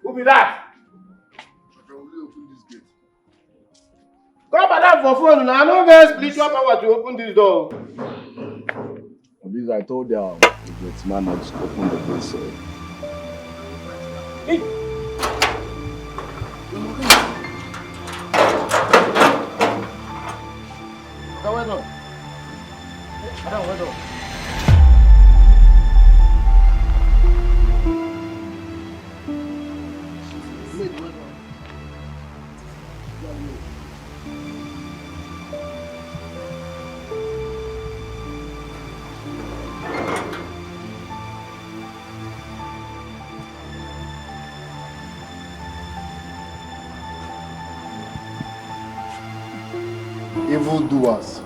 Who be that? I can only open this gate. Come madam for phone now. I no get spiritual power to open this door. This I told them the gate man not to open the gate. So. Hey. Madam, well done. Madam, well done. Evildoers.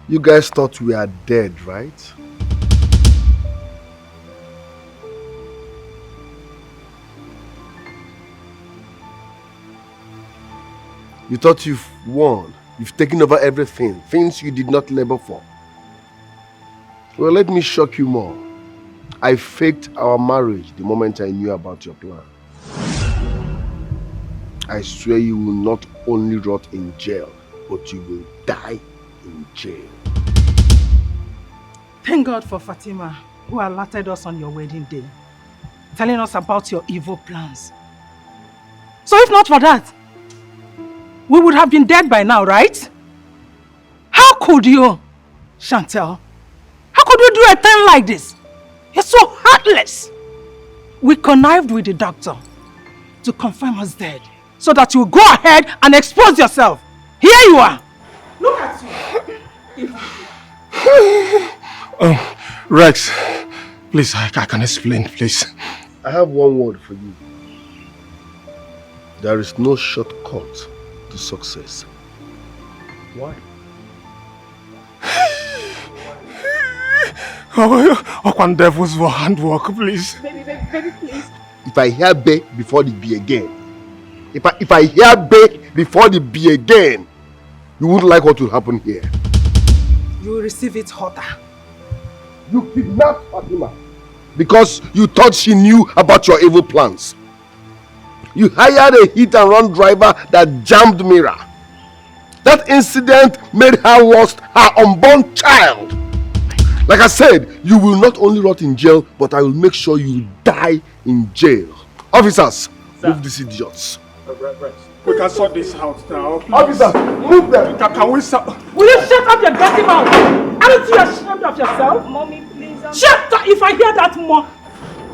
You guys thought we are dead, right? You thought you've won. You've taken over everything. Things you did not labor for. Well, let me shock you more. I faked our marriage the moment I knew about your plan. I swear you will not only rot in jail, but you will die in jail. Thank God for Fatima, who alerted us on your wedding day, telling us about your evil plans. So if not for that, we would have been dead by now, right? How could you, Shantel? How could you do a thing like this? You're so heartless. We connived with the doctor to confirm us dead, so that you go ahead and expose yourself. Here you are. Look at you. Rex, please, I can explain, please. I have one word for you. There is no shortcut to success. Why? Oh, one devil's handwork, please. Baby, please. If I hear bay before the be again, if I hear bay before the be again, you wouldn't like what will happen here. You will receive it hotter. You kidnapped Fatima because you thought she knew about your evil plans. You hired a hit-and-run driver that jammed Mira. That incident made her lost her unborn child. Like I said, you will not only rot in jail, but I will make sure you die in jail. Officers, move these idiots. We can sort this out now, please. Officers, move them. Can we sort? Will you shut up your dirty mouth? Aren't you ashamed of yourself? Mommy, please. Shut up! If I hear that more,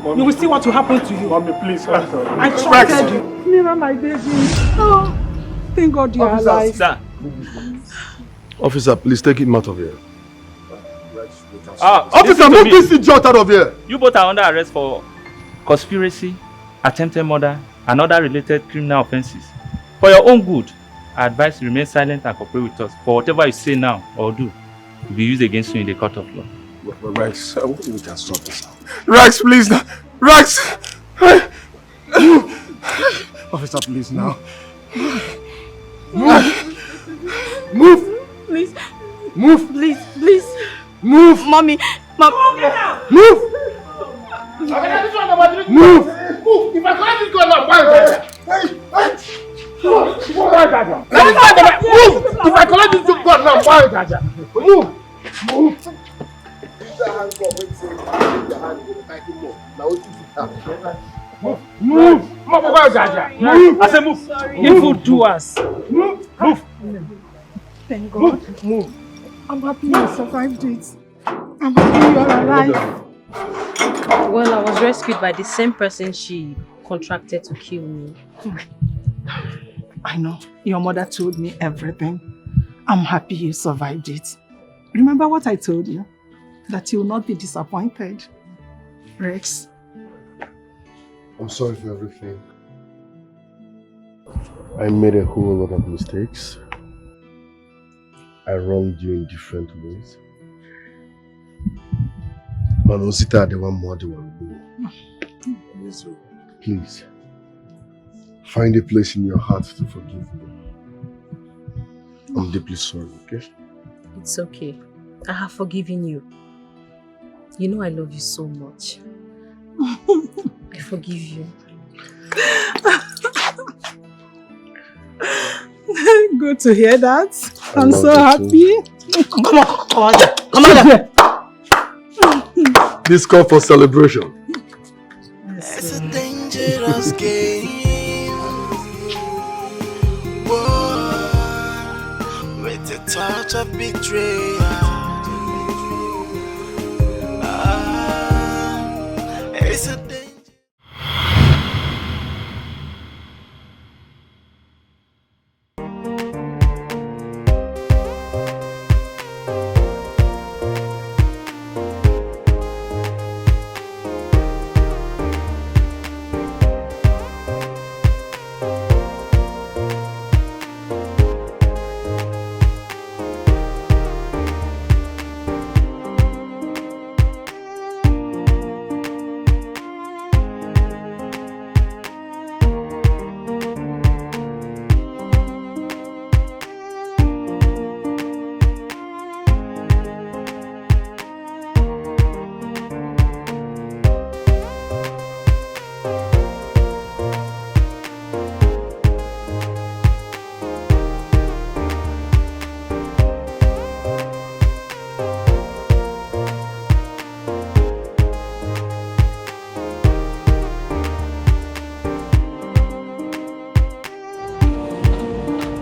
Mommy, you will see what will happen to you. Mommy, please. I trusted you. Mira, my baby. Oh, thank God you are alive. Sir. Officer, please take him out of here. Officer, move this idiot out of here. You both are under arrest for conspiracy, attempted murder, and other related criminal offenses. For your own good, I advise you remain silent and cooperate with us. For whatever you say now or do will be used against you in the court of law. Rex, we can sort this out. Rex, please. Rex! Officer, please now. Move! Please. Move! Please. Move! Mommy. Move! Move! If I collect this gun now, why? If I collect this gun now, why? Move! Move! I said move! Evil doers. Move! Thank God. Move! I'm happy you survived it. I'm happy you are alive. Well, I was rescued by the same person she contracted to kill me. I know. Your mother told me everything. I'm happy you survived it. Remember what I told you? That you will not be disappointed. Rex. I'm sorry for everything. I made a whole lot of mistakes. I wronged you in different ways. But Osita, the one more, the one more. Please, find a place in your heart to forgive me. I'm deeply sorry, okay? It's okay. I have forgiven you. You know I love you so much. I forgive you. Good to hear that. I I'm love so you happy. Come on, come on there. This call for celebration. It's a dangerous game. Whoa, with a touch of betrayal. It's a danger.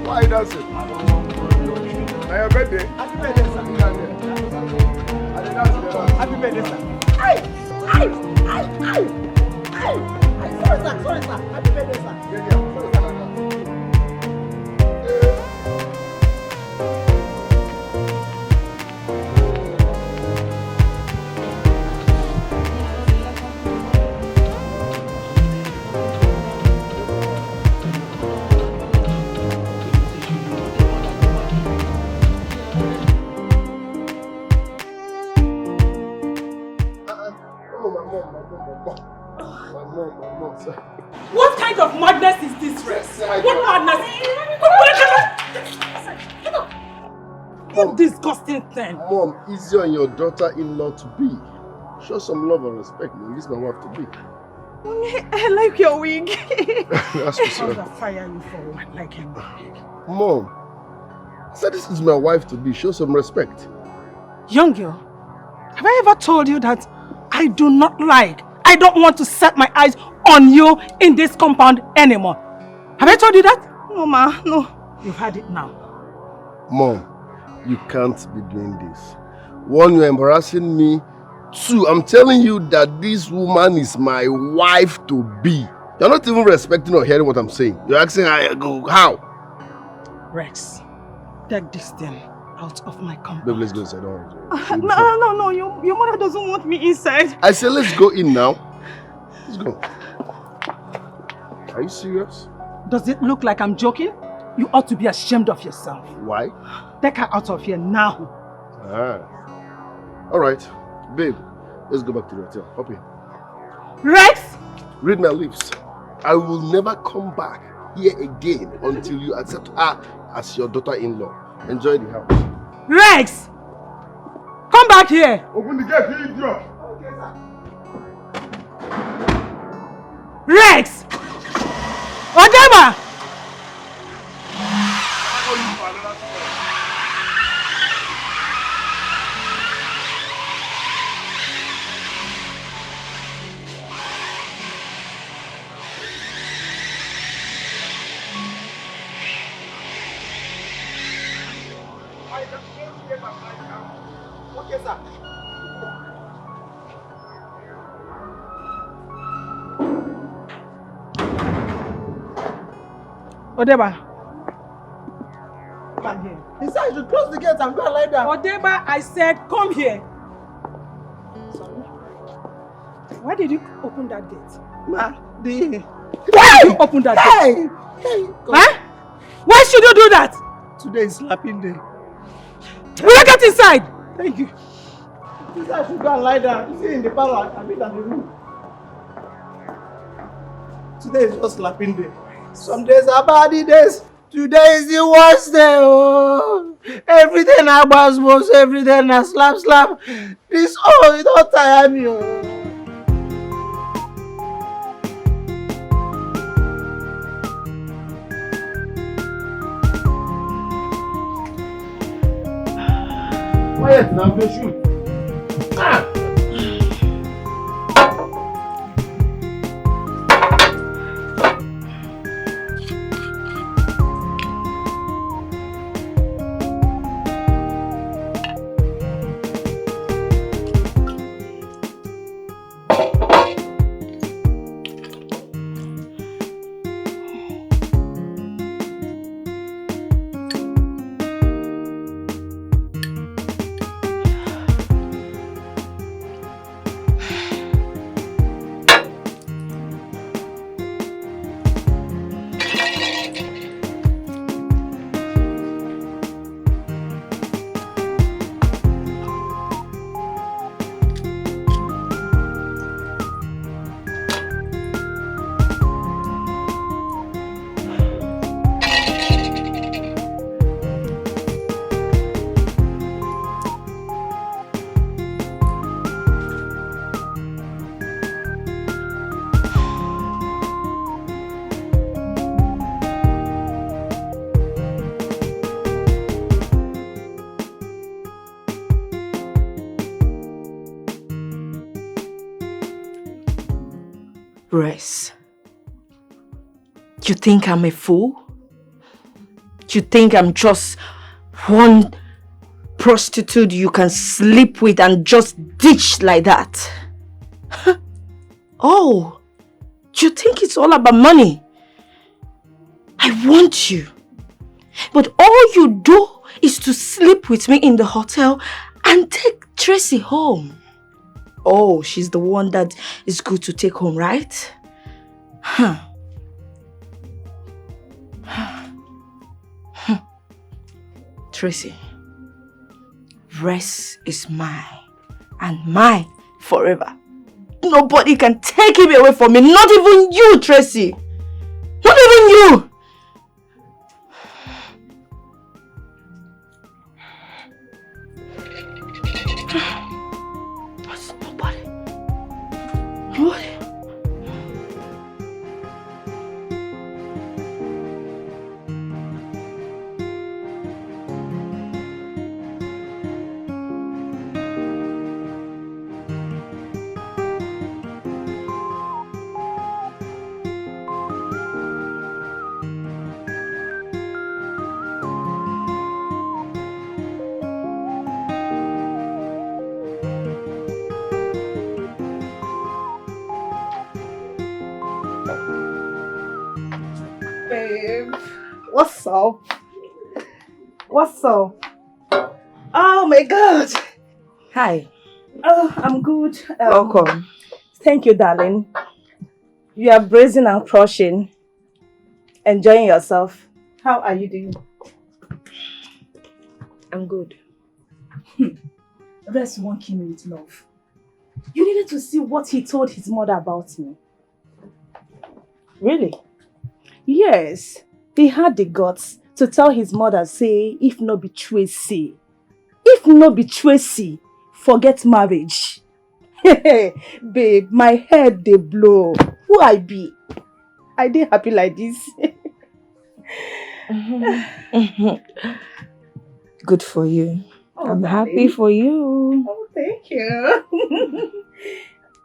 Why does it? Now your birthday. Happy birthday, sir. Happy birthday, sir. Sorry, sir. Happy birthday, sir. What kind of madness is this, Rex? What madness? What disgusting thing? Mom, easy on your daughter-in-law to be. Show some love and respect, man. This is my wife to be. I like your wig. That's for I'm sure. gonna fire you for what liking my wig. Mom, I said this is my wife to be. Show some respect. Young girl, have I ever told you that I don't want to set my eyes on you in this compound anymore? Have I told you that? No, ma, no. You've had it now. Mom, you can't be doing this. One, you're embarrassing me. Two, I'm telling you that this woman is my wife to be. You're not even respecting or hearing what I'm saying. You're asking how? Rex, take this thing out of my compound. Babe, let's go inside. Don't worry. No. Your mother doesn't want me inside. I said let's go in now. Let's go. Are you serious? Does it look like I'm joking? You ought to be ashamed of yourself. Why? Take her out of here now. All right. Babe, let's go back to the hotel. Hop in. Rex! Read my lips. I will never come back here again until you accept her as your daughter-in-law. Enjoy the house. Rex! Come back here! Open the gate, you idiot! Rex! Odema! Okay, sir. Odeba. Come here. He said you should close the gate and go and lie down. Odeba, I said come here. Sorry. Why did you open that gate? Ma, Why did you open that gate? Hey! Huh? Why should you do that? Today is slapping day. Will you get inside? Thank you. He said I should go and lie down. You see in the parlor, I mean in the room. Today is just slapping day. Some days are bad days. Today is the worst day. Oh, everything I was, everything I slap. This, it don't tire me. Oh. Quiet now, don't shoot. Ah! Rest. You think I'm a fool? You think I'm just one prostitute you can sleep with and just ditch like that? Oh, you think it's all about money? I want you. But all you do is to sleep with me in the hotel and take Tracy home. Oh, she's the one that is good to take home, right? Huh. Tracy, rest is mine and mine forever. Nobody can take him away from me, not even you, Tracy. Not even you. What? What's up? What's up? Oh my God. Hi. Oh, I'm good. Welcome. Thank you, darling. You are brazen and crushing. Enjoying yourself. How are you doing? I'm good. Rest won't kill me with love. You needed to see what he told his mother about me. Really? Yes. He had the guts to tell his mother, say, if no be Tracy, forget marriage. Babe, my head they blow. Who I be? I dey happy like this. Good for you. Oh, I'm happy for you. Oh, thank you.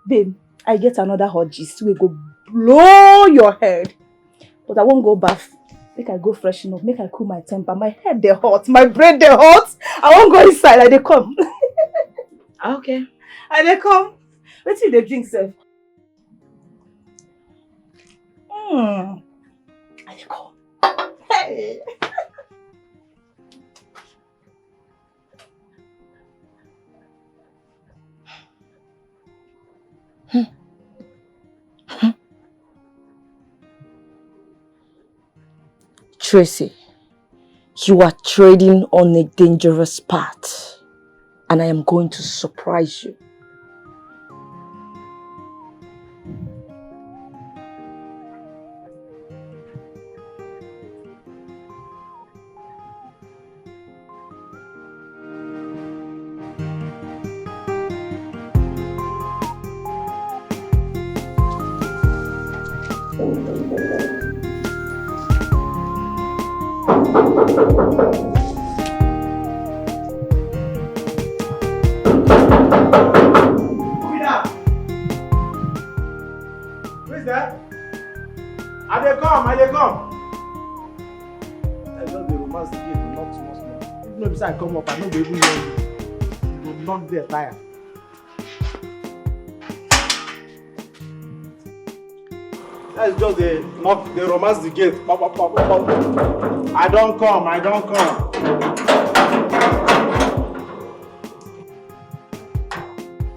Babe, I get another hot gist. We go blow your head. But I won't go bath. Make I go freshen up. Make I cool my temper. My head they hot. My brain they hot. I won't go inside. I they come. Okay. I they come. Wait till they drink, sir. I they come. Hey. Tracy, you are trading on a dangerous path, and I am going to surprise you. is there? I dey come, I dey come. I just dey romance the gate, knock small. If no be say I come up, I no go even know you. You go knock there tire. Let's just knock, they romance the gate. Pop, pop, pop, pop. I don't come, I don't come.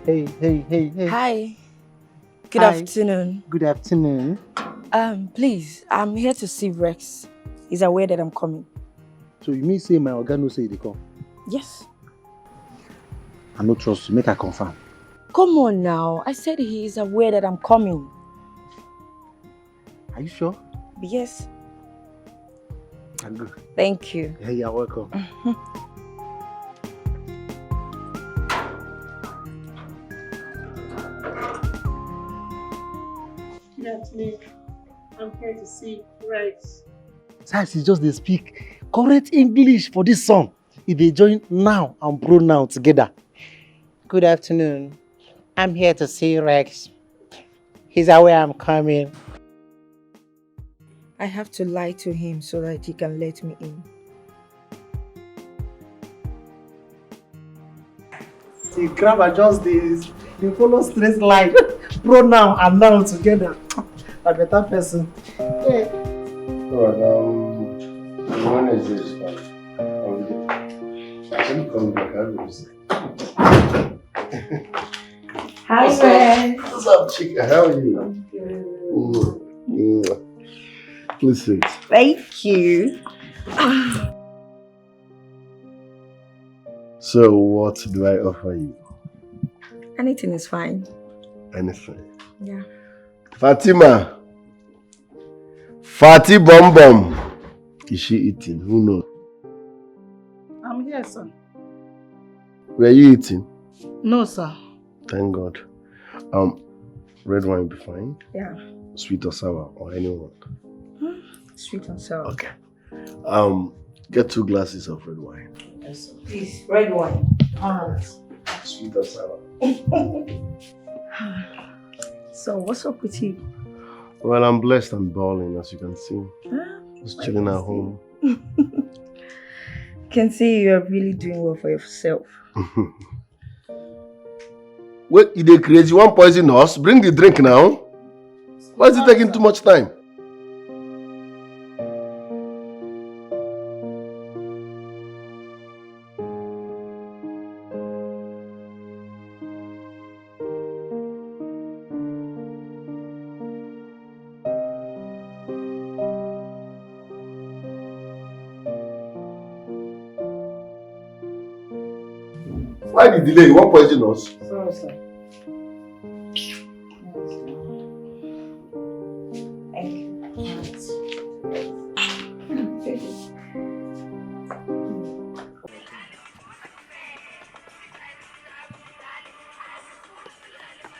Hey. Hi. Good Hi. afternoon. Good afternoon. Please, I'm here to see Rex. He's aware that I'm coming. So you mean say my oga no say you dey come? Yes. I no trust you, make I confirm. Come on now. I said he is aware that I'm coming. Are you sure? Yes. I'm good. Thank you. Hey, you're welcome. Good afternoon. I'm here to see Rex. Size, he just dey speak correct English for this song. If they join now and pronoun together. Good afternoon. I'm here to see Rex. He's aware I'm coming. I have to lie to him so that he can let me in. See, crab adjust this. They follow straight line. Pronoun and noun together. A better person. Yeah. Alright, when is this? I'm coming back. Hi, Rex. What's up, Chica? How are you? I'm good. Please sit. Thank you. So, what do I offer you? Anything is fine. Anything. Yeah. Fatima. Fati Bom Bom. Is she eating? Who knows? I'm here, sir. Were you eating? No, sir. Thank God. Red wine be fine? Yeah. Sweet or sour or anyone? Sweet and sour. Okay. Get 2 glasses of red wine. Yes, please, red wine. Sweet or sour? So, what's up with you? Well, I'm blessed and balling, as you can see. Just chilling at home. Can see you're really doing well for yourself. Wait, you dey crazy? You want poison us? Bring the drink now. Why is it taking too much time? Why the delay? You want poison us? Sorry, sir. Thank you.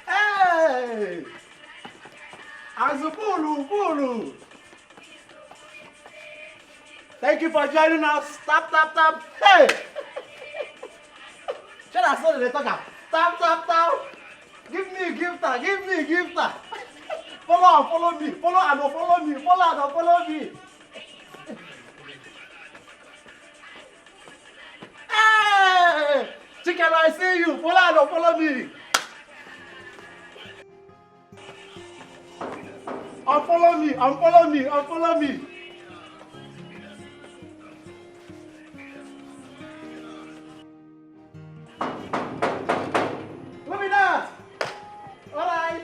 Hey! Azubulu. Thank you for joining us. Tap. Hey! Shut up, so they talk. Tap. Give me a gifter. Follow me. Follow me. Hey! Chica, I see you. Follow me. Unfollow me. Look at that. All right.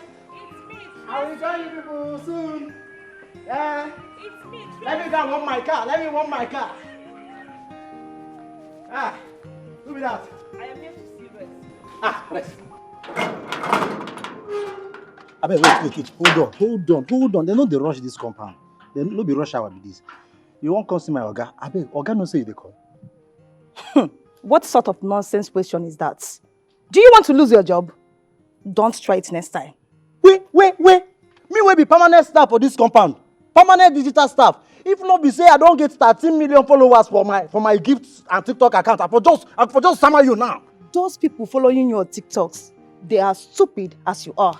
I will join you people soon. Yeah. Let me go and warm my car. Ah, look at that. I am here to see Rex. Rex. Wait. Hold on. They no dey rush this compound. They no be rush hour be this. You won't come see my oga? Oga no say you dey come. What sort of nonsense question is that? Do you want to lose your job? Don't try it next time. Wait. Me will be permanent staff for this compound. Permanent digital staff. If not be say I don't get 13 million followers for my gifts and TikTok account, I for just summon you now. Those people following your TikToks, they are stupid as you are.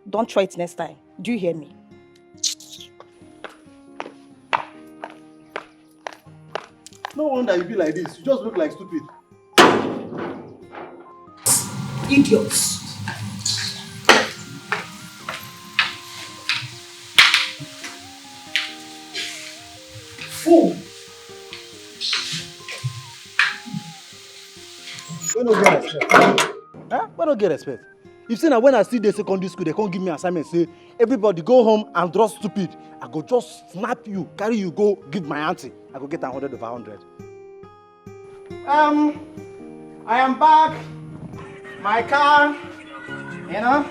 Don't try it next time. Do you hear me? no wonder you be like this. You just look like stupid. Idiots. Fool. We no get respect. Huh? We no get respect. If say na when I still dey secondary school, they can't give me assignment, say everybody go home and draw stupid. I go just snap you, carry you, go give my auntie. I go get 100 over 100. I am back. My car, you know.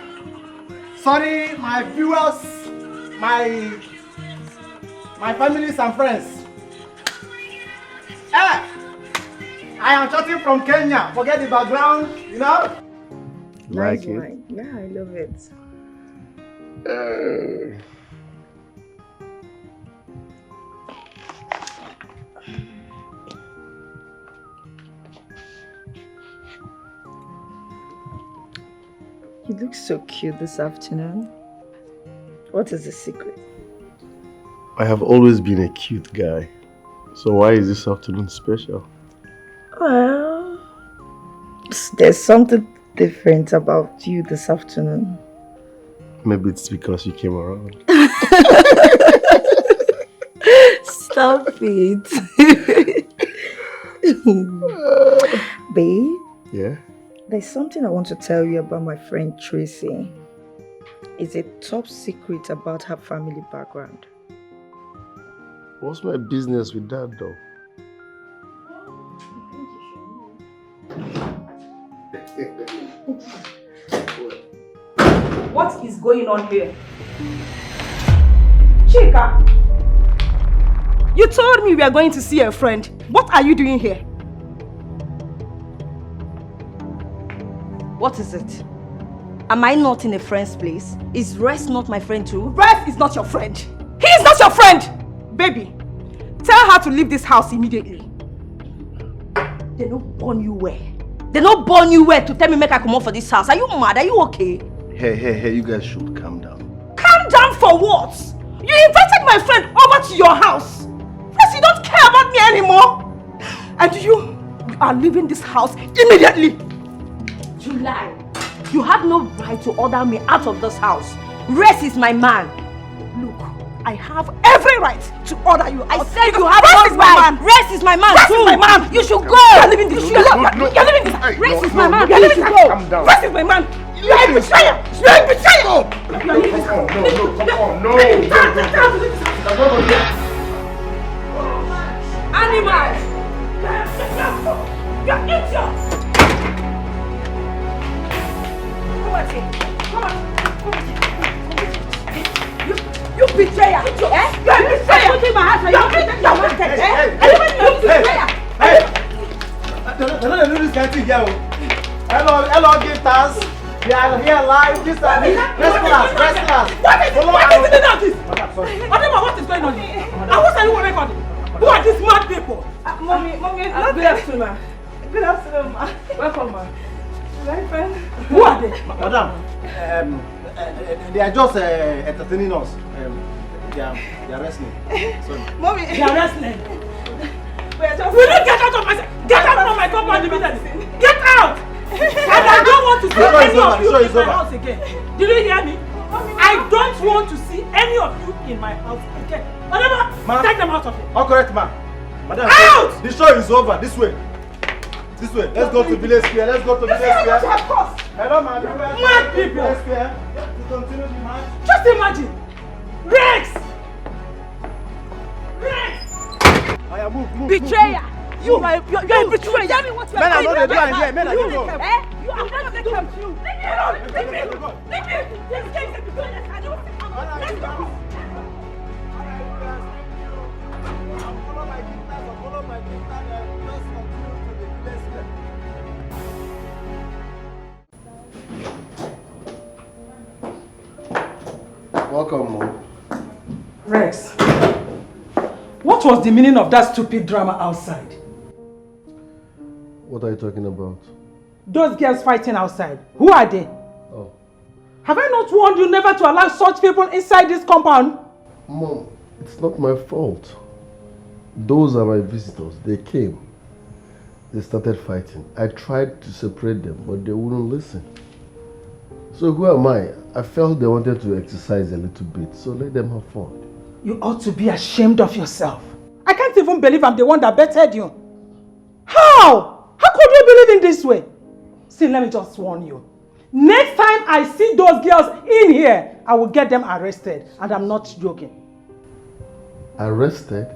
Sorry, my viewers, my families and friends. I am chatting from Kenya. Forget the background, you know. Like it? Yeah, I love it. You look so cute this afternoon. What is the secret? I have always been a cute guy. So why is this afternoon special? Well, there's something different about you this afternoon. Maybe it's because you came around. Stop it. Babe? Yeah? There's something I want to tell you about my friend Tracy. It's a top secret about her family background. What's my business with that though? What is going on here? Chica! You told me we are going to see a friend. What are you doing here? What is it? Am I not in a friend's place? Is Rex not my friend too? Rex is not your friend. He is not your friend! Baby, tell her to leave this house immediately. They don't born you where? They don't born you where to tell me make I come out for this house. Are you mad? Are you okay? Hey, you guys should calm down. Calm down for what? You invited my friend over to your house. Plus you don't care about me anymore. And you are leaving this house immediately. July, you have no right to order me out of this house. Rex is my man. Look, I have every right to order you out. I said you have no right. Rex is my man Rex too. is my man. You should go. You're leaving this. You're leaving this. Rex is my man. You're leaving this. Calm down. Rex is my man. You are a betrayer. You are a betrayer. You're leaving this. No. Animals. You're idiots. Come on, You betrayer! Eh? You're a betrayer! I'm putting my hands on you! You're wicked! Eh? You betrayer! They're not doing this kind of thing here. Hello, gifters. We are here live. This is first class. What is the meaning of this? Adema, what is going on here? And what are you recording? Who are these mad people? Mommy, good afternoon, ma. Good afternoon, ma. Welcome, ma. My friend. Who are they? Madam, they are just entertaining us. They are wrestling. Sorry. Mommy, they are wrestling. Will you get out of my... Get out from my compound immediately. Get out! And I don't want to see any of you in my house again. Did you hear me? I don't want to see any of you in my house again. Whatever, take them out of here. All correct, ma'am. Madam, out! The show is over. This way. This way. Let's go to Village Square. Let's go to Village Square. Hello, ma'am. Mad people. Village Square. To continue the match. Just imagine. Rex! Move. Betrayer! You're a betrayer! Tell me what you're Men are not doing here. Men are you doing eh? You are not the come you. Leave me alone! Leave me! This case is between us. I don't think I'm... Let's go! Follow my gifters. Just continue to the Village Square. Welcome, Mom. Rex, what was the meaning of that stupid drama outside? What are you talking about? Those girls fighting outside, who are they? Oh. Have I not warned you never to allow such people inside this compound? Mom, it's not my fault. Those are my visitors. They came. They started fighting. I tried to separate them, but they wouldn't listen. So who am I? I felt they wanted to exercise a little bit, so let them have fun. You ought to be ashamed of yourself. I can't even believe I'm the one that betted you. How? How could you believe in this way? See, let me just warn you. Next time I see those girls in here, I will get them arrested. And I'm not joking. Arrested?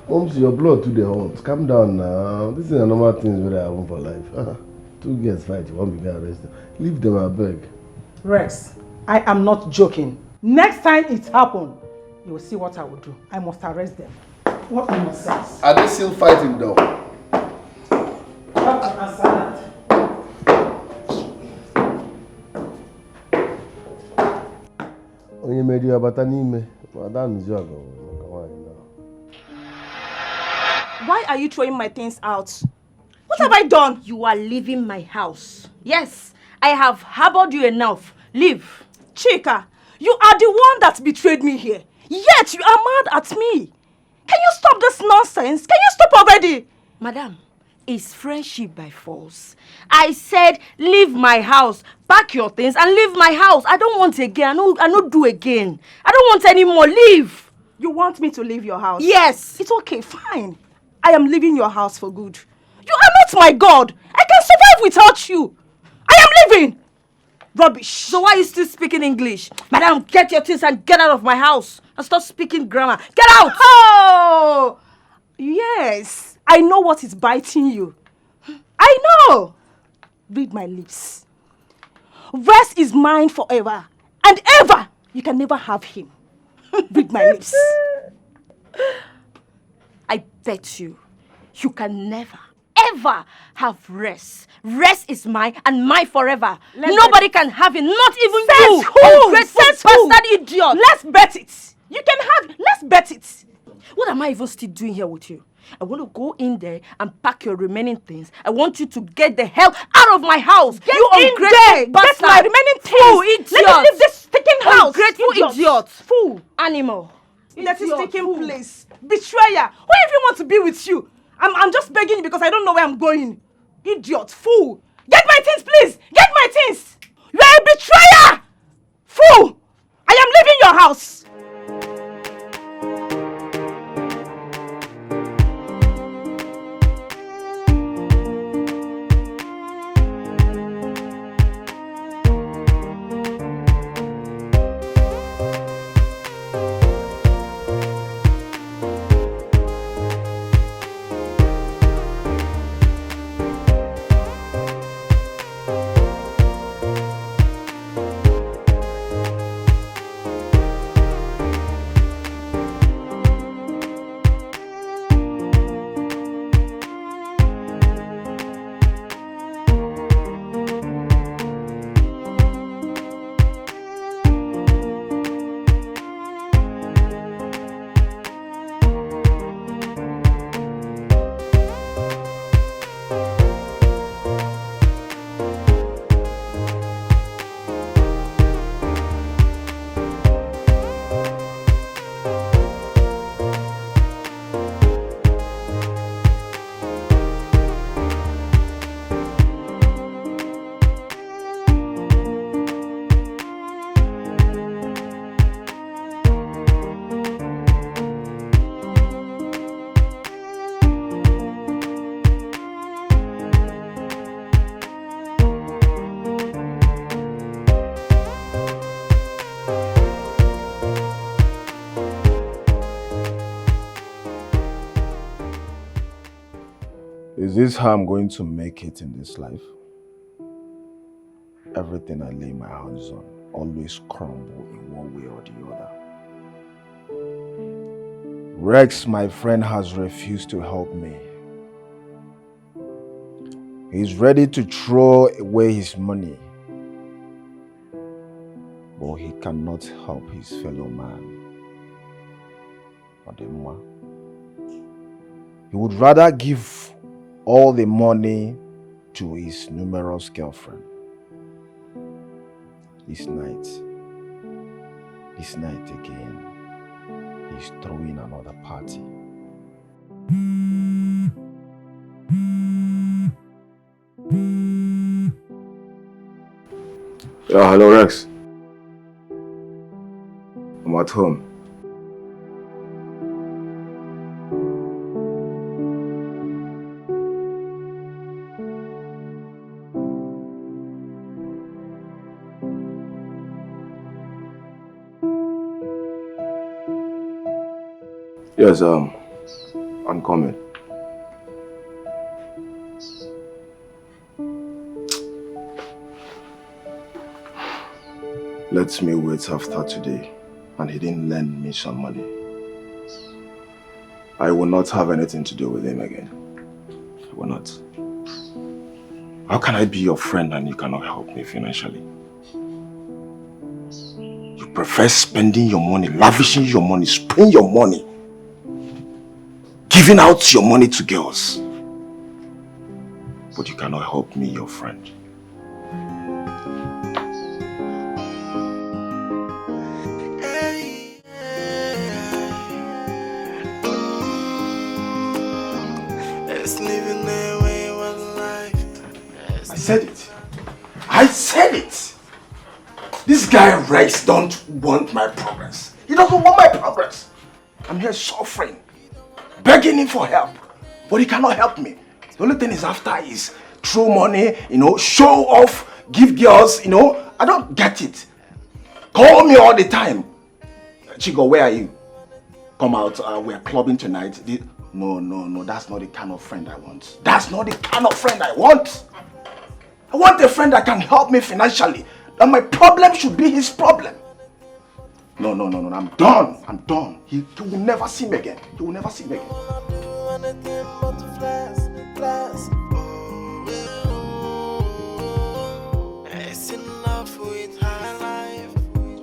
Moms, your blood to the hot. Calm down now. This is a normal thing that happen for life. Two girls fight, you won't be arrested. Leave them, I beg. Rex, I am not joking. Next time it happens, you will see what I will do. I must arrest them. What nonsense. Are they still fighting though? What an salad. Onye made you about an Why are you throwing my things out? What have I done? You are leaving my house. Yes, I have harbored you enough. Leave. Chica, you are the one that betrayed me here. Yet you are mad at me. Can you stop this nonsense? Can you stop already? Madam, it's friendship by force. I said leave my house. Pack your things and leave my house. I don't want again. I don't do again. I don't want any more. Leave. You want me to leave your house? Yes. It's okay, fine. I am leaving your house for good. You are not my God. I can survive without you. I am leaving. Rubbish. So why are you still speaking English? Madam, get your things and get out of my house. And stop speaking grammar. Get out! Oh! Yes. I know what is biting you. I know. Read my lips. Rest is mine forever. And ever. You can never have him. Read my lips. I bet you can never, ever have rest. Rest is mine and mine forever. Nobody can have it, not even you. Ungrateful bastard idiot. Let's bet it. You can have, let's bet it. What am I even still doing here with you? I want to go in there and pack your remaining things. I want you to get the hell out of my house. Get you in there. Bastard. Get my remaining things. Fool, idiot. Let me leave this stinking house. Ungrateful idiot. Fool. Animal. Let it taking place. Betrayer. Why even want to be with you? I'm just begging you because I don't know where I'm going. Idiot. Fool. Get my things, please. Get my things. You are a betrayer. Fool. I am leaving your house. Is this how I'm going to make it in this life? Everything I lay my hands on always crumble in one way or the other. Rex, my friend, has refused to help me. He's ready to throw away his money, but he cannot help his fellow man. He would rather give all the money to his numerous girlfriend. This night again, he's throwing another party. Yeah, hello Rex. I'm at home. Yes, I'm coming. Let me wait after today, and he didn't lend me some money. I will not have anything to do with him again. I will not. How can I be your friend and you cannot help me financially? You prefer spending your money, lavishing your money, spending your money, giving out your money to girls. But you cannot help me, your friend. I said it. I said it. This guy Rex don't want my progress. He doesn't want my progress. I'm here suffering, begging him for help, but he cannot help me. The only thing he's after is throw money, show off, give girls, I don't get it. Call me all the time. Chico, where are you? Come out, we're clubbing tonight. No, that's not the kind of friend I want. That's not the kind of friend I want. I want a friend that can help me financially. And my problem should be his problem. No, I'm done. I'm done. He will never see me again. He will never see me again. It's in love with high life.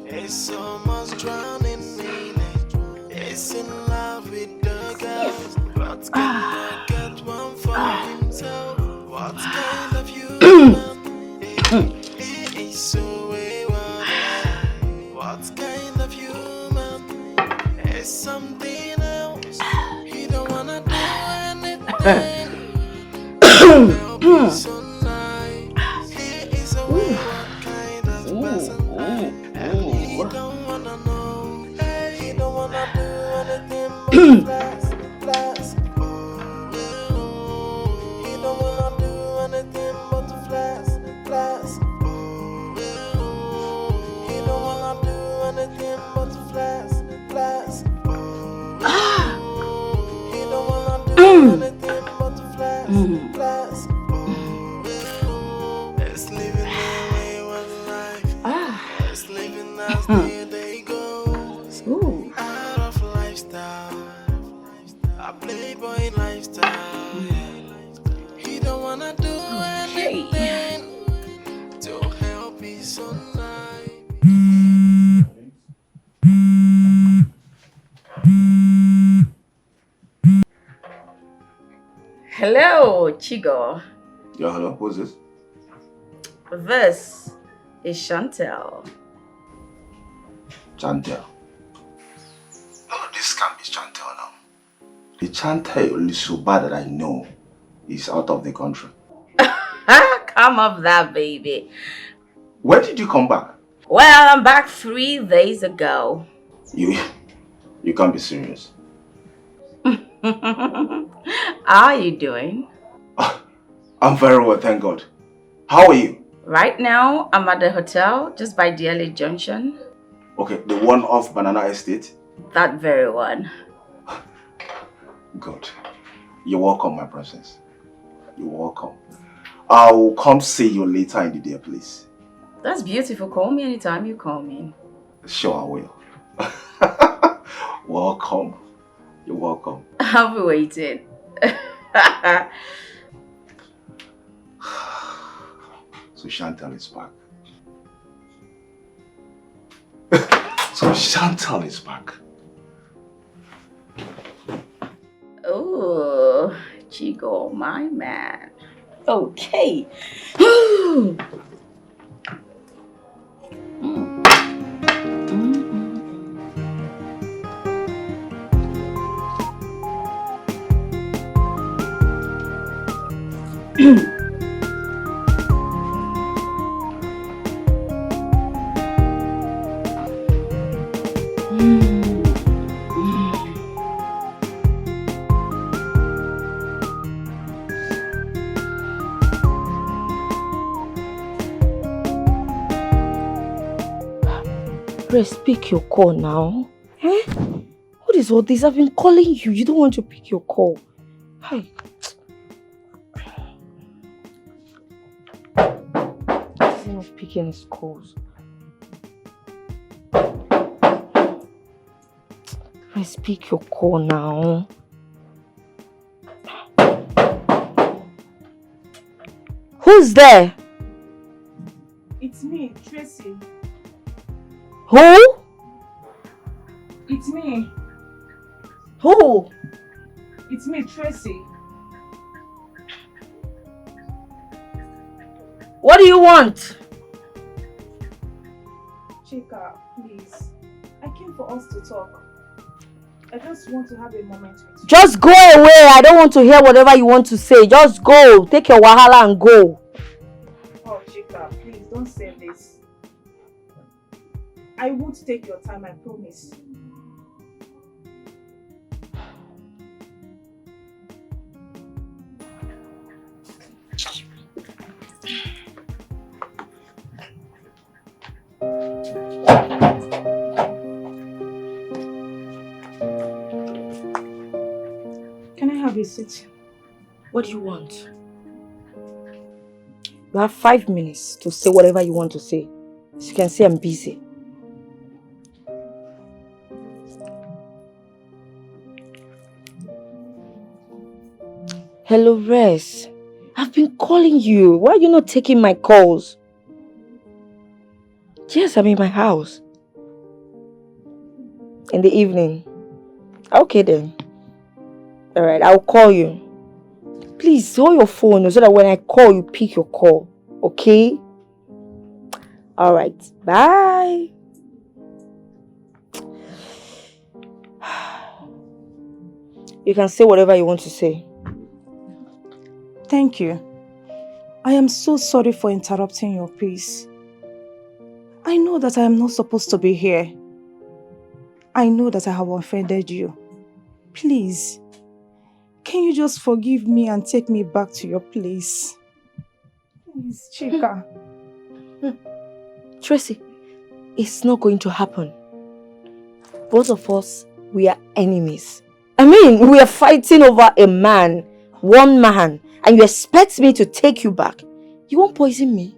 It's so much drowning in it. It's in love with the girls. What can get one for himself? What kind of human? He is so wayward. What kind of human? It's something else. He don't wanna do anything. So nice. He is a wayward kind of person. And he don't wanna know. He don't wanna do anything but flash. He don't wanna do anything but flash. He don't wanna do anything but flash. He don't wanna do anything but flash. It's living the wayward life. It's living as they go. Out of lifestyle, a playboy lifestyle. He don't wanna do anything to help his own life. Hello, Chico. Yeah, hello. Who's this? This is Shantel. Shantel. No, this can't be Shantel now. The Shantel is so bad that I know is out of the country. Come up that baby. When did you come back? Well, I'm back 3 days ago. You can't be serious. How are you doing? I'm very well, thank God. How are you? Right now, I'm at the hotel just by DLA Junction. Okay, the one off Banana Estate? That very one. Good. You're welcome, my princess. You're welcome. I'll come see you later in the day, please. That's beautiful. Call me anytime you call me. Sure, I will. Welcome. You're welcome. I'll be waiting. So Shantel is back. So Shantel is back. Oh, Chico, my man. Okay. Grace, pick your call now. Eh? What is all this? I've been calling you. You don't want to pick your call. Hi. He's not picking his calls. Grace, pick your call now. Who's there? It's me, Tracy. Who? It's me. Who? It's me, Tracy. What do you want? Chica, please. I came for us to talk. I just want to have a moment with you. Just go away. I don't want to hear whatever you want to say. Just go. Take your wahala and go. Oh, Chica, please don't say this. I won't take your time, I promise. Can I have a seat? What do you want? You have 5 minutes to say whatever you want to say. As you can see, I'm busy. Hello, Res. I've been calling you. Why are you not taking my calls? Yes, I'm in my house. In the evening. Okay then. Alright, I'll call you. Please hold your phone so that when I call, you pick your call. Okay? Alright, bye. You can say whatever you want to say. Thank you. I am so sorry for interrupting your peace. I know that I am not supposed to be here. I know that I have offended you. Please, can you just forgive me and take me back to your place? Please, Chica. Tracy, it's not going to happen. Both of us, we are enemies. I mean, we are fighting over a man, one man, and you expect me to take you back. You won't poison me?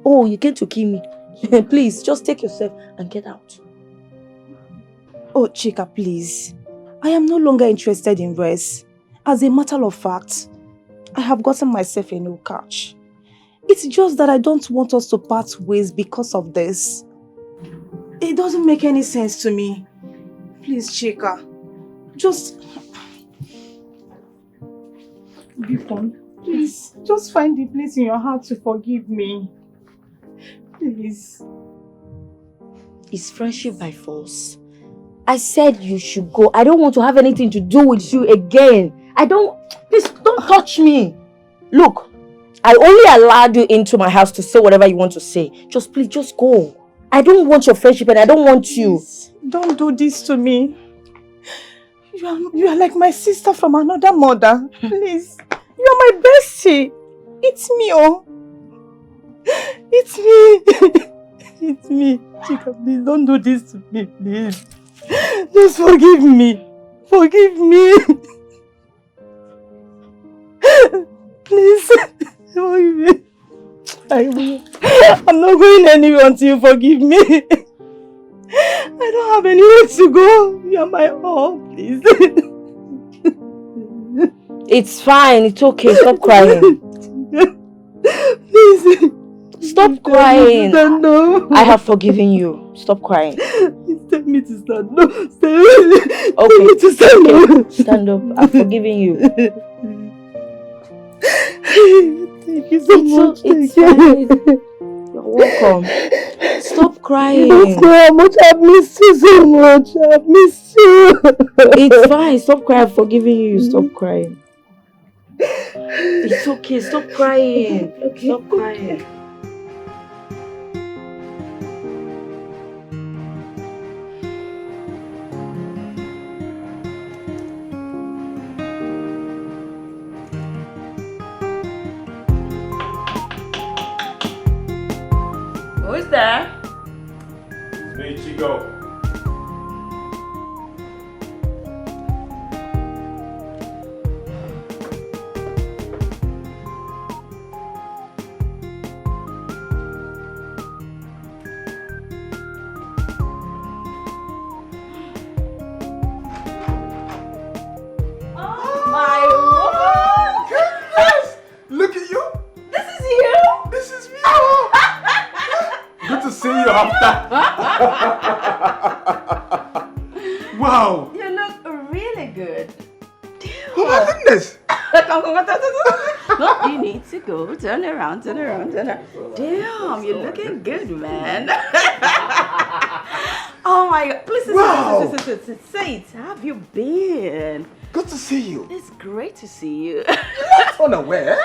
Oh, you came to kill me. Please, just take yourself and get out. Oh, Chica, please. I am no longer interested in Res. As a matter of fact, I have gotten myself a new couch. It's just that I don't want us to part ways because of this. It doesn't make any sense to me. Please, Chica, just... Bifon, please, just find the place in your heart to forgive me. Please. It's friendship by force. I said you should go. I don't want to have anything to do with you again. Please, don't touch me. Look, I only allowed you into my house to say whatever you want to say. Please, just go. I don't want your friendship and I don't want you. Please, don't do this to me. You are like my sister from another mother. Please, you are my bestie. It's me, oh. It's me. It's me. Chica, please, don't do this to me, please. Just forgive me. Forgive me. Please, forgive me. I will. I'm not going anywhere until you forgive me. I don't have anywhere to go. You are my all, please. It's fine. It's okay. Stop crying. Please. Stop crying. I have forgiven you. Stop crying. Tell me to stand up. Okay. Stand up. I've forgiven you. Thank you so much. It's fine. You're welcome. Stop crying. Don't know how much I've missed you so much. I've missed you. It's fine. Stop crying. I've forgiven you. Stop crying. It's okay, stop crying. Okay. Stop crying. Who is there? It's me, Chico. Look at you! This is you! This is me! Good to see you after. Wow! You look really good. Oh my goodness! No, you need to go. Turn around, turn around, turn around. Damn, you're looking good, man. Oh my God. Please, Wow. say it. How have you been? Good to see you. It's great to see you. Unaware?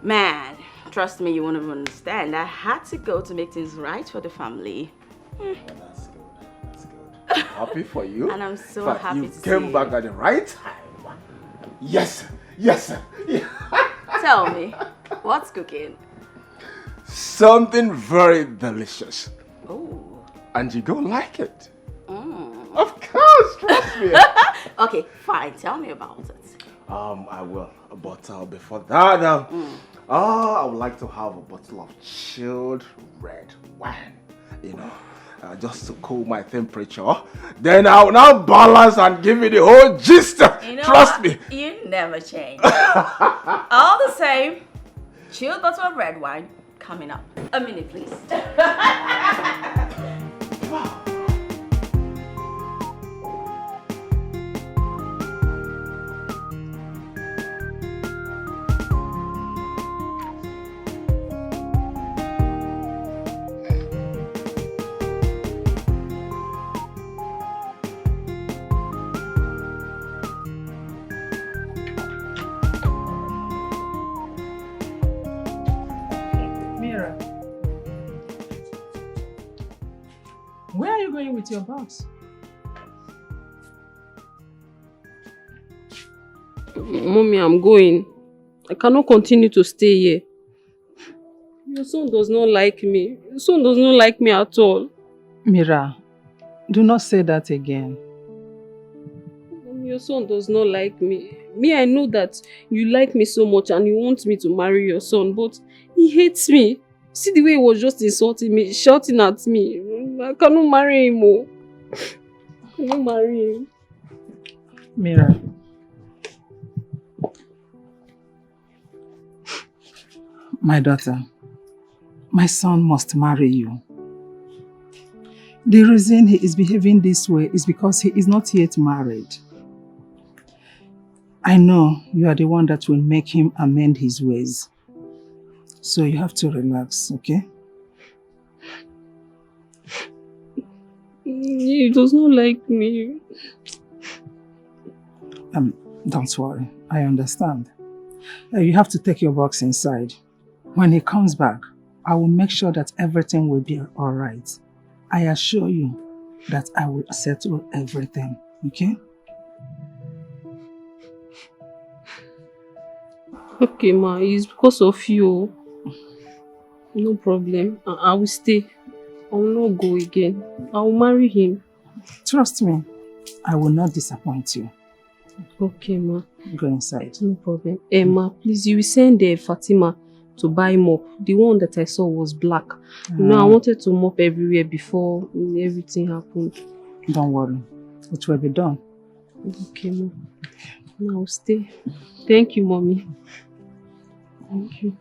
Man, trust me, you won't even understand. I had to go to make things right for the family. That's good. That's good. Happy for you. And I'm so But happy you to see came you. back at the right time. Yes, yes. Yeah. Tell me, what's cooking? Something very delicious. Oh. And you gonna like it. Mm. Of course, trust me. Okay, fine. Tell me about it. I will. But before that, I would like to have a bottle of chilled red wine. You know, just to cool my temperature. Then I will now balance and give you the whole gist. You know Trust what? me. You never change. All the same, chilled bottle of red wine coming up. A minute, please. Wow. Mira, where are you going with your box? Mommy, I'm going. I cannot continue to stay here. Your son does not like me. Your son does not like me at all. Mira, do not say that again. Your son does not like me. Me, I know that you like me so much and you want me to marry your son, but he hates me. See the way he was just insulting me, shouting at me. I cannot marry him. Oh. I cannot marry him. Mira, my daughter, my son must marry you. The reason he is behaving this way is because he is not yet married. I know you are the one that will make him amend his ways. So you have to relax, okay? He does not like me. Don't worry, I understand. You have to take your box inside. When he comes back, I will make sure that everything will be all right. I assure you that I will settle everything, okay? Okay, ma, it's because of you. No problem. I will stay. I will not go again. I will marry him. Trust me, I will not disappoint you. Okay, ma. Go inside. No problem. Ma, please, you will send Fatima to buy mop. The one that I saw was black. You know, I wanted to mop everywhere before everything happened. Don't worry. It will be done. Okay, ma. Now stay. Thank you, mommy. Thank you.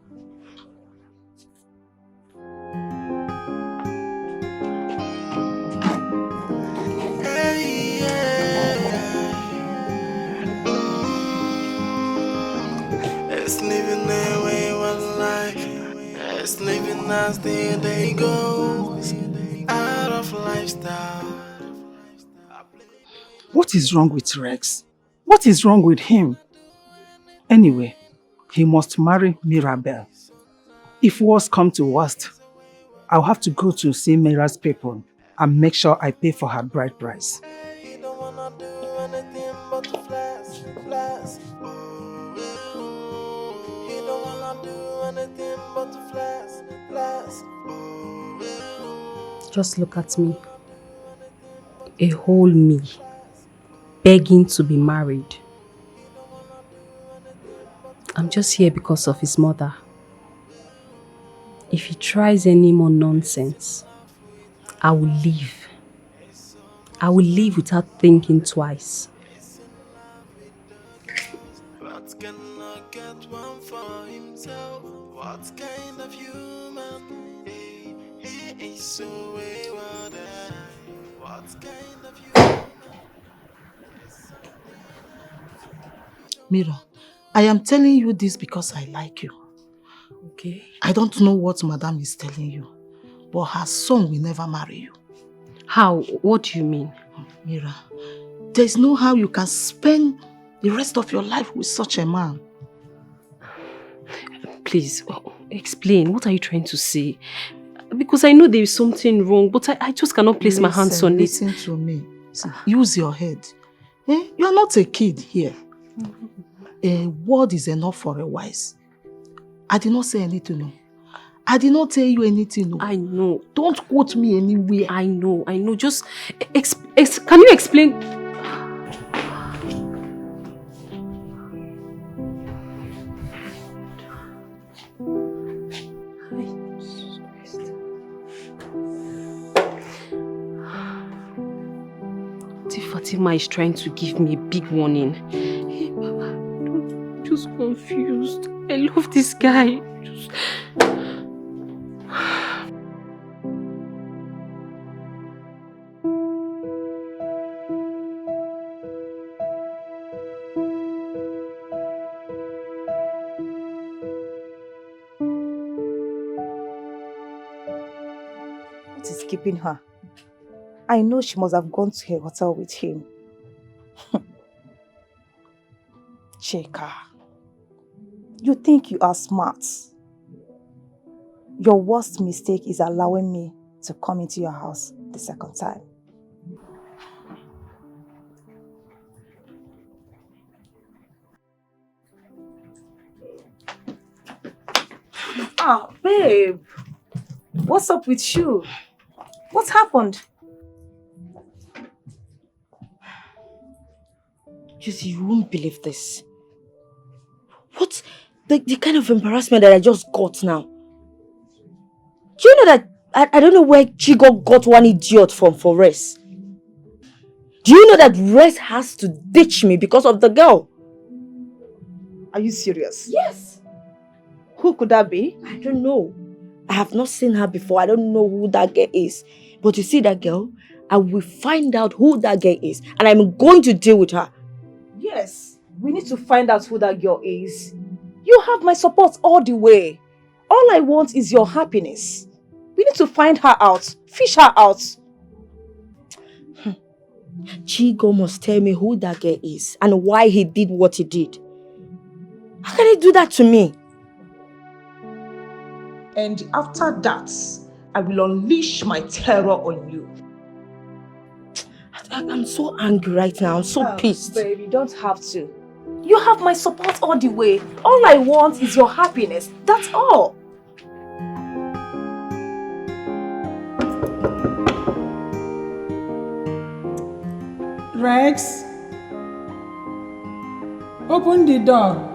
It's living their way of life. It's living as the day goes. Out of lifestyle. What is wrong with Rex? What is wrong with him? Anyway, he must marry Mirabel. If worst come to worst, I'll have to go to see Mira's people and make sure I pay for her bride price. He don't wanna do anything but to flex, flex. He don't wanna do anything but to flex, flex. Just look at me. A whole me. Begging to be married. I'm just here because of his mother. If he tries any more nonsense, I will leave. I will leave without thinking twice. What cannot get one for himself? What kind of human? He is so wayward. What kind of human? Mira, I am telling you this because I like you. Okay. I don't know what Madame is telling you, but her son will never marry you. How? What do you mean? Mira, there's no how you can spend the rest of your life with such a man. Please, explain. What are you trying to say? Because I know there is something wrong, but I just cannot place my hands on it. Listen to me. Use your head. You are not a kid here. A word is enough for a wise. I did not say anything. No. I did not tell you anything. No. I know. Don't quote me anywhere. I know. Just can you explain? Fatima is trying to give me a big warning. Hey, Baba, I'm just confused. I love this guy. What is keeping her? I know she must have gone to her hotel with him. Chica, you think you are smart. Your worst mistake is allowing me to come into your house the second time. Ah, babe. What's up with you? What happened? You won't believe this. What? The kind of embarrassment that I just got now. Do you know that I don't know where Chica got one idiot from for Rest? Do you know that Rest has to ditch me because of the girl? Are you serious? Yes. Who could that be? I don't know. I have not seen her before. I don't know who that girl is. But you see that girl? I will find out who that girl is. And I'm going to deal with her. Yes, we need to find out who that girl is. You have my support all the way. All I want is your happiness. We need to find her out, fish her out. Chico must tell me who that girl is and why he did what he did. How can he do that to me? And after that, I will unleash my terror on you. I'm so angry right now. I'm so pissed. Baby, you don't have to. You have my support all the way. All I want is your happiness. That's all. Rex, open the door.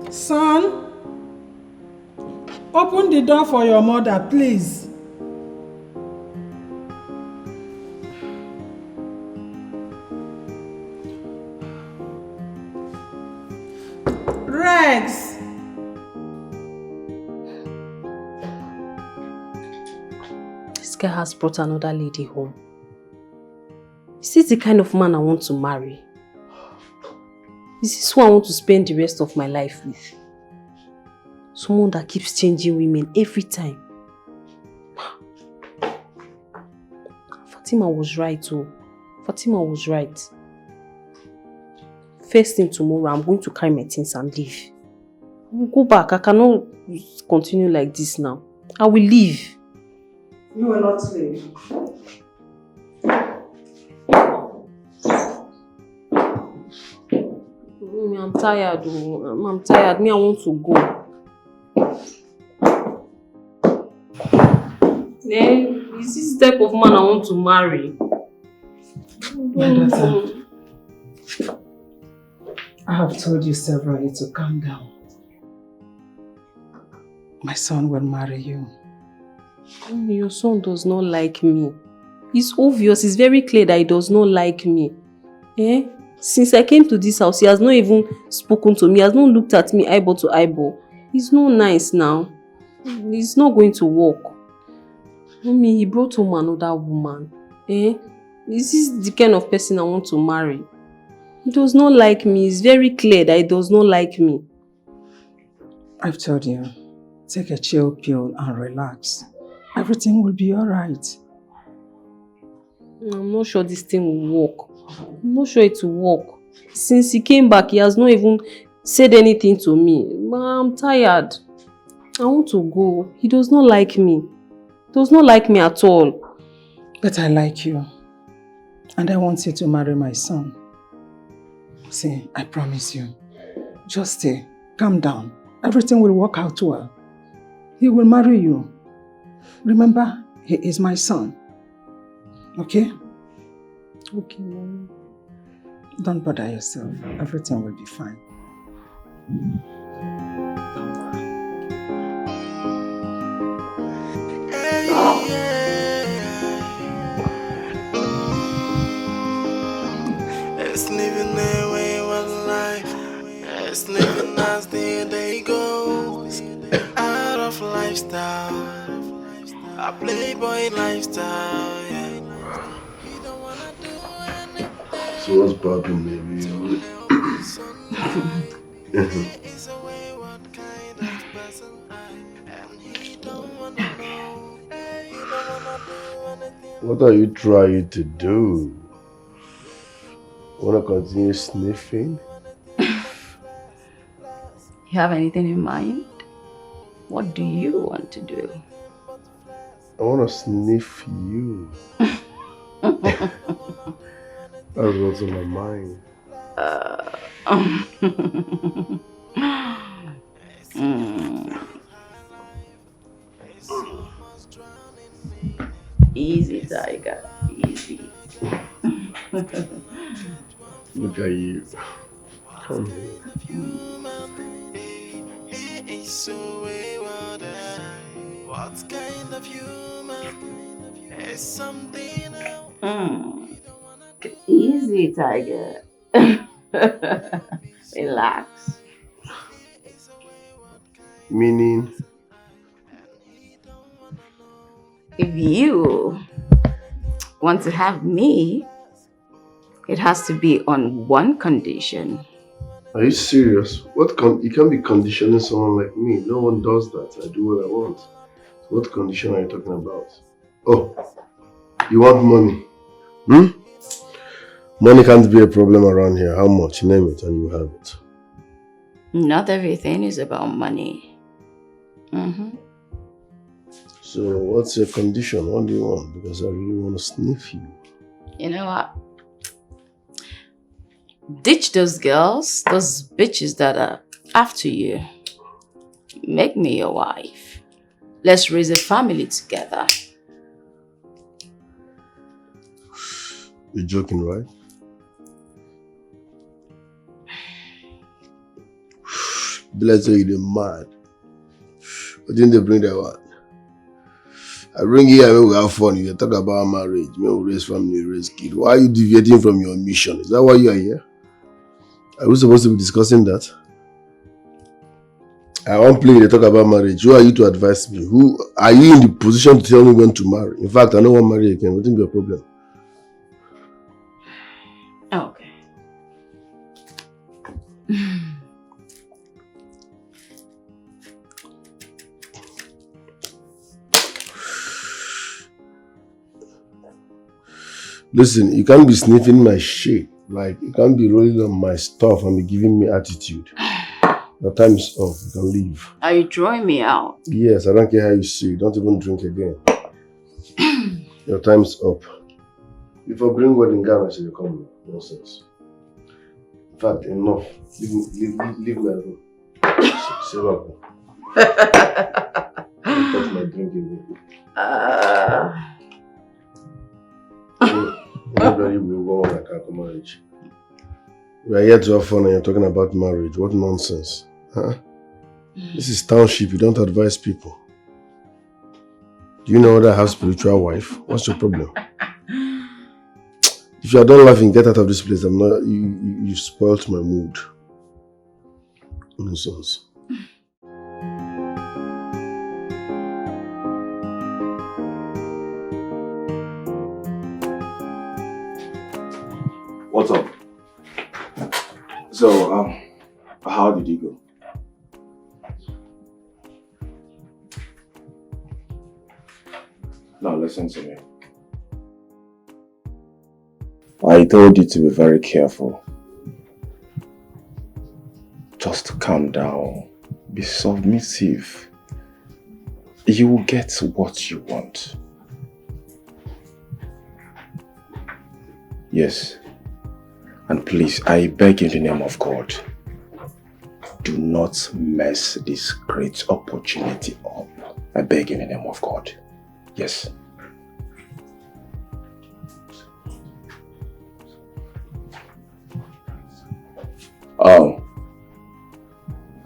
Son, open the door for your mother, please. Rex! This guy has brought another lady home. Is this the kind of man I want to marry? Is this who I want to spend the rest of my life with? Someone that keeps changing women every time. Fatima was right too. Fatima was right. First thing tomorrow, I'm going to carry my things and leave. I will go back. I cannot continue like this now. I will leave. You will not leave. I'm tired. I'm tired. Me, I want to go. Then, is this the type of man I want to marry? My daughter, I have told you severally to calm down. My son will marry you. Your son does not like me. It's obvious, it's very clear that he does not like me. Eh? Since I came to this house, he has not even spoken to me. He has not looked at me eyeball to eyeball. It's not nice now. It's not going to work. Mommy, he brought home another woman. Eh? This is the kind of person I want to marry. He does not like me. It's very clear that he does not like me. I've told you, take a chill pill and relax. Everything will be alright. I'm not sure this thing will work. I'm not sure it will work. Since he came back, he has not even said anything to me. I'm tired. I want to go. He does not like me. He does not like me at all. But I like you. And I want you to marry my son. See, I promise you. Just stay. Calm down. Everything will work out well. He will marry you. Remember, he is my son. Okay? Okay, Mom. Don't bother yourself. Everything will be fine. It's living their wayward life. It's living as the day goes. Out of lifestyle, a playboy lifestyle, yeah. So what's poppin', baby? What are you trying to do? Wanna continue sniffing? You have anything in mind? What do you want to do? I wanna sniff you. That's what's on my mind. Easy, Tiger. Easy. Look at you. Come here. It's so wayward. What kind of human is something else? Easy, Tiger. Relax. Meaning? If you want to have me, it has to be on one condition. Are you serious? You can't be conditioning someone like me. No one does that. I do what I want. So what condition are you talking about? Oh, you want money? Money can't be a problem around here. How much? Name it and you have it. Not everything is about money. So what's your condition? What do you want? Because I really want to sniff you. You know what? Ditch those girls, those bitches that are after you. Make me your wife. Let's raise a family together. You're joking, right? Let's say you're mad. But didn't they bring that one? I bring you here, we have fun. You talk about marriage, we raise family, raise kids. Why are you deviating from your mission? Is that why you are here? Are we supposed to be discussing that? I won't play they talk about marriage. Who are you to advise me? Who are you in the position to tell me when to marry? In fact, I don't want to marry again. What will be a problem? Okay. Listen, you can't be sniffing my shit. Like, you can't be rolling on my stuff and be giving me attitude. Your time is up. You can leave. Are you drawing me out? Yes, I don't care how you see it. Don't even drink again. Your time is up. If I bring wedding gown, I say you come. Nonsense. In fact, enough. Leave my room. Say welcome. Don't touch my drink again. Anybody will go on like a marriage. We are here to have fun and you're talking about marriage. What nonsense. Huh? This is township. You don't advise people. Do you know that I have spiritual wife? What's your problem? If you are done laughing, get out of this place. I'm not. You spoilt my mood. Nonsense. What's up? So, how did you go? Now listen to me. I told you to be very careful. Just calm down. Be submissive. You will get what you want. Yes. And please, I beg in the name of God, do not mess this great opportunity up. I beg in the name of God. Yes.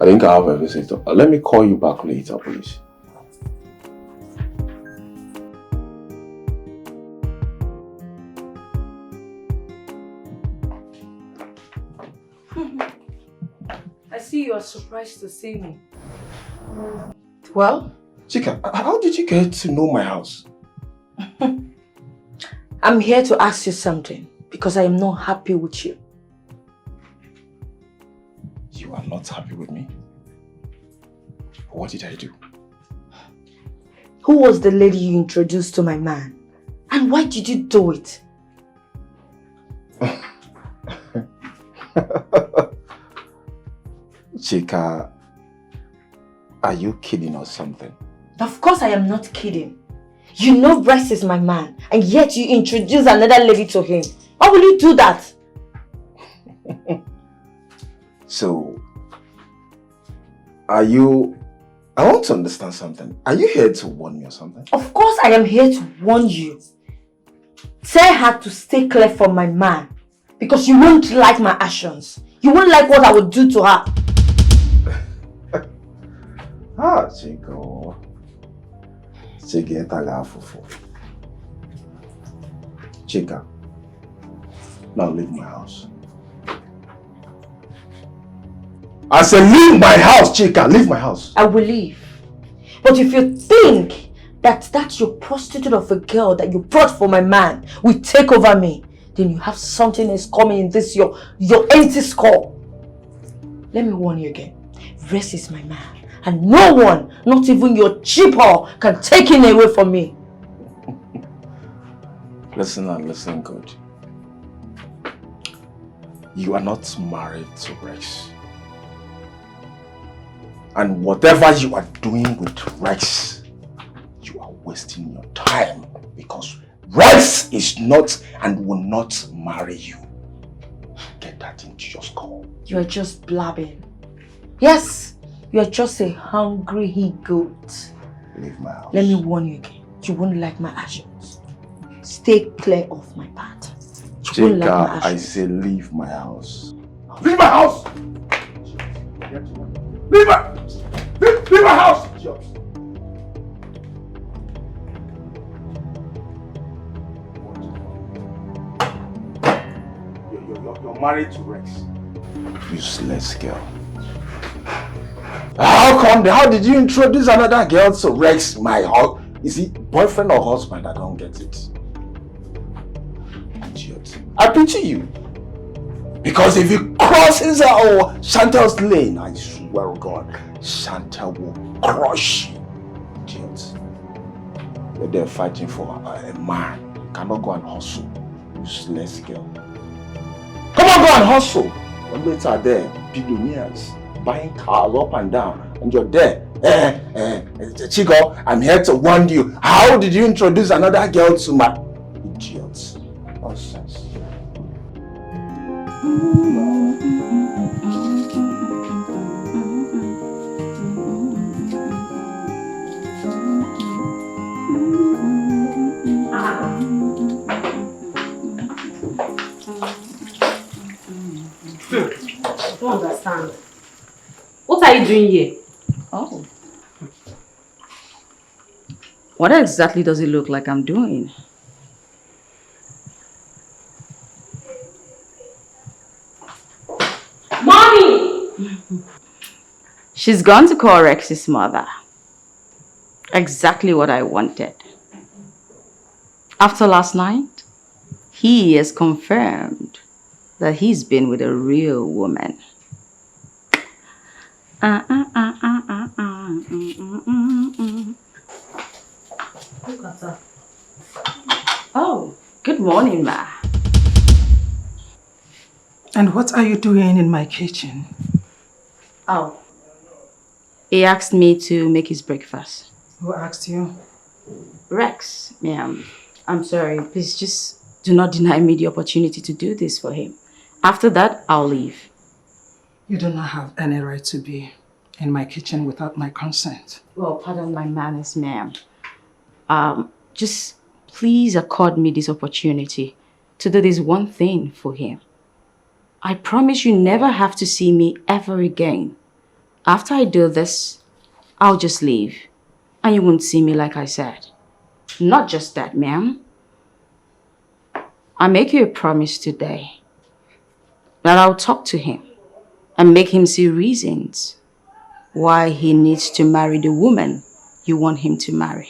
I think I have a visitor. Let me call you back later, please. I see you are surprised to see me. Well? Chica, how did you get to know my house? I'm here to ask you something because I am not happy with you. You are not happy with me? What did I do? Who was the lady you introduced to my man? And why did you do it? Chica, are you kidding or something? Of course I am not kidding. You know Bryce is my man, and yet you introduce another lady to him. Why will you do that? So, are you... I want to understand something. Are you here to warn me or something? Of course I am here to warn you. Tell her to stay clear from my man, because you won't like my actions. You won't like what I would do to her. Chico. Chica, now leave my house. I said leave my house, Chica, leave my house. I will leave. But if you think that your prostitute of a girl that you brought for my man will take over me, then you have something else coming in this your empty skull. Let me warn you again. Rex is my man. And no one, not even your cheaper, can take him away from me. Listen and listen good. You are not married to Rex. And whatever you are doing with Rex, you are wasting your time because Rex is not and will not marry you. Get that into your skull. You are just blabbing. Yes, you are just a hungry he-goat. Leave my house. Let me warn you again. You won't like my actions. Stay clear of my path. You won't like my actions. I say leave my house. Leave my house! Leave my house! You're married to Rex. Useless girl. How come? How did you introduce another girl to Rex, my husband? Is he boyfriend or husband? I don't get it. Idiot. I pity you. Because if he crosses our Shantel's lane, I swear to God, Shantel will crush you. Idiot. They're fighting for a man. You cannot go and hustle. Useless girl. Come on, go and hustle. Always are there, billionaires, buying cars up and down, and you're there. Chica, I'm here to warn you. How did you introduce another girl to my idiots? Nonsense. I don't understand. What are you doing here? Oh. What exactly does it look like I'm doing? Mommy! She's gone to call Rex's mother. Exactly what I wanted. After last night, he has confirmed that he's been with a real woman. Look at her. Oh, good morning, Ma. And what are you doing in my kitchen? Oh. He asked me to make his breakfast. Who asked you? Rex, ma'am. I'm sorry. Please just do not deny me the opportunity to do this for him. After that, I'll leave. You do not have any right to be in my kitchen without my consent. Well, pardon my manners, ma'am. Just please accord me this opportunity to do this one thing for him. I promise you never have to see me ever again. After I do this, I'll just leave. And you won't see me like I said. Not just that, ma'am. I make you a promise today that I'll talk to him and make him see reasons why he needs to marry the woman you want him to marry.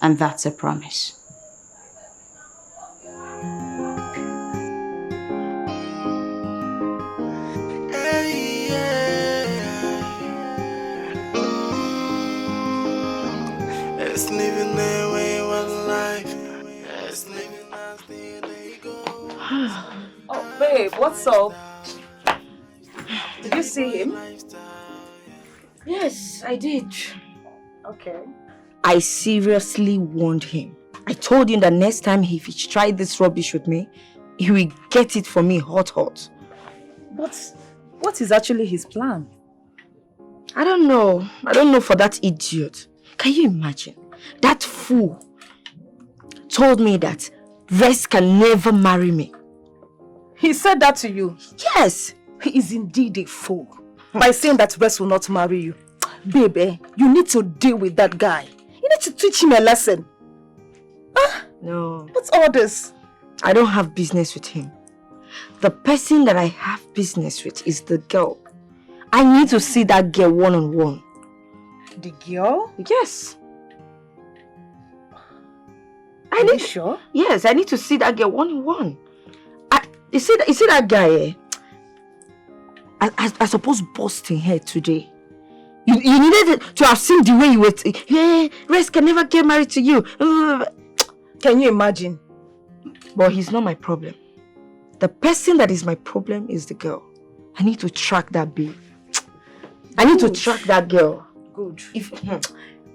And that's a promise. It's living their wayward life. It's living as they go. Oh, babe, what's up? Did you see him? Yes, I did. Okay. I seriously warned him. I told him that next time if he tried this rubbish with me, he will get it for me hot. But what is actually his plan? I don't know. I don't know for that idiot. Can you imagine? That fool told me that Rex can never marry me. He said that to you? Yes. He is indeed a fool. By saying that Rex will not marry you. Baby, you need to deal with that guy. You need to teach him a lesson. No. What's all this? I don't have business with him. The person that I have business with is the girl. I need to see that girl one-on-one. The girl? Yes. Are you sure? Yes, I need to see that girl one-on-one. You see that guy, eh? I suppose busting her today. You needed to have seen the way you were. Hey, Rex can never get married to you. Can you imagine? But he's not my problem. The person that is my problem is the girl. I need to track that babe. I need to track that girl. Good.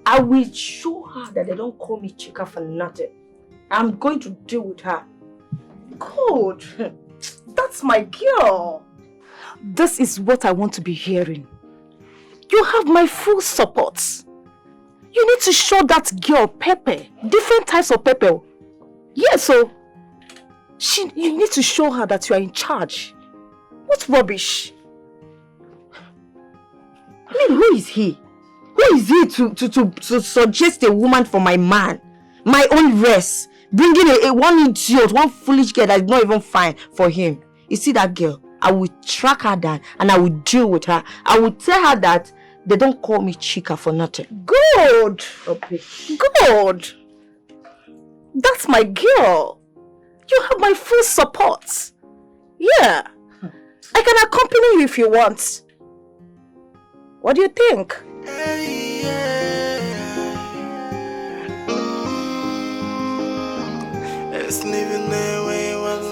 I will show her that they don't call me Chica for nothing. I'm going to deal with her. Good. That's my girl. This is what I want to be hearing. You have my full support. You need to show that girl pepper. Different types of pepper. Yeah, so you need to show her that you are in charge. What rubbish? I mean, who is he? Who is he to suggest a woman for my man? My own Rex. Bringing one idiot, one foolish girl that is not even fine for him. You see that girl? I will track her down and I will deal with her. I will tell her that they don't call me Chica for nothing. Good. Okay. Good. That's my girl. You have my full support. Yeah. I can accompany you if you want. What do you think? It's living their wayward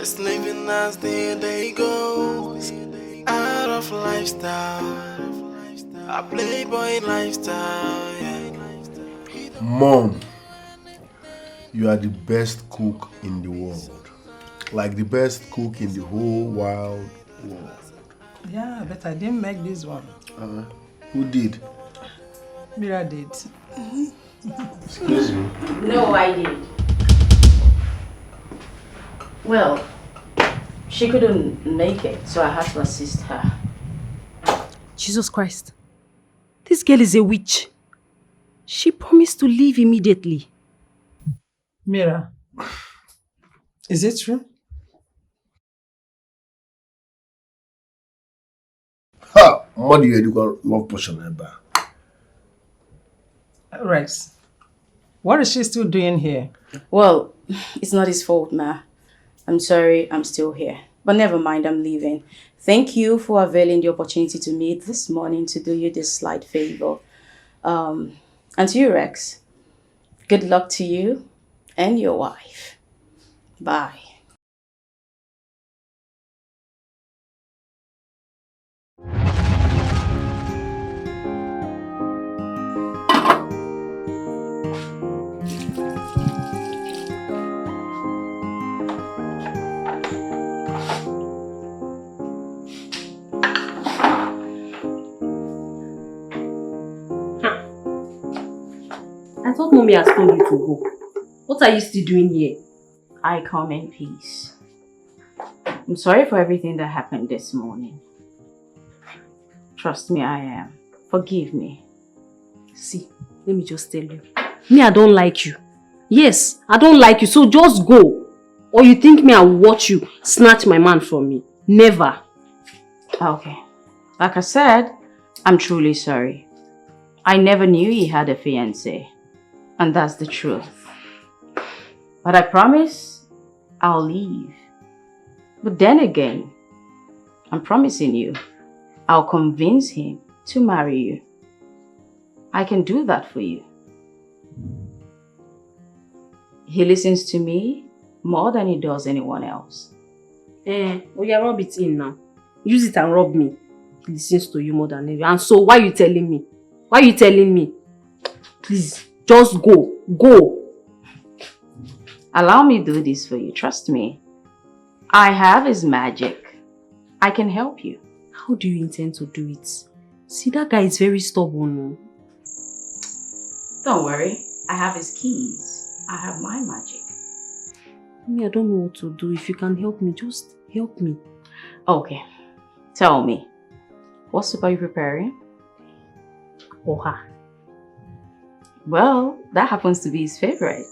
Just living as the day goes. Out of lifestyle, a playboy lifestyle, yeah. Mom, you are the best cook in the world. Like the best cook in the whole wild world. Yeah, but I didn't make this one. Who did? Mira did. Excuse me? No, I did. Well, she couldn't make it, so I had to assist her. Jesus Christ. This girl is a witch. She promised to leave immediately. Mira, is it true? Ha! What do you do? Love potion ever. Rex, what is she still doing here? Well, it's not his fault, Ma. I'm sorry, I'm still here. But never mind, I'm leaving. Thank you for availing the opportunity to meet this morning to do you this slight favor. And to you, Rex, good luck to you and your wife. Bye. I thought Mommy has told you to go. What are you still doing here? I come in peace. I'm sorry for everything that happened this morning. Trust me, I am. Forgive me. See, let me just tell you. Me, I don't like you. Yes, I don't like you, so just go. Or you think me I will watch you snatch my man from me? Never. Okay. Like I said, I'm truly sorry. I never knew he had a fiancé. And that's the truth. But I promise I'll leave. But then again, I'm promising you, I'll convince him to marry you. I can do that for you. He listens to me more than he does anyone else. Oh yeah, rub it in now. Use it and rub me. He listens to you more than anyone. And so why are you telling me? Why are you telling me? Please, just go. Go. Allow me to do this for you. Trust me. I have his magic. I can help you. How do you intend to do it? See, that guy is very stubborn. Don't worry. I have his keys. I have my magic. Me, I don't know what to do. If you can help me, just help me. Okay. Tell me. What soup are you preparing? Oha. Well, that happens to be his favorite.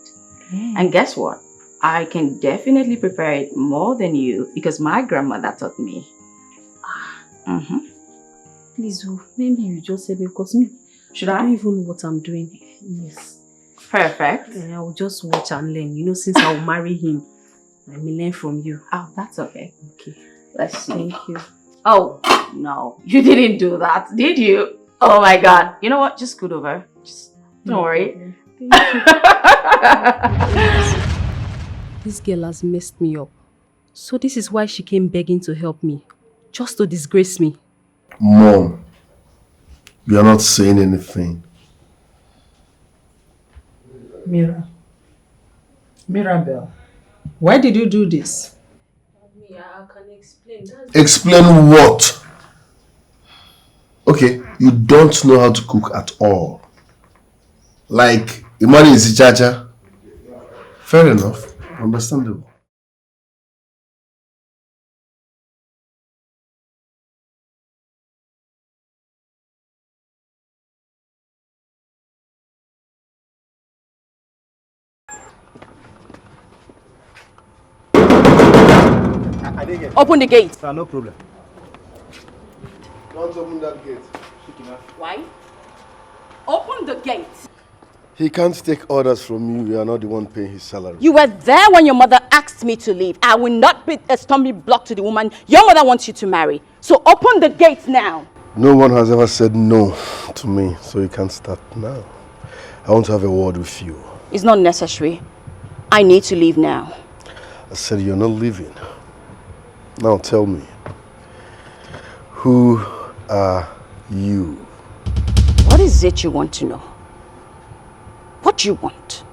And guess what? I can definitely prepare it more than you because my grandmother taught me. Please, maybe you just help me because me, I don't even know what I'm doing. Yes. Perfect. I will just watch and learn. You know, since I will marry him, I may learn from you. Oh, that's okay. Okay. Let's see. Thank you. Oh, no. You didn't do that, did you? Oh my God. You know what? Just scoot over. Just don't worry. This girl has messed me up. So this is why she came begging to help me. Just to disgrace me. Mom, you are not saying anything. Mirabel, why did you do this? Yeah, I can explain. Explain what? Okay, you don't know how to cook at all. Like, Imani is Chacha. Fair enough. Understandable. Open the gate. No problem. Don't open that gate. Why? Open the gate. He can't take orders from you. You are not the one paying his salary. You were there when your mother asked me to leave. I will not be a stumbling block to the woman your mother wants you to marry. So open the gate now. No one has ever said no to me, so you can't start now. I want to have a word with you. It's not necessary. I need to leave now. I said you're not leaving. Now tell me, who are you? What is it you want to know? What do you want?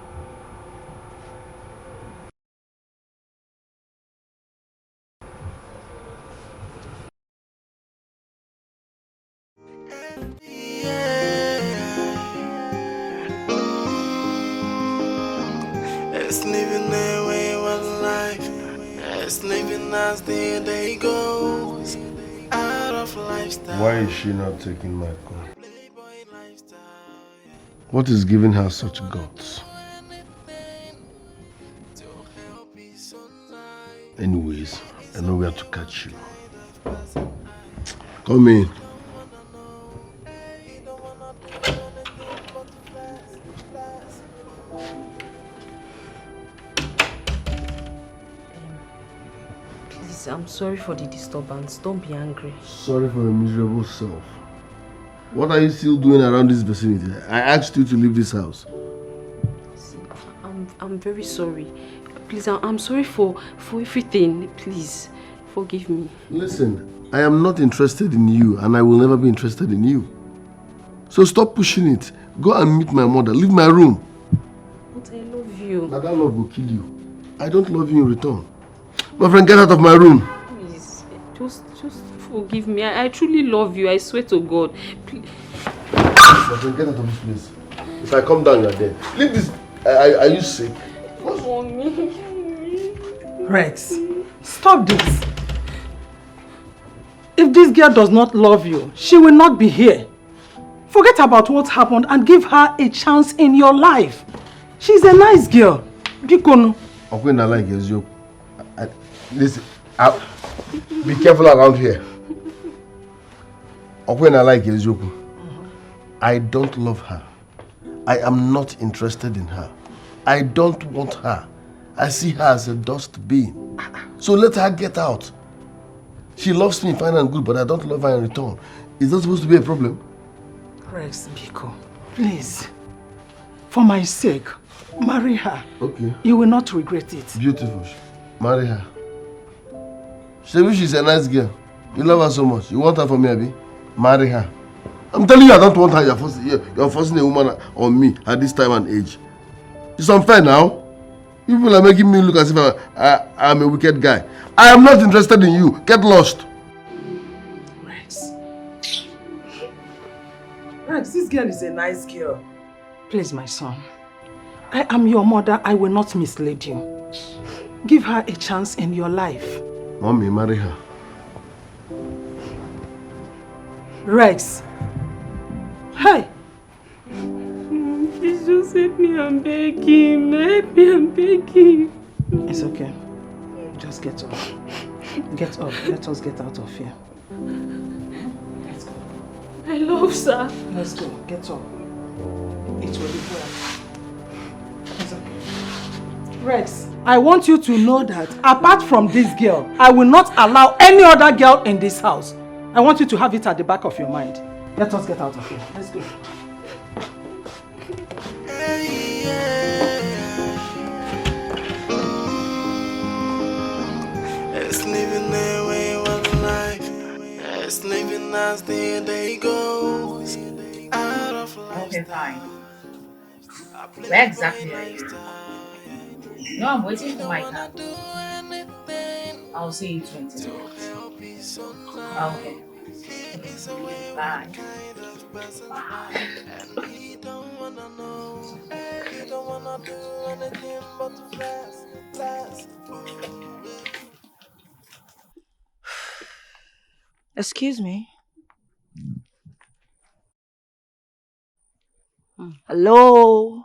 It's living their way of life. It's living as the day goes. Out of lifestyle. Why is she not taking my call? What is giving her such guts? Anyways, I know where to catch you. Come in. Please, I'm sorry for the disturbance. Don't be angry. Sorry for your miserable self. What are you still doing around this vicinity? I asked you to leave this house. I'm very sorry. Please, I'm sorry for everything. Please, forgive me. Listen, I am not interested in you and I will never be interested in you. So stop pushing it. Go and meet my mother. Leave my room. But I love you. Now that love will kill you. I don't love you in return. My friend, get out of my room. Please, just forgive me. I truly love you. I swear to God. Please. My friend, get out of this place. If I come down, you're dead. Leave this. Are you sick? Mommy. Rex, stop this. If this girl does not love you, she will not be here. Forget about what happened and give her a chance in your life. She's a nice girl. Bikono. Listen, be careful around here. I don't love her. I am not interested in her. I don't want her. I see her as a dust bin. So let her get out. She loves me fine and good, but I don't love her in return. Is that supposed to be a problem? Rex, Biko, please. For my sake, marry her. Okay. You will not regret it. Beautiful. Marry her. She's a nice girl. You love her so much. You want her for me, Abi? Marry her. I'm telling you, I don't want her. You're forcing a woman on me at this time and age. It's unfair now. People are making me look as if I'm a wicked guy. I am not interested in you. Get lost. Rex. Rex, this girl is a nice girl. Please, my son. I am your mother. I will not mislead you. Give her a chance in your life. Mommy, marry her. Rex. Hey. Please just help me, I'm begging. Help me, I'm begging. It's okay. Just get up. Get up. Let us get out of here. Let's go. I love sir. Let's go. Get up. It will be well. It's okay. Rex, I want you to know that apart from this girl, I will not allow any other girl in this house. I want you to have it at the back of your mind. Let us get out of here. Let's go. It's living their way of life. It's living as the day goes. Out of Okay, fine. Where exactly are you? No, I'm waiting for my cab. I'll see you in 20 minutes. Okay. Bye. Excuse me. Hello?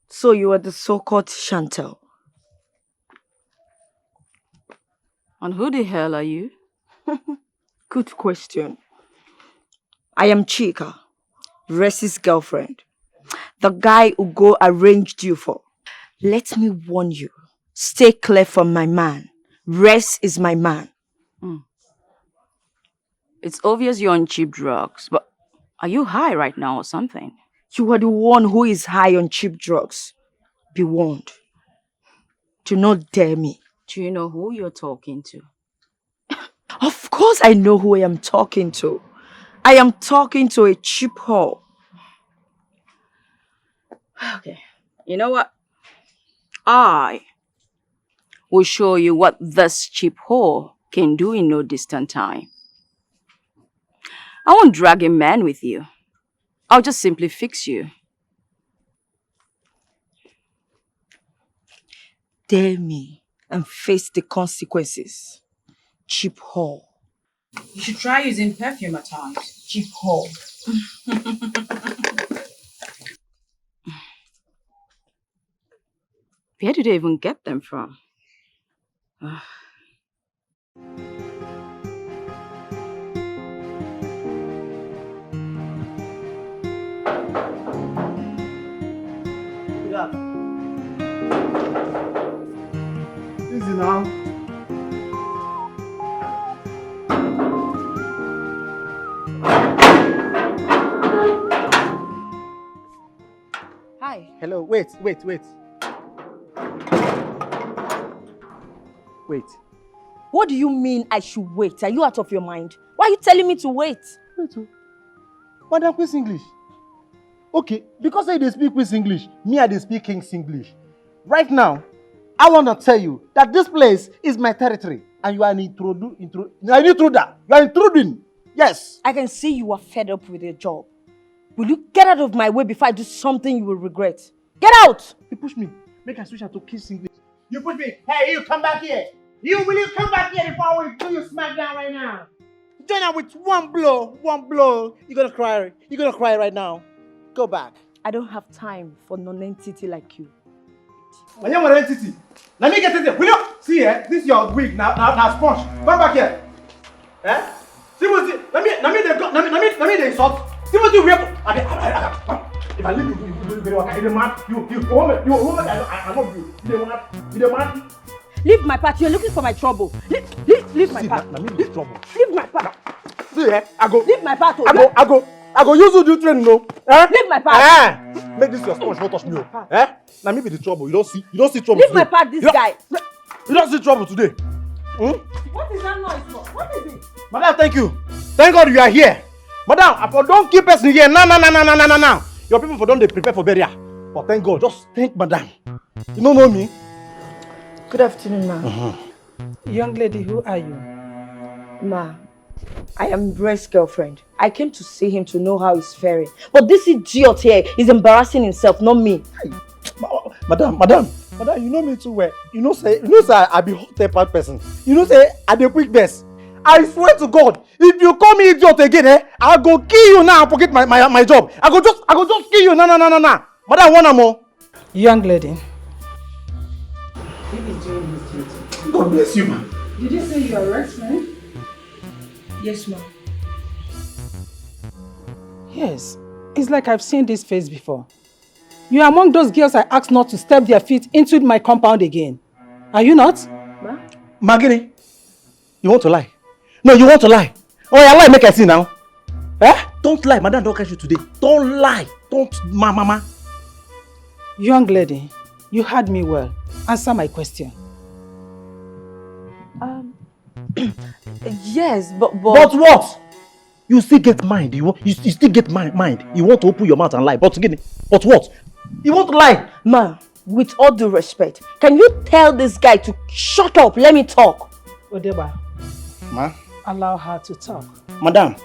So you are the so-called Shantel. And who the hell are you? Good question. I am Chica, Rex's girlfriend. The guy Ugo arranged you for. Let me warn you. Stay clear from my man. Rex is my man. It's obvious you're on cheap drugs, but are you high right now or something? You are the one who is high on cheap drugs. Be warned. Do not dare me. Do you know who you're talking to? Of course I know who I am talking to. I am talking to a cheap whore. Okay. You know what? I will show you what this cheap whore can do in no distant time. I won't drag a man with you. I'll just simply fix you. Dare me and face the consequences. Cheap whore. You should try using perfume at times. Cheap whore. Where do they even get them from? Easy now. Hi. Hello, wait. Wait. What do you mean I should wait? Are you out of your mind? Why are you telling me to wait? Wait. Madam Queen's English. Okay, because I dey speak Queen's English, me I dey speak King's English. Right now, I want to tell you that this place is my territory and you are an intruder. You are intruding. Yes. I can see you are fed up with your job. Will you get out of my way before I do something you will regret? Get out! You push me. Make I switch her to King's English. You push me. Hey, you come back here. Will you come back here before we do you smack down right now? Join her with one blow. You're gonna cry right now. Go back. I don't have time for non-entity like you. When you're an entity, let me get it. Will you see here? This is your wig now sponge. Come back here. Eh? See what? Let me the insult. See what you wear. If I leave you, you're mad. You woman. I love you. You're mad. Leave my part. You're looking for my trouble. Leave my part. Leave my part. See here, I go. Leave my part. I go use you do training, no? Eh? Leave my part. Make this your sponge, don't touch me. Eh? Now me be the trouble. You don't see trouble. Leave today. my part, this guy. You don't see trouble today. What is that noise for? What is it? Madam, thank you. Thank God you are here. Madam, don't keep person here. Now. Your people for don't they prepare for burial. But thank God, just thank Madam. You don't know me? Good afternoon, ma. Young lady, who are you? Ma, I am Brett's girlfriend. I came to see him to know how he's faring. But this idiot here is embarrassing himself, not me. Madam, you know me too well. You know say I be hot-tempered person. You know say I be quick best. I swear to God, if you call me idiot again, I'll go kill you now and forget my job. I go just kill you. No. Madam, one more. Young lady. God bless you, man. Did you say you are Rex's friend? Yes, ma. Yes. It's like I've seen this face before. You are among those girls I asked not to step their feet into my compound again. Are you not? Ma? Magini, you want to lie? No, you want to lie. Oh, yeah, lie, make I see now. Eh? Don't lie, madam don't catch you today. Don't lie. Don't, mama. Young lady, you heard me well. Answer my question. Yes, but But what? You still get mind. You still get mind. You want to open your mouth and lie. But what? You want to lie? Ma, with all due respect, can you tell this guy to shut up? Let me talk. Odeba. Ma? Allow her to talk. Madam,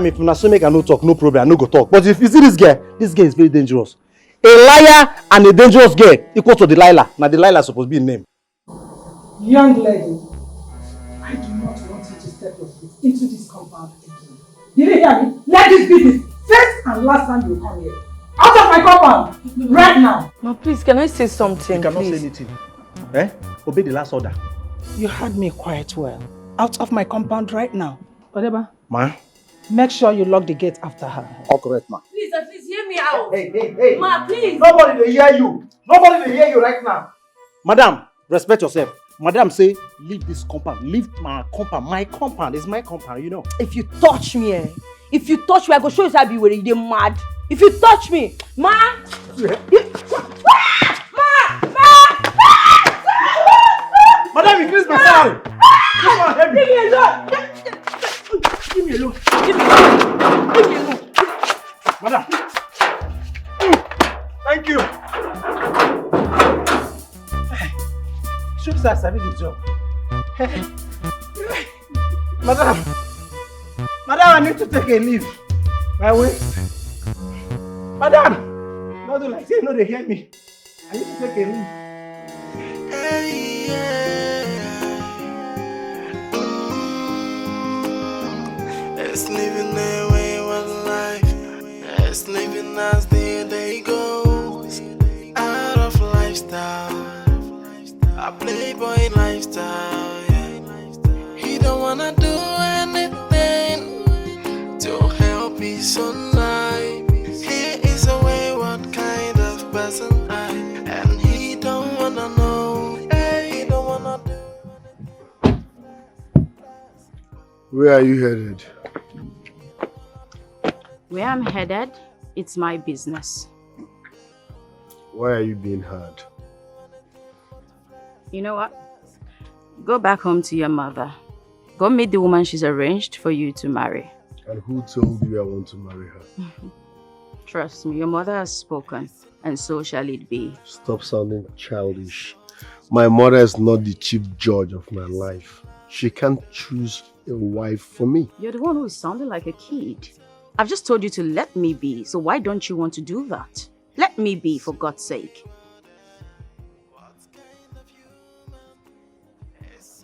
if you so make her no talk, no problem, I no go talk. But if you see this girl is very dangerous. A liar and a dangerous girl equal to Delilah. Now Delilah is supposed to be a name. Young lady, I do not want you to step your feet into this compound again. Did you hear me? Let this be the first and last time you come here. Out of my compound! Right now! Ma, please, can I say something? You cannot please? say anything. Eh? Obey the last order. You heard me quite well. Out of my compound right now. Whatever. Ma? Make sure you lock the gate after her. All correct, ma. Please, hear me out. Hey. Ma, please. Nobody will hear you. Nobody will hear you right now. Madam, respect yourself. Madam say, leave this compound. Leave my compound. My compound is my compound, you know. If you touch me, I go show you how you you're mad. If you touch me, ma! Madam, time increase my salary. Come on, help me. Leave me alone. Leave me alone. Leave me alone. Leave me alone. Madam. Thank you. Should I sabi this job? Madam. Madam, I need to take a leave. My waist. Madam. Not do like say no, they hear me. I need to take a leave. It's living their wayward life. It's living as the day goes. Out of lifestyle, a playboy lifestyle. Yeah. He don't wanna do anything to help his own life. He is a wayward kind of person, and he don't wanna know. He don't wanna do. Where are you headed? Where I'm headed, it's my business. Why are you being hard? You know what? Go back home to your mother. Go meet the woman she's arranged for you to marry. And who told you I want to marry her? Trust me, your mother has spoken, and so shall it be. Stop sounding childish. My mother is not the chief judge of my life. She can't choose a wife for me. You're the one who is sounding like a kid. I've just told you to let me be, so why don't you want to do that? Let me be, for God's sake.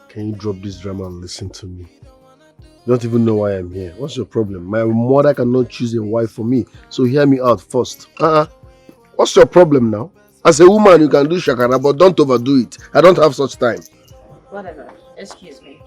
Can you drop this drama and listen to me? You don't even know why I'm here. What's your problem? My mother cannot choose a wife for me, so hear me out first. What's your problem now? As a woman, you can do shakara, but don't overdo it. I don't have such time. Whatever. Excuse me.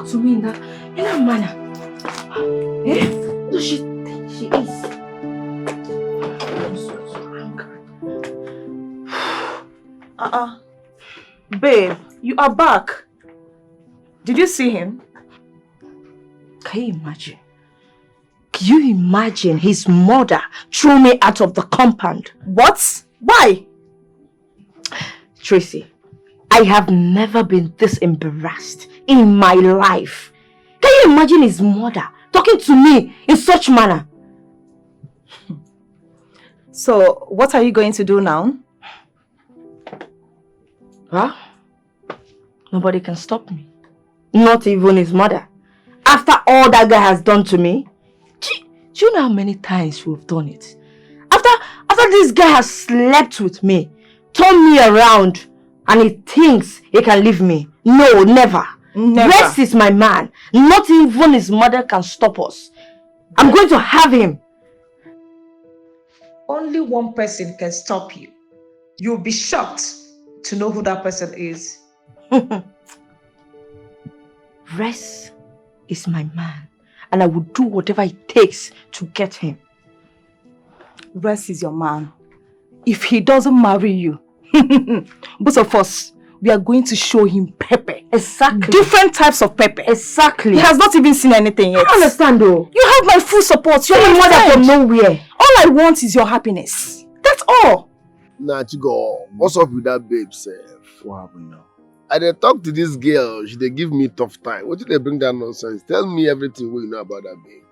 To me in that manner. Eh? Does she think she is? I'm so angry. Babe, you are back. Did you see him? Can you imagine? Can you imagine his mother threw me out of the compound? What? Why? Tracy, I have never been this embarrassed in my life. Can you imagine his mother talking to me in such manner? So, what are you going to do now? Huh? Nobody can stop me. Not even his mother. After all that guy has done to me. Do you know how many times we've done it? After this guy has slept with me, turned me around, and he thinks he can leave me. No, never. Never. Rex is my man. Not even his mother can stop us. I'm going to have him. Only one person can stop you. You'll be shocked to know who that person is. Rex is my man. And I will do whatever it takes to get him. Rex is your man. If he doesn't marry you, both of us, we are going to show him pepper. Exactly. Different types of pepper. Exactly. He has not even seen anything yet. I understand though. You have my full support. You're my my mother friend. from nowhere. All I want is your happiness. That's all. Nah, Chico, what's up with that babe, sef? What happened now? I dey talk to this girl, she dey give me tough time. What did they bring that nonsense? Tell me everything we know about that babe.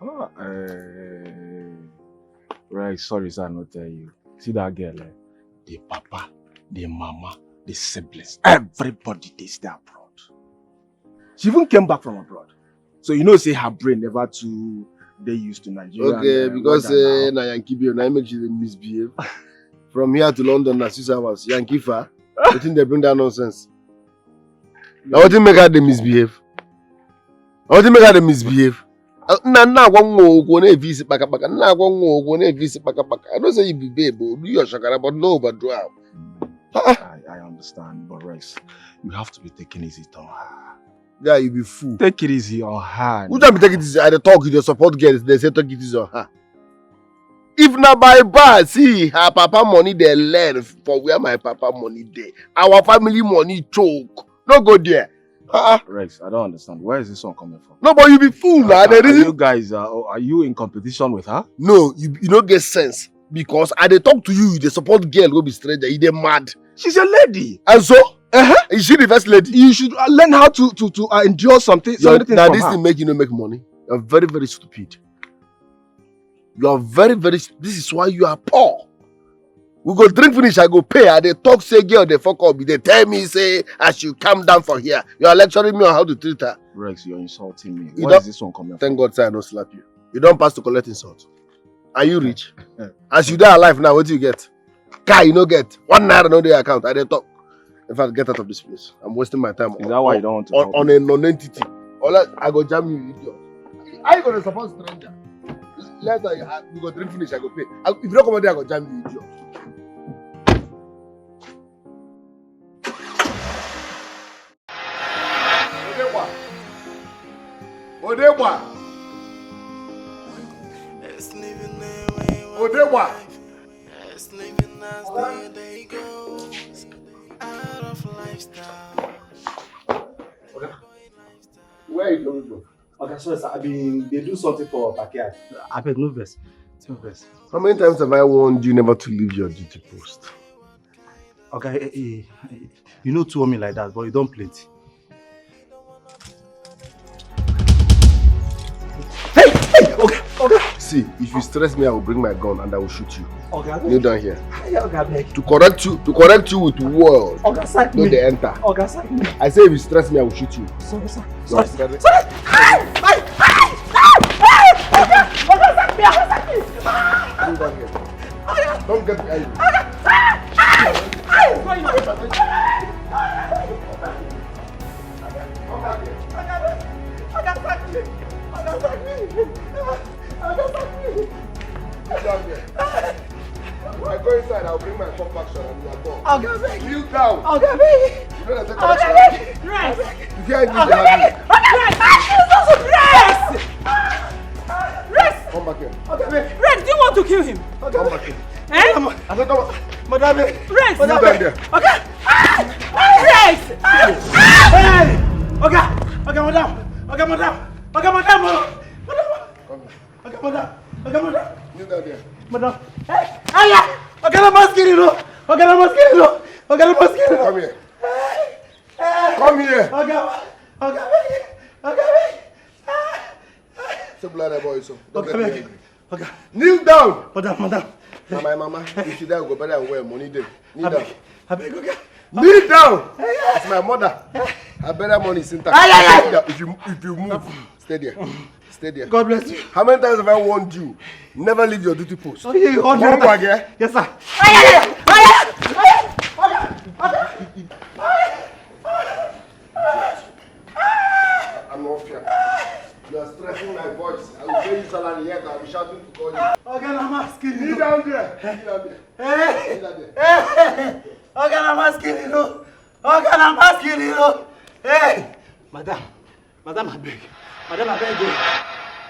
Right, sorry, sir, I not tell you. See that girl, the papa, the mama, the siblings, everybody they stay abroad. She even came back from abroad. So you know, say her brain never too they used to Nigeria. Okay, because na Yankee babe, na make she misbehave. From here to London, na 6 hours. Yankee far. You think they bring that nonsense? I want to make her the misbehave. I want to make her the misbehave. I don't say you be babe, do your shakara, but no, but do I understand, but Rex, you have to be taking it easy on her. Yeah, you be fool. Take it easy on her. Who don't be taking it easy? I talk with the support girls, they say take it easy on her. If not by bad, see her papa money they learn for where my papa money they. Our family money choke. No go there. Rex, I don't understand. Where is this one coming from? No, but you be fool, man. You guys, are you in competition with her? No, you don't get sense. Because I they talk to you, the support girl will be stranger. You they mad. She's a lady. And so? Is she the first lady? You should learn how to endure something. Now this thing make you not make money. You're very, very stupid. You are very, very. This is why you are poor. We go drink finish, I go pay. And they talk, say girl, they fuck up. They tell me, say, I should come down from here. You are lecturing me on how to treat her. Rex, you're insulting me. Where is this one coming from? Thank God, sir, I don't slap you. You don't pass to collect insult. Are you rich? As you die alive now, what do you get? Car, you don't get. 1 naira on the account. I they talk. In fact, get out of this place. I'm wasting my time. Is that why you don't want to on a non-entity? Or I go jam you, idiot. Are you going to support stranger? Later, you go drink finish, I go pay. If you don't come out there, I go jam you, idiot. Odewa. Odewa. Where are you coming from? Okay, sorry, sir. They do something for backyard. I beg, no verse. No verse. How many times have I warned you never to leave your duty post? Okay, you know to me like that, but you don't plenty. Hey, okay. See, if you stress me, I will bring my gun and I will shoot you. Okay, kneel down here. Okay, to correct you with words. Okay, sack no, me. they enter. Okay, sack me. I say if you stress me, I will shoot you. Sorry, sir. Sorry. Okay, sack me. Kneel down here. Don't get me angry. When I go inside, I'll bring my compaction and you are gone. Okay, kneel down. Okay, you know that compaction. Right. You can't kneel Rest! Come back here. Okay, Red, do you want to kill him? Okay. Come back here. Eh? I said come on. Madame, Rest! Kneel down there. Okay! Rest! Hey! Okay, madam. Okay, madam. Okay, madam. Kneel down there. Madam. Hey! Aya! Okay, the masquerade. Come here. Come here. Okay. So blood boy, so. Okay. Kneel down. Madam. Now my mama, if you die, go better and wear money day. Kneel down. I beg, okay. Kneel down. It's my mother. I better money is intact. If you move, stay there. Stay there. God bless you. How many times have I warned you? Never leave your duty post. Oh, yeah, Come back here. Yes, sir. I'm not fear. You are stressing my voice. I will pay you salary yet. I will be shouting to call you. Okay, I'm asking you. Kneel down there. Kneel down there. Hey! Okay, I'm asking you. Hey! Madam, I beg. Go.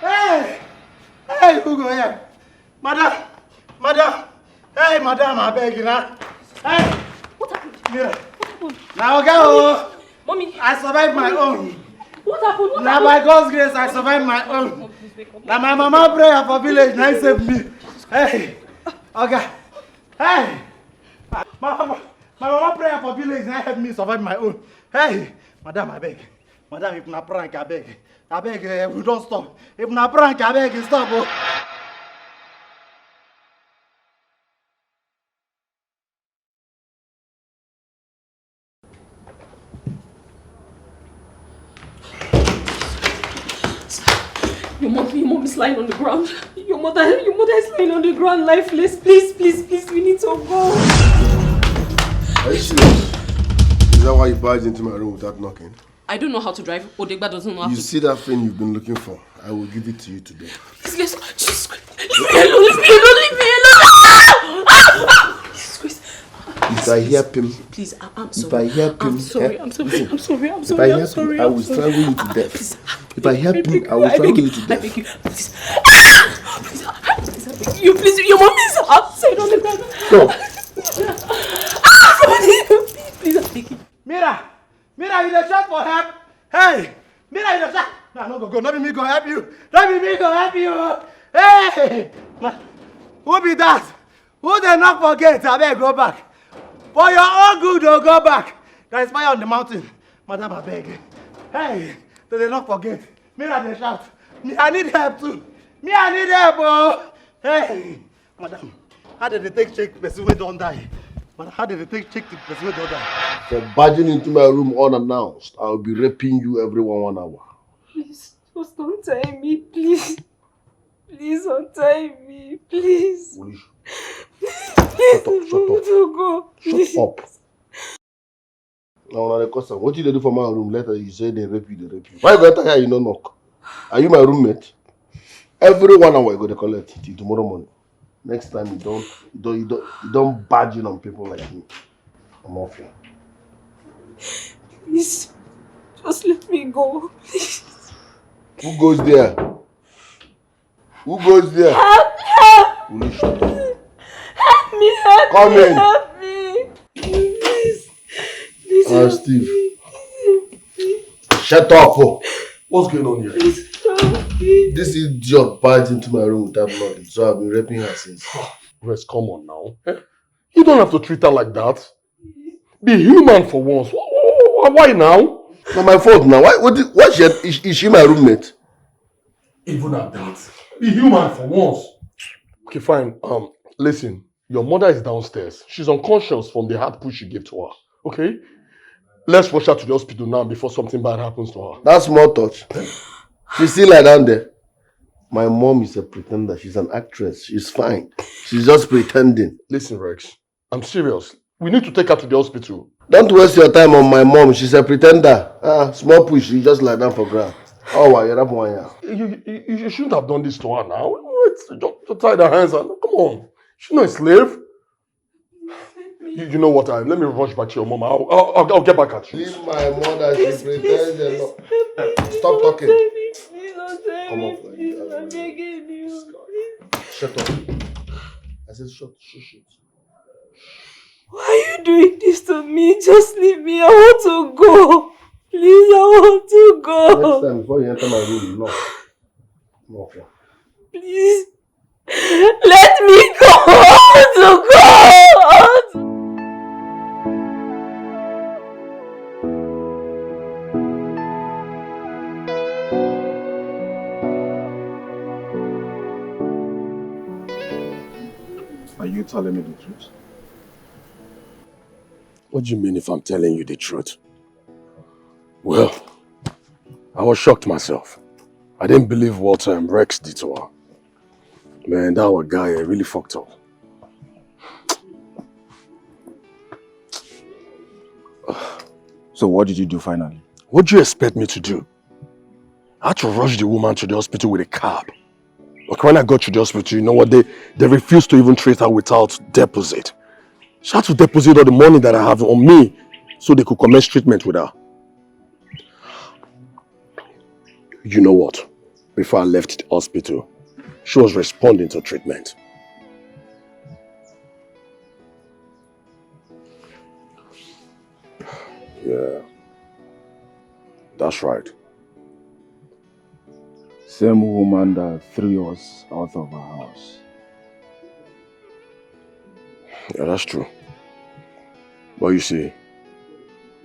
Hey, who go here? Madam. Hey, madam, I beg you now. Hey! What happened? Yeah. Now, go. Mommy. I survived my own. What happened? Now, by God's grace, I survived my own. Now, my mama prayer for village, now save me. Hey! Okay. Hey! My mama prayer for village, now help me survive my own. Hey! Madam, I beg. Madam, if na prank, I beg. We don't stop. If na prank, I beg, stop. Oh. Your mom is lying on the ground. Your mother is lying on the ground, lifeless. Please, we need to go. Are you serious? Is that why you barged into my room without knocking? I don't know how to drive. Odegba doesn't know how to. You see that thing you've been looking for? I will give it to you today. Please, let's go. Jesus Christ. Leave me alone, leave me alone, leave me alone. Jesus Christ. If I hear him, please, I'm sorry. If I hear him, I'm sorry, I'm sorry, I'm sorry, I'm If sorry, I I'm hear sorry. him, I will strangle you to death. Please. If I hear him, I will strangle you to death. I beg you, please. Please, I beg you, please. Your mom is outside on the ground. Go. Please, I beg you. Mira, you dey shout for help. Hey, Mira, you dey shout. No, no, go. Not be me go help you. Not be me go help you. Hey, who be that? Who dey knock for gate? Abeg, go back. For your own good, go back. There is fire on the mountain. Madam, abeg. Hey, they dey knock for gate. Mira dey shout. Me, I need help too. Me, I need help, oh. Hey, madam, how did they take check person wey don die? Madam, how did they take check the person wey don die? For barging into my room unannounced, I will be raping you every 1 hour. Please, just don't tie me, please. Please don't tie me, please. Please, Shut up. Now, the question, what did they do for my room? Later, you say they rape you, they rape you. Why you got here, you no knock? Are you my roommate? Every 1 hour, you go to collect till tomorrow morning. Next time, you don't barge in on people like me. I'm off here. Please, just let me go, please. Who goes there? Who goes there? Help! Will you shut up? Help me! Help Come me! in. Help me! Please! Please help Steve. me. Shut up! Oh. What's going on here? Please help me. This idiot barged into my room without knocking, so I've been raping her since. Rest, come on now. You don't have to treat her like that. Be human for once. Why now? Not my fault now. Is she my roommate? Even at that. Be human for once. Okay, fine. Listen. Your mother is downstairs. She's unconscious from the hard push you gave to her. Okay? Let's rush her to the hospital now before something bad happens to her. That's small touch. She's still like down there. My mom is a pretender. She's an actress. She's fine. She's just pretending. Listen, Rex. I'm serious. We need to take her to the hospital. Don't waste your time on my mom. She's a pretender. Small push. She just lie down for ground. Oh, wow, you're up one year. You shouldn't have done this to her now. Just tie her hands and come on. She's not a slave. You know what? Let me rush back to your mom. I'll get back at you. Leave my mother. She pretends a lot. Stop talking. Come on, please. I'm begging you. Shut up. I said shut. Why are you doing this to me? Just leave me. I want to go. Please, I want to go. Next time before you enter my room, no. Please. Let me go. I want to go. Are you telling me the truth? What do you mean if I'm telling you the truth? Well, I was shocked myself. I didn't believe what Rex did to her. Man, that guy really fucked up. So what did you do finally? What do you expect me to do? I had to rush the woman to the hospital with a cab. But when I got to the hospital, you know what? They refused to even treat her without deposit. She had to deposit all the money that I have on me so they could commence treatment with her. You know what? Before I left the hospital, she was responding to treatment. Yeah, that's right. Same woman that threw us out of our house. Yeah, that's true. But you see,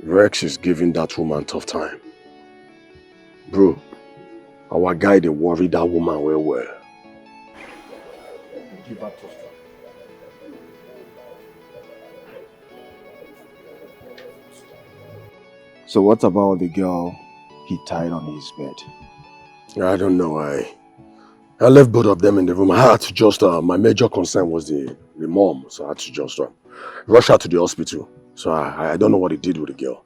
Rex is giving that woman a tough time. Bro, our guy, they worry that woman well. Give her tough time. So what about the girl he tied on his bed? I don't know. I left both of them in the room. I had to just, my major concern was the mom. So I had to just rush her to the hospital So I don't know what he did with the girl.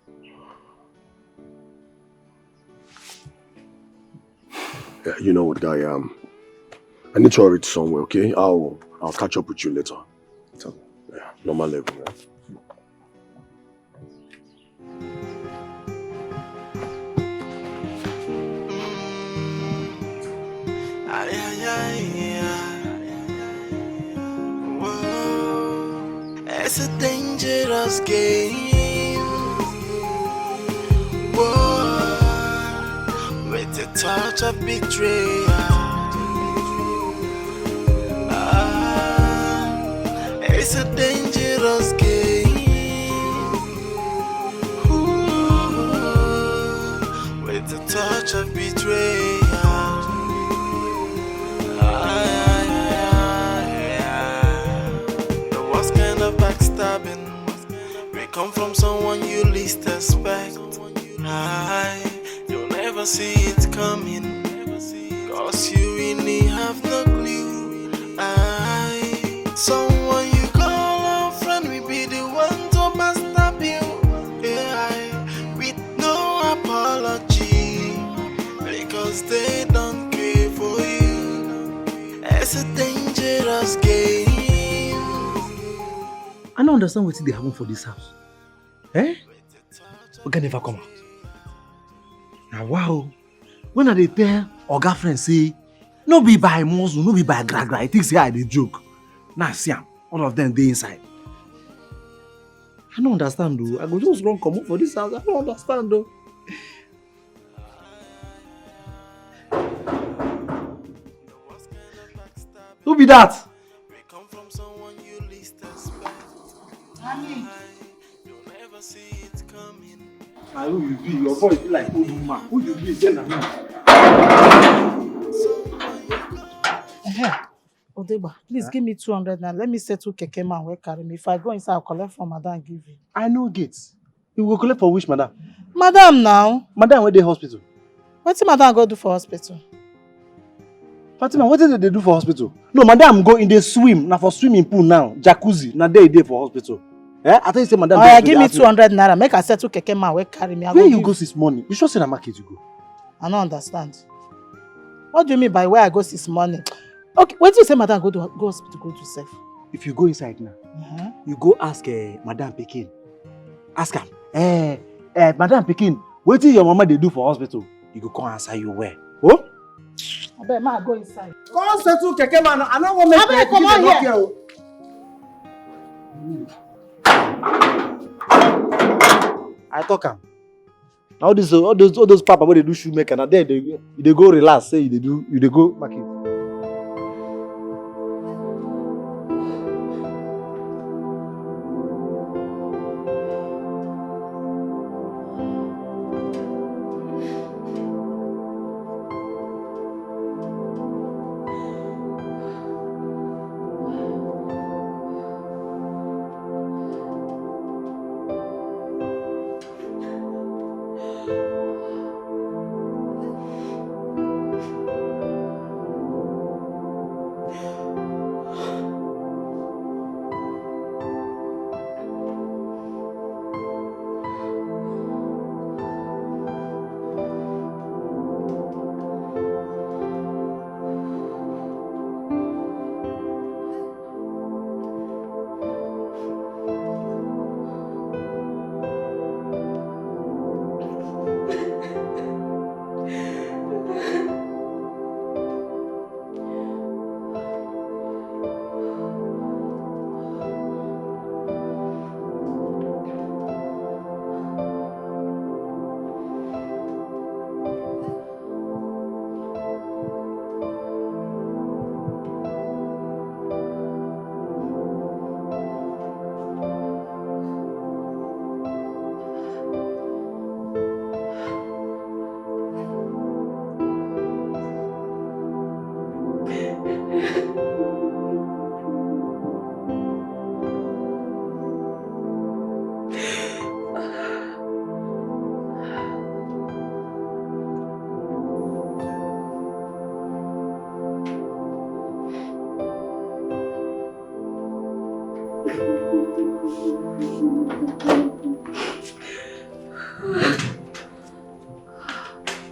Yeah, you know what, guy? I need to hurry to somewhere, okay? I'll catch up with you later. So, yeah, normal level, man. It's a dangerous game. Whoa, with a touch of betrayal. It's a dangerous game. Ooh, with a touch of betrayal. The worst kind of backstabbing may come from someone you least expect. You'll never see it coming, cause you really have no clue. Someone you call a friend will be the one to backstab you, with no apology, because they don't care for you. It's a dangerous game. I don't understand what they happen for this house. Eh? Oga never come out. Now wow. When are they tell Oga friend say, no be by muscle, no be by gra-gra, I think say I dey joke. Now see am, all of them they inside. I don't understand though. I go just run come up for this house. I don't understand though. Who be that? Now who you be? Your voice be like old woman. Who you be? Tell me. Odeba, please give me 200 now. Let me settle Keke man where carry me. If I go inside, I'll collect from madam and give you. I know gates. You will collect for which madam? Madam now. Madam where they hospital? What's madam go do for hospital? Fatima, what did they do for hospital? No, madam go in the swim. Now for swimming pool now. Jacuzzi. Now they for hospital. Eh? I thought you say madam. Oh, yeah, give me 200 naira. Make I settle Keke man where carry me. Where you go this morning? You sure say the market you go? I don't understand. What do you mean by where I go this morning? Okay, what do you say madam go hospital go to safe? If you go inside now, you go ask Madam Pekin. Ask her, Madam Pekin, what did your mama they do for hospital? You go come answer you where? Oh? I bet ma go inside. Come settle Keke man. I don't want to make Abeg, come on here. I talk am. All those papa where they do shoemaker, now there they go relax. Say you they go market.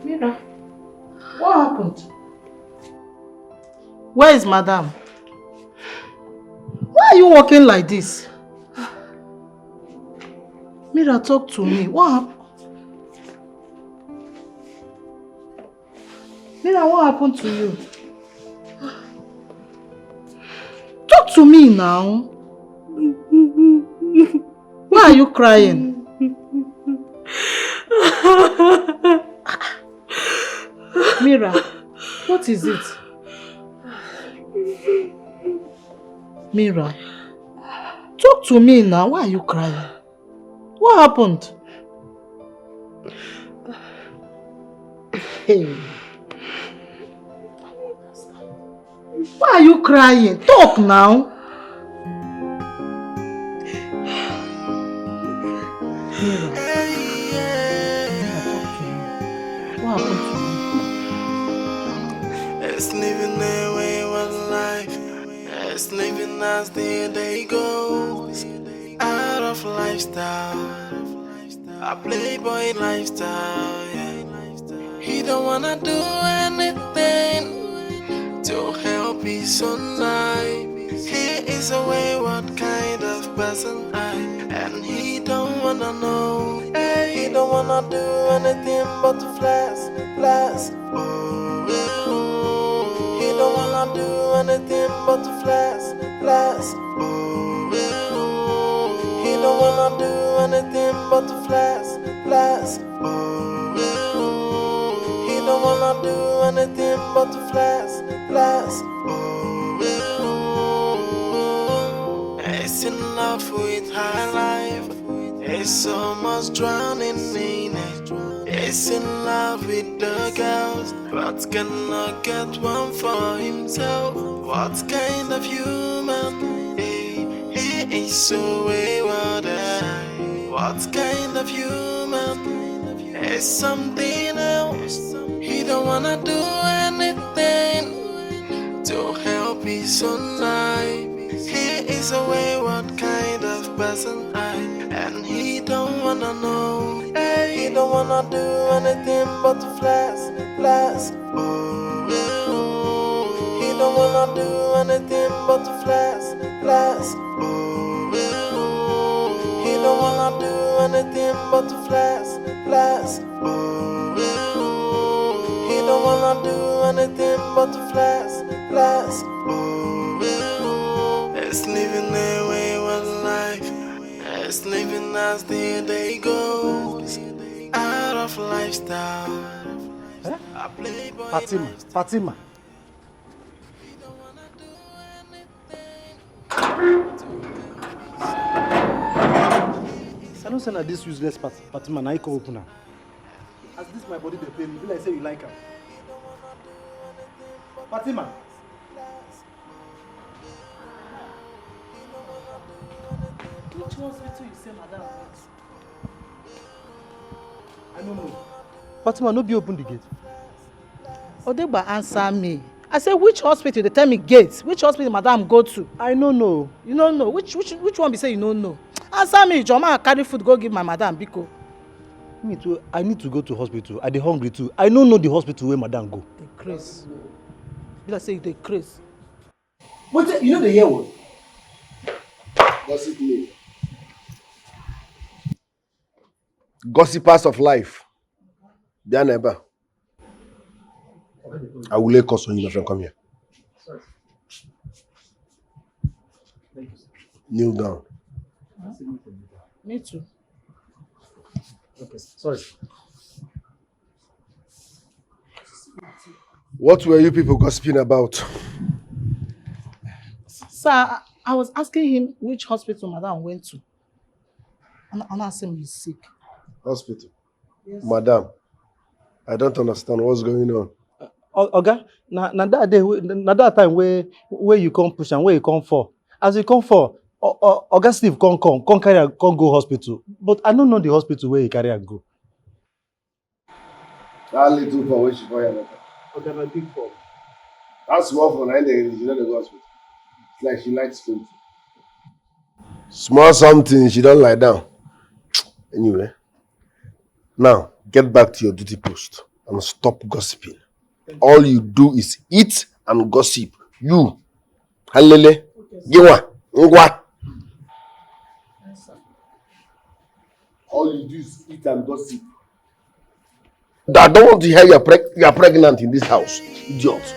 Mira, what happened? Where is Madam? Why are you walking like this? Mira, talk to me. What happened? Mira, what happened to you? Talk to me now. Why are you crying? Mira, what is it? Mira, talk to me now. Why are you crying? What happened? Hey. Why are you crying? Talk now. Mira, talk to me. What happened to you? It's living their wayward life. It's living as the day goes. Out of lifestyle, a playboy lifestyle. Yeah. He don't wanna do anything to help his own life. He is a wayward kind of person, and he don't wanna know. He don't wanna do anything but to flash, flash. He don't wanna do anything but to flash, flash. He don't wanna do anything but to flash, flash. He don't wanna do anything but to flash, flash. He's in love with high life. He's almost drowning in it. He's in love with the girls, but cannot get one for himself. What kind of human? He is so wayward. What kind of human? Is something else. He don't wanna do anything to help his own life. He is a wayward kind of person, and he don't wanna know. He don't wanna do anything but to flash, flash. He don't wanna do anything but to flash, flash. He don't wanna do anything but to flash, flash. He don't wanna do anything but to flash, flash. It's living their wayward life. It's living as the day goes. Out of lifestyle. Fatima. I don't send her this useless Fatima, now you can open her. As this my body they pay me, like say you like her. Fatima. Which hospital you say Madam went? I don't know. Fatima, no be open the gate. Odegba, answer me. I said, which hospital? They tell me gates. Which hospital Madam go to? I don't know. You don't know? Which one be say you don't know? Answer me. Joma, carry food, go give my Madam Biko. Me too. I need to go to hospital. I dey hungry too. I don't know the hospital where Madam go. The Chris. Be like say the Chris. But you know the year one? Gossip me. Gossipers of life. Their neighbor. I will lay curse on you, my friend. Come here. Sorry. Thank you, sir. Kneel down. Me too. Okay, sorry. What were you people gossiping about? Sir, I was asking him which hospital Madam went to. And I asked him he's sick. Hospital? Yes. Madam, I don't understand what's going on. Oga, na that day, na that time where you come push and where you come for. As you come for, Oga Steve come carry and come go hospital. But I don't know the hospital where he carry and go. That little for which for you. Oga, na big for. That's small for 9 days, you know the hospital. It's like she likes food. Small something, she don't lie down. Anyway, now get back to your duty post and stop gossiping. All you do is eat and gossip. You, Halele, Giwa, Ngwa. All you do is eat and gossip. I don't want to hear you are pregnant in this house, idiot.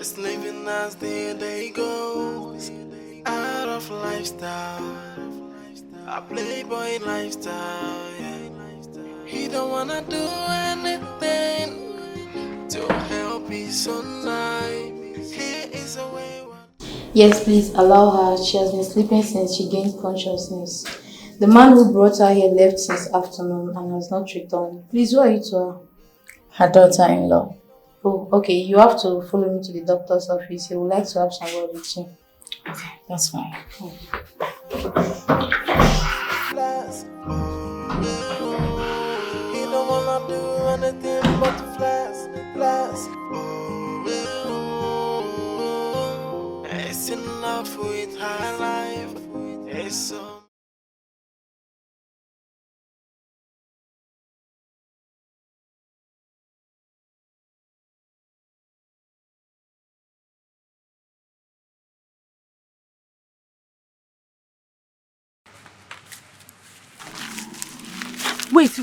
It's living as the day goes. Out of lifestyle, a playboy lifestyle. Yeah. He don't wanna do anything to help his son life. Here is a way. Yes, please allow her. She has been sleeping since she gained consciousness. The man who brought her here left since afternoon and has not returned. Please, who are you to her? Her daughter-in-law. Oh, okay. You have to follow me to the doctor's office. He would like to have some word with you. Okay, that's fine. He don't wanna do anything but to flash. It's in love with high life. It's so. Wait.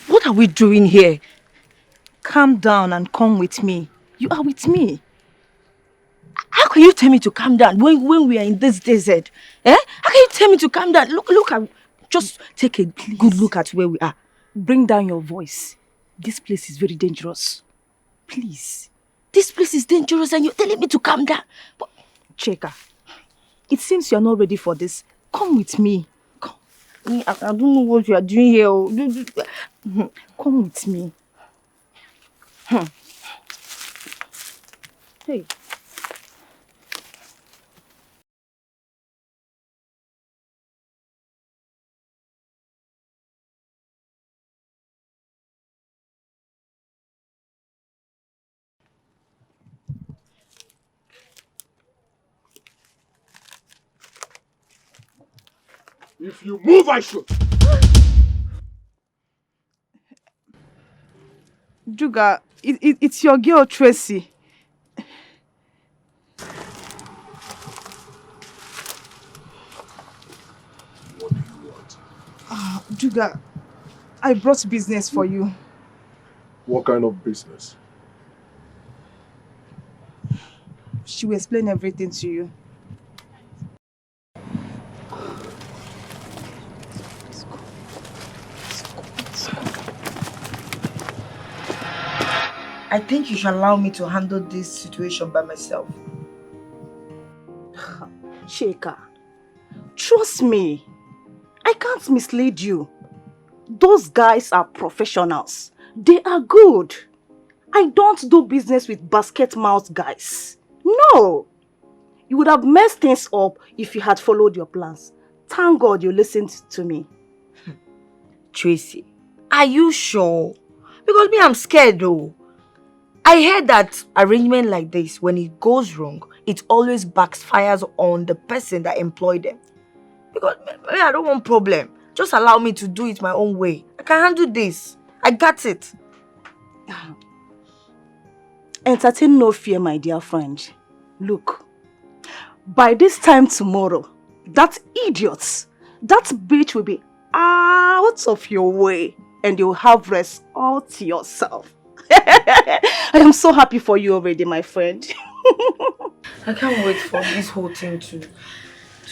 What are we doing here? Calm down and come with me. You are with me. How can you tell me to calm down when we are in this desert? Eh? How can you tell me to calm down? Look at... Just take a good look at where we are. Bring down your voice. This place is very dangerous. Please. This place is dangerous and you're telling me to calm down. But... Chica, it seems you're not ready for this. Come with me. Come. I don't know what you are doing here. Come with me. Hey. If you move, I shoot. Juga, it's your girl Tracy. What do you want? Juga, I brought business for you. What kind of business? She will explain everything to you. I think you should allow me to handle this situation by myself. Chica, trust me. I can't mislead you. Those guys are professionals. They are good. I don't do business with basket mouth guys. No. You would have messed things up if you had followed your plans. Thank God you listened to me. Tracy, are you sure? Because me, I'm scared though. I heard that arrangement like this, when it goes wrong, it always backfires on the person that employed them. Because me, I don't want problem. Just allow me to do it my own way. I can handle this. I got it. Entertain no fear, my dear friend. Look, by this time tomorrow, that idiot, that bitch will be out of your way and you'll have rest all to yourself. I am so happy for you already, my friend. I can't wait for this whole thing to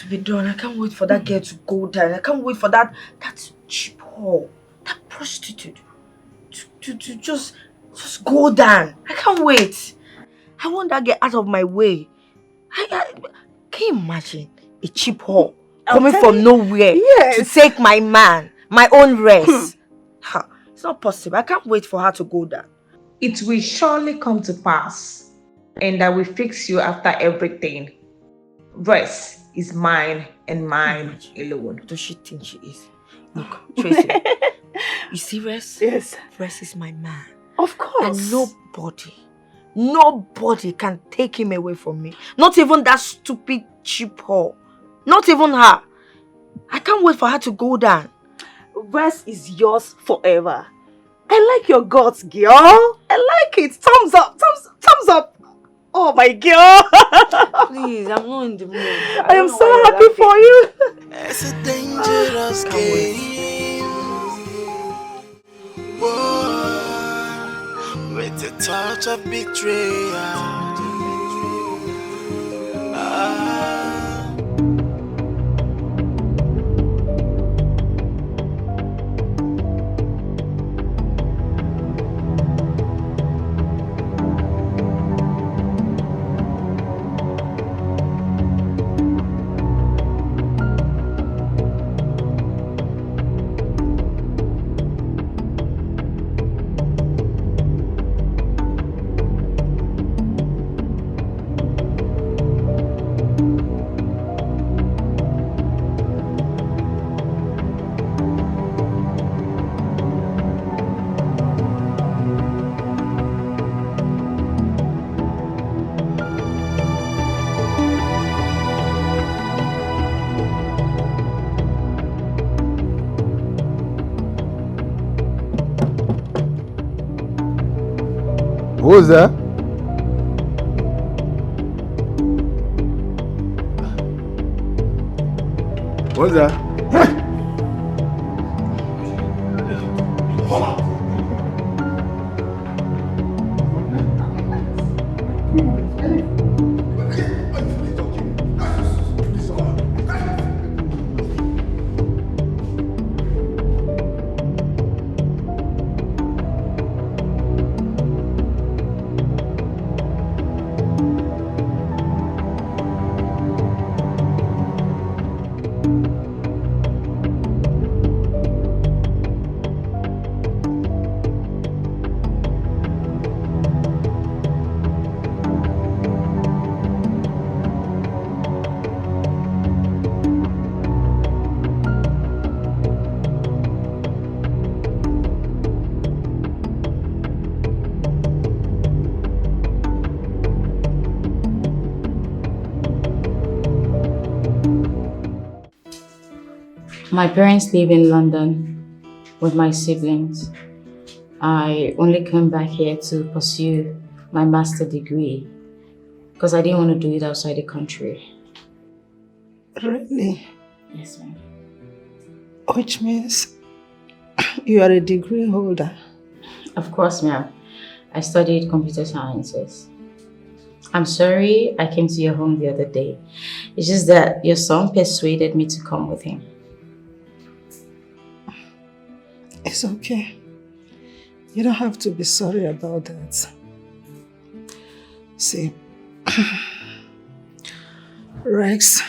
be done. I can't wait for that girl to go down. I can't wait for that cheap whore, that prostitute to just go down. I can't wait. I want that girl out of my way. Can you imagine a cheap whore coming from nowhere to take my man, my own rest? It's not possible. I can't wait for her to go down. It will surely come to pass, and I will fix you after everything. Rest is mine and mine alone. What does she think she is? Look, Tracy, you see Rest? Yes. Rest is my man. Of course. And nobody can take him away from me. Not even that stupid cheap whore. Not even her. I can't wait for her to go down. Rest is yours forever. I like your guts, girl. I like it. Thumbs up. Thumbs up. Oh my girl. Please, I'm not in the mood. I am so happy for you. It's a dangerous game. Whoa, with a touch of betrayal. Who's that? What's that? My parents live in London with my siblings. I only came back here to pursue my master's degree because I didn't want to do it outside the country. Really? Yes, ma'am. Which means you are a degree holder. Of course, ma'am. I studied computer sciences. I'm sorry I came to your home the other day. It's just that your son persuaded me to come with him. It's okay. You don't have to be sorry about that. See, Rex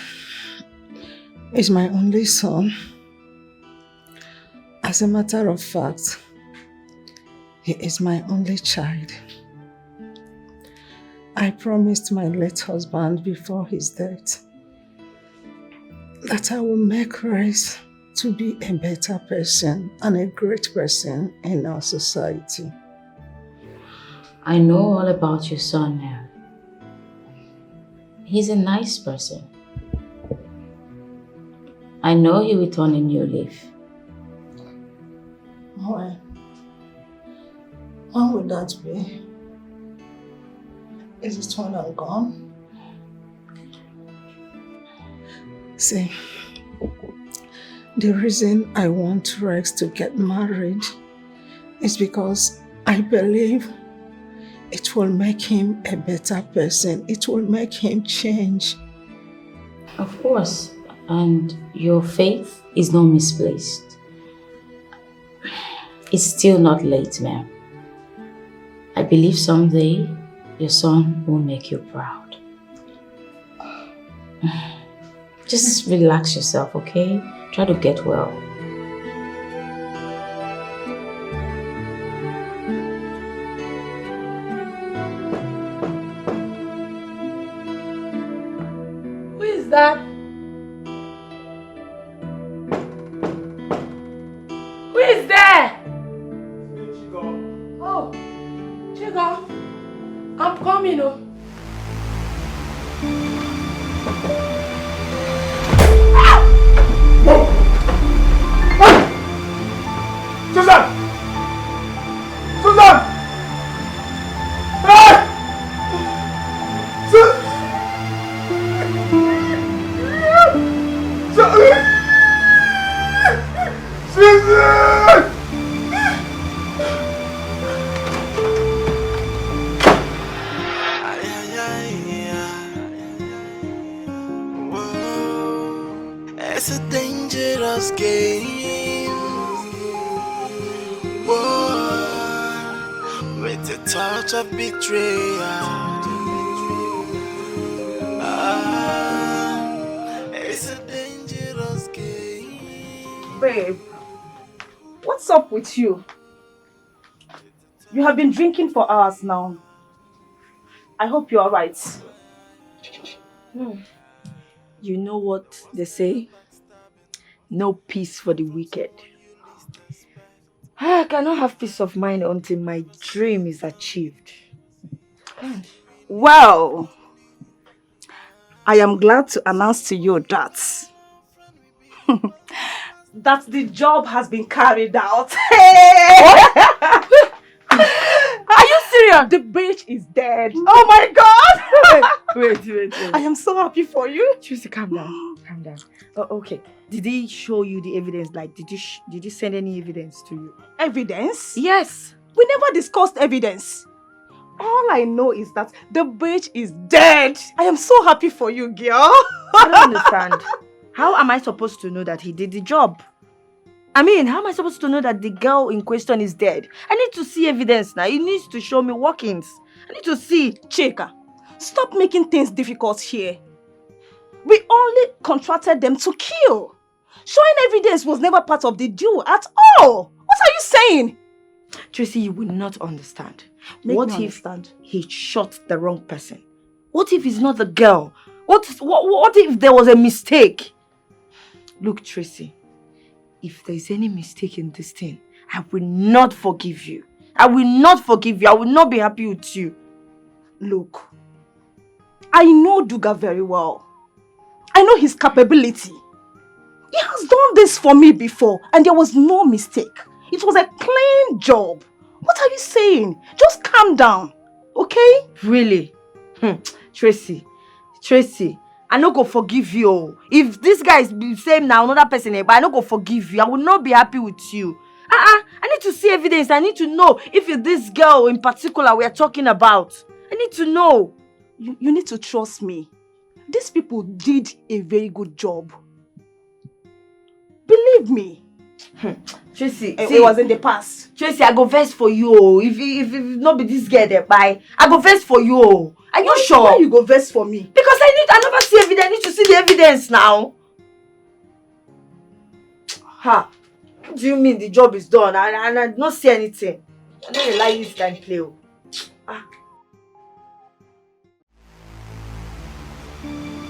is my only son. As a matter of fact, he is my only child. I promised my late husband before his death that I will make Rex to be a better person and a great person in our society. I know all about your son now. He's a nice person. I know he will turn a new leaf. When will that be? Is it when I'm gone? See, the reason I want Rex to get married is because I believe it will make him a better person. It will make him change. Of course, and your faith is not misplaced. It's still not late, ma'am. I believe someday your son will make you proud. Just relax yourself, okay? Try to get well. Who is that? Who is there? Oh. Chica, I'm coming. Oh. Susan! Susan! Hey! Susan! It's a dangerous game. Whoa, with the touch of betrayal. It's a dangerous game. Babe, what's up with you? You have been drinking for hours now. I hope you're alright. You know what they say? No peace for the wicked. I cannot have peace of mind until my dream is achieved. Well, I am glad to announce to you that that the job has been carried out. Are you serious? The bitch is dead. Oh my god! Wait. I am so happy for you. Tracy, calm down. Calm down. Oh, okay. Did he show you the evidence? Like, did you send any evidence to you? Evidence? Yes. We never discussed evidence. All I know is that the bitch is dead. I am so happy for you, girl. I don't understand. How am I supposed to know that he did the job? I mean, how am I supposed to know that the girl in question is dead? I need to see evidence now. He needs to show me workings. I need to see. Chica, stop making things difficult here. We only contracted them to kill. Showing evidence was never part of the deal at all. What are you saying? Tracy, you will not understand. What if he shot the wrong person? What if it's not the girl? What if there was a mistake? Look, Tracy, if there's any mistake in this thing, I will not forgive you. I will not forgive you. I will not be happy with you. Look, I know Duga very well. I know his capability. He has done this for me before and there was no mistake. It was a clean job. What are you saying? Just calm down, okay? Really? Tracy, I no go forgive you. If this guy is the same now, another person, but I no go forgive you. I will not be happy with you. I need to see evidence. I need to know if it's this girl in particular we are talking about. I need to know. You need to trust me. These people did a very good job. Believe me. Tracy, it was in the past. Tracy, I go vex for you. If not be this girl there, bye. I go vex for you. Are you sure? Why you go vex for me? Because I never see evidence. I need to see the evidence now. Ha! What do you mean the job is done? I did not see anything. I don't like this kind of play.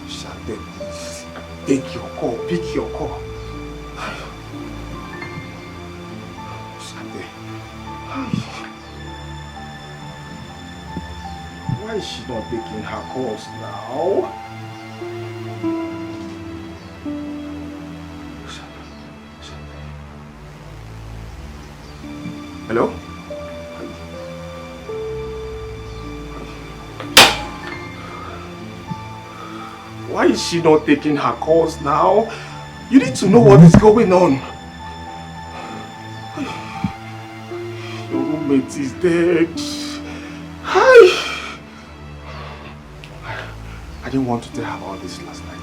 Shantel, please. Take your call. Pick your call. Why is she not taking her calls now? Hello? Why is she not taking her calls now? You need to know what is going on. Your roommate is dead. Hi. I didn't want to tell her about this last night.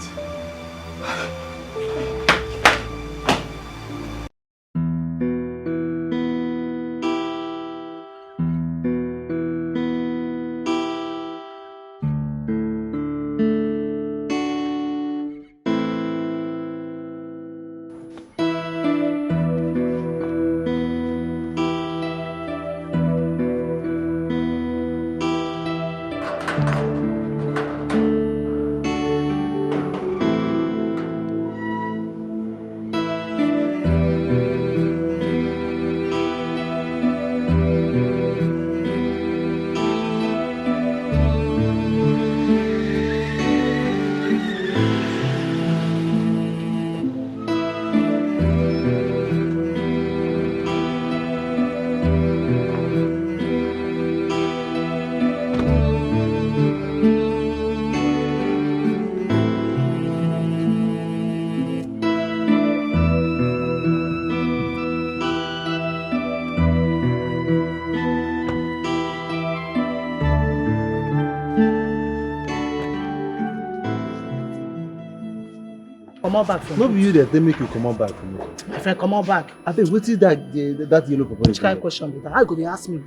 come on back from No be you that they make you come on back from me. My friend, come on back. I think what is that yellow papa? Which kind of question be that? How you go dey ask me?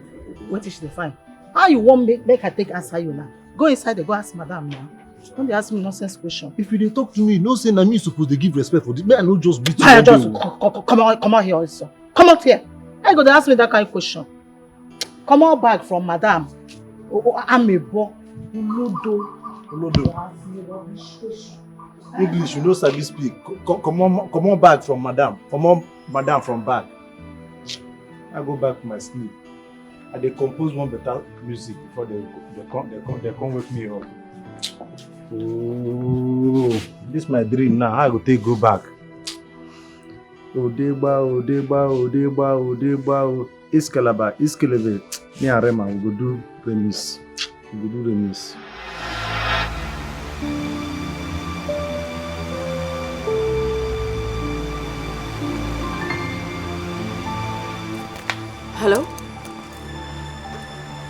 What is she fine? How you want make I take answer you now? Go inside there, go ask madam now. Don't be asking me nonsense question. If you dey talk to me, no say na me supposed to give respect for this. May I not just beat you? I just come on here also. Come out here. How you go dey ask me that kind of question? Come on back from madam. I'm a boy. Olodo. English, you know sabi speak. Come on back from madam. Come on, madam from back. I go back to my sleep. I dey compose one better music before they come wake me up. Oh, this my dream now. How I go take go back? Odeba. Escalating. Me and Rema we go do remix. Hello?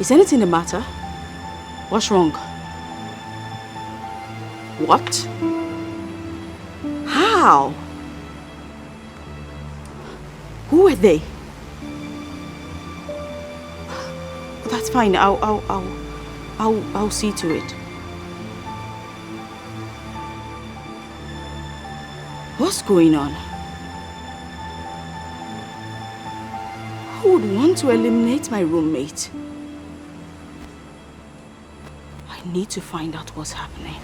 Is anything the matter? What's wrong? What? How? Who are they? That's fine. I'll see to it. What's going on? Who would want to eliminate my roommate? I need to find out what's happening.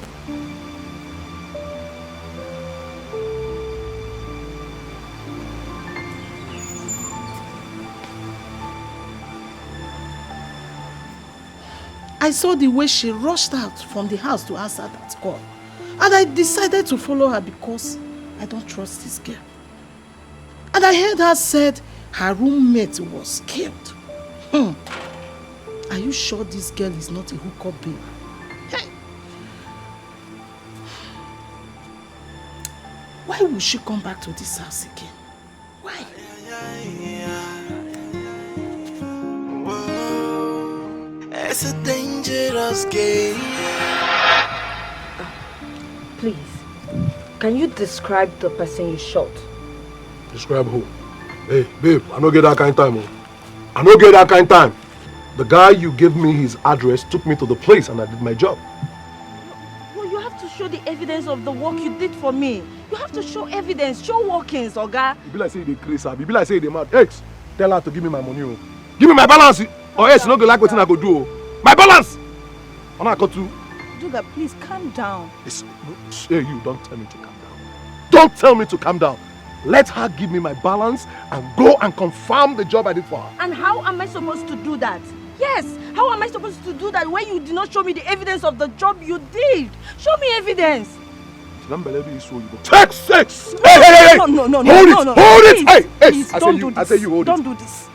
I saw the way she rushed out from the house to answer that call. And I decided to follow her because I don't trust this girl. And I heard her said her roommate was killed. Are you sure this girl is not a hookup babe? Hey. Why would she come back to this house again? Why? It's a dangerous game. Please, can you describe the person you shot? Describe who? Hey, babe, I don't get that kind of time. I don't get that kind of time. The guy you gave me his address took me to the place and I did my job. Well, you have to show the evidence of the work you did for me. You have to show evidence, show workings, Oga. You be like say they crazy, you be like say they mad. X, tell her to give me my money. Give me my balance, or else you not go like what I go do. My balance! I'm not going to. Duga, please calm down. Hey, you don't tell me to calm down. Don't tell me to calm down. Let her give me my balance and go and confirm the job I did for her. And how am I supposed to do that? Yes, how am I supposed to do that when you did not show me the evidence of the job you did? Show me evidence. Take 6! Hey! No. Hold it! Hey! Please, don't do this. I say you hold it. Don't do this.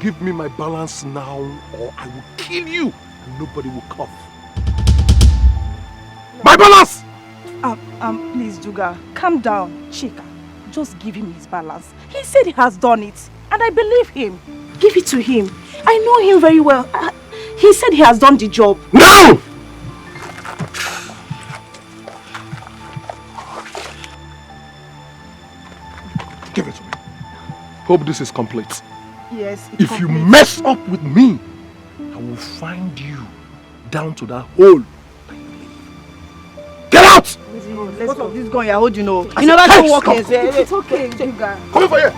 Give me my balance now or I will kill you and nobody will cough. My balance! Please, Duga, calm down. Chica, just give him his balance. He said he has done it, and I believe him. Give it to him. I know him very well. He said he has done the job. No! Give it to me. Hope this is complete. Yes, if you mess up with me, I will find you down to that hole. Get out! Let's go. This gun, hold you know. You never can walk in. It's okay, Duga. Come over here.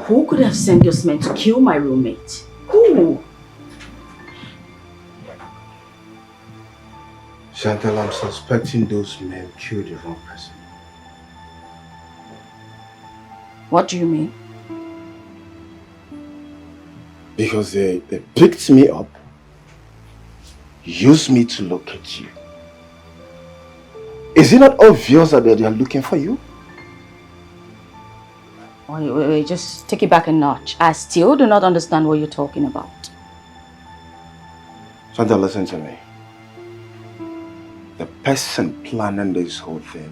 Who could have sent those men to kill my roommate? Who? Shantel, I'm suspecting those men killed the wrong person. What do you mean? Because they picked me up, used me to locate you. Is it not obvious that they are looking for you? Wait, just take it back a notch. I still do not understand what you're talking about. Shantel, listen to me. the person planning this whole thing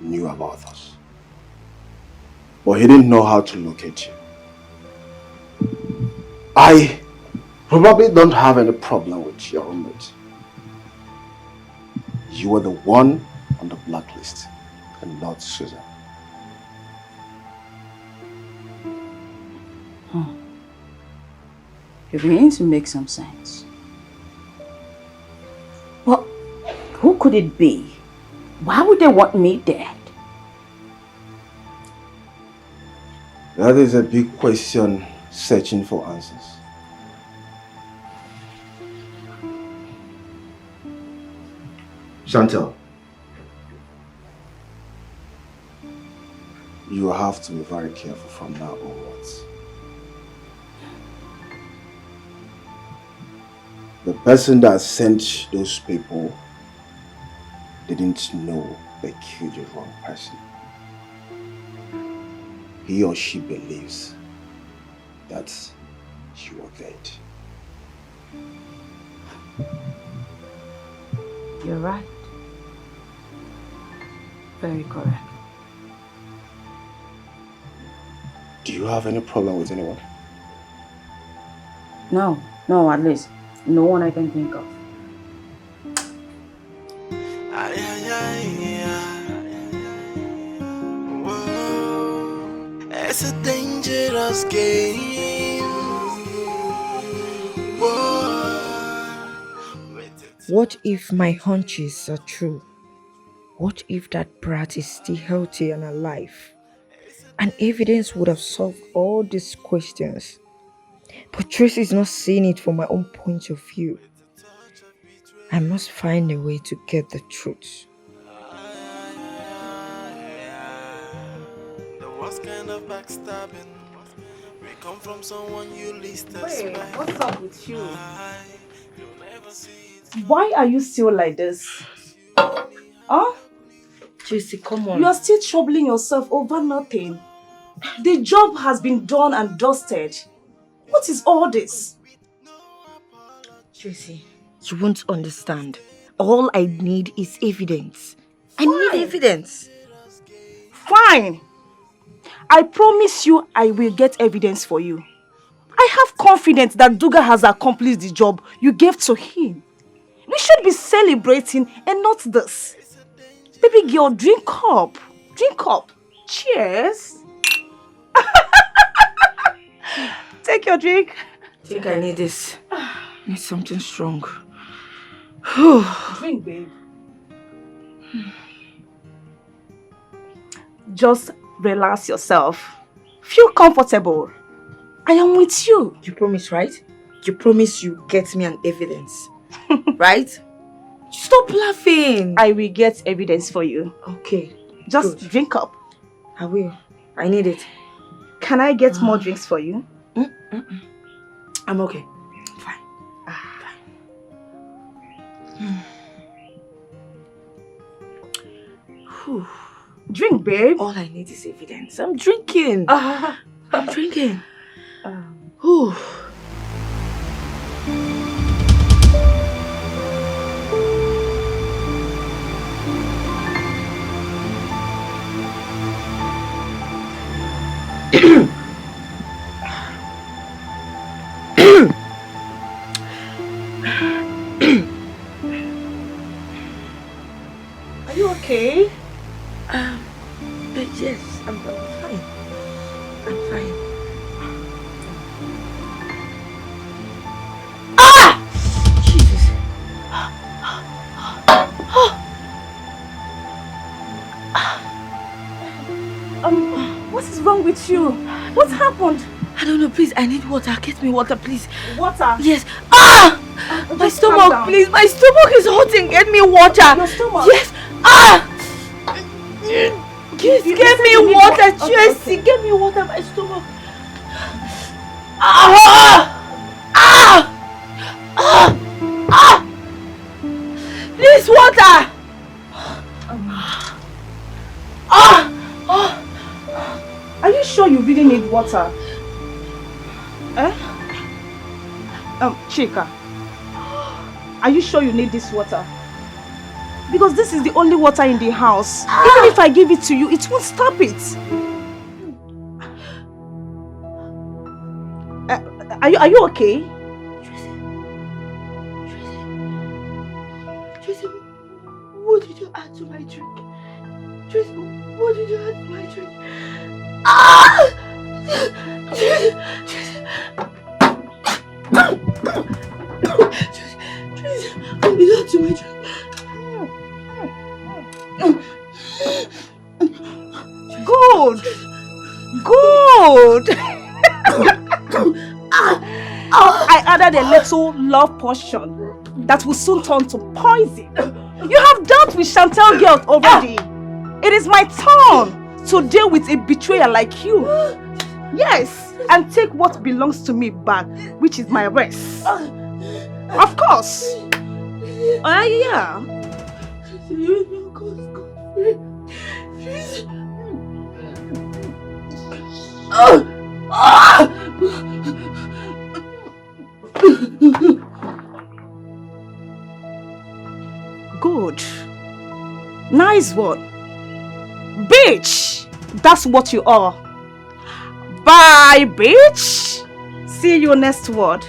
knew about us. But he didn't know how to locate you. I probably don't have any problem with your roommate. You were the one on the blacklist and not Susan. You're beginning to make some sense. Well, who could it be? Why would they want me dead? That is a big question searching for answers. Shantel, you have to be very careful from now onwards. The person that sent those people didn't know they killed the wrong person. He or she believes that you are dead. You're right. Very correct. Do you have any problem with anyone? No, at least no one I can think of. It's a dangerous game. What if my hunches are true? What if that brat is still healthy and alive? And evidence would have solved all these questions. But Tracy is not seeing it from my own point of view. I must find a way to get the truth. What kind of backstabbing? We come from someone you least expect. Wait, what's up with you? Why are you still like this? Huh? Tracy, come on. You are still troubling yourself over nothing. The job has been done and dusted. What is all this? Tracy, you won't understand. All I need is evidence. I need evidence. Fine. I promise you I will get evidence for you. I have confidence that Duga has accomplished the job you gave to him. We should be celebrating and not this. Baby girl, drink up. Drink up. Cheers. Take your drink. I think I need this. I need something strong. Drink, babe. Just relax yourself. Feel comfortable. I am with you. You promise, right? You promise you get me an evidence. Right? Stop laughing. I will get evidence for you. Okay. Just drink up. I will. I need it. Can I get more drinks for you? I'm okay. Fine. Whew. Drink, babe. All I need is evidence. I'm drinking. I'm drinking. Whew. Are you okay? But yes, I'm fine. I'm fine. Jesus. What is wrong with you? What happened? I don't know, please. I need water. Get me water, please. Water? Yes. My Just calm stomach, down. please. My stomach is hurting. Get me water. Your stomach? Yes. Please get me water, Tracy. Get me water. My stomach. Please, water. Are you sure you really need water? Chica. Are you sure you need this water? Because this is the only water in the house. Even if I give it to you, it won't stop it. Are you okay? Tracy, what did you add to my drink? Tracy, what did you add to my drink? Ah! Tracy, what did you add to my drink? Good! Good! I added a little love potion that will soon turn to poison. You have dealt with Shantel girl already. It is my turn to deal with a betrayer like you. Yes, and take what belongs to me back, which is my rest. Of course. Yeah. Good. Nice one. Bitch! That's what you are. Bye, bitch! See you next word.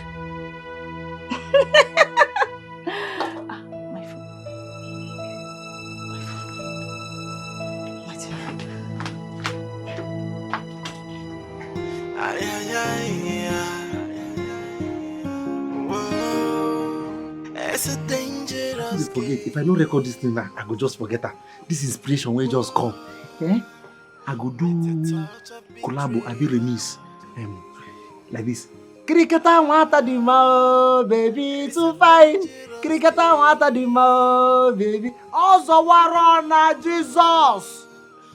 Please forget. If I don't record this thing now, I go just forget her. This inspiration will just come. Eh? I go do collabo, I be remix. Like this. Cricketer water the mo, baby, too fine. Cricketer water the mo, baby. Also warona Jesus.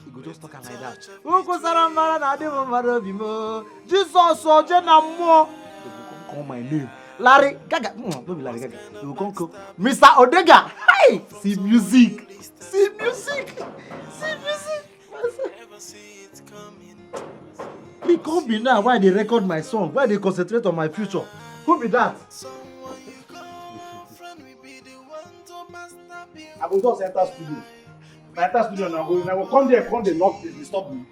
You go just talk like that. Uko sarambara na de mo bimo. Jesus so jena mo. They go call my name. Larry Gaga. Don't be Larry Gaga. You will come call Mr. Odega. Hey! See music. See music. See music. He can't be now. Why they record my song? Why they concentrate on my future? Who be that? I will just enter studio. If I enter studio now, I will come there, come they knock, they stop me.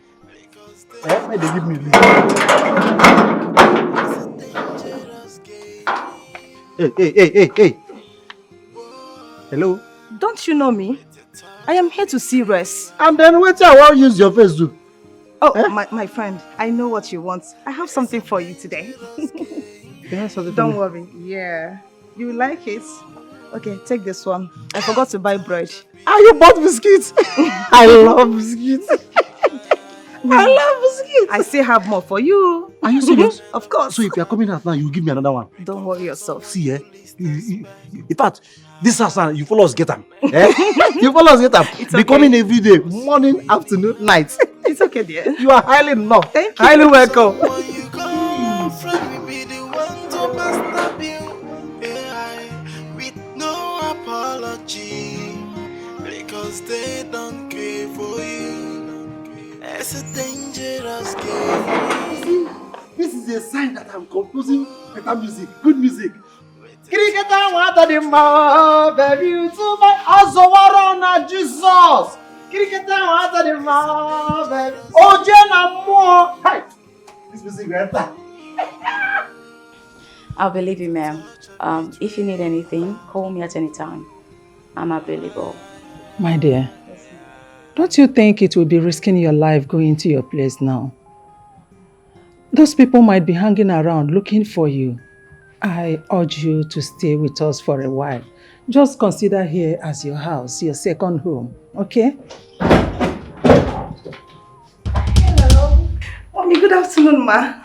Why they give me leave? Hey. Hello? Don't you know me? I am here to see Rest. And then wait till I won't use your face do. Oh, my friend, I know what you want. I have something for you today. Don't worry. Yeah. You like it? Okay, take this one. I forgot to buy bread. You bought biscuits? I love biscuits. I love biscuits. I still have more for you. Are you serious? Of course. So if you are coming out now, you will give me another one. Don't worry yourself. See, in fact, this house, you follow us get them. You follow us get them. Be coming every day, morning, afternoon, night. It's okay, dear. You are highly loved. Thank you. Highly welcome. With no apology, because they don't care for you. It's a dangerous game. This is a sign that I'm composing better music, good music. Cricketer water the mouth, baby, to my Azowarona Jesus. Cricketer water the mouth, baby. Oh, Jenna more. Hi. This music better. I'll believe you, ma'am. If you need anything, call me at any time. I'm available. My dear, don't you think it will be risking your life going to your place now? Those people might be hanging around looking for you. I urge you to stay with us for a while. Just consider here as your house, your second home, okay? Hello. Mommy, good afternoon, ma.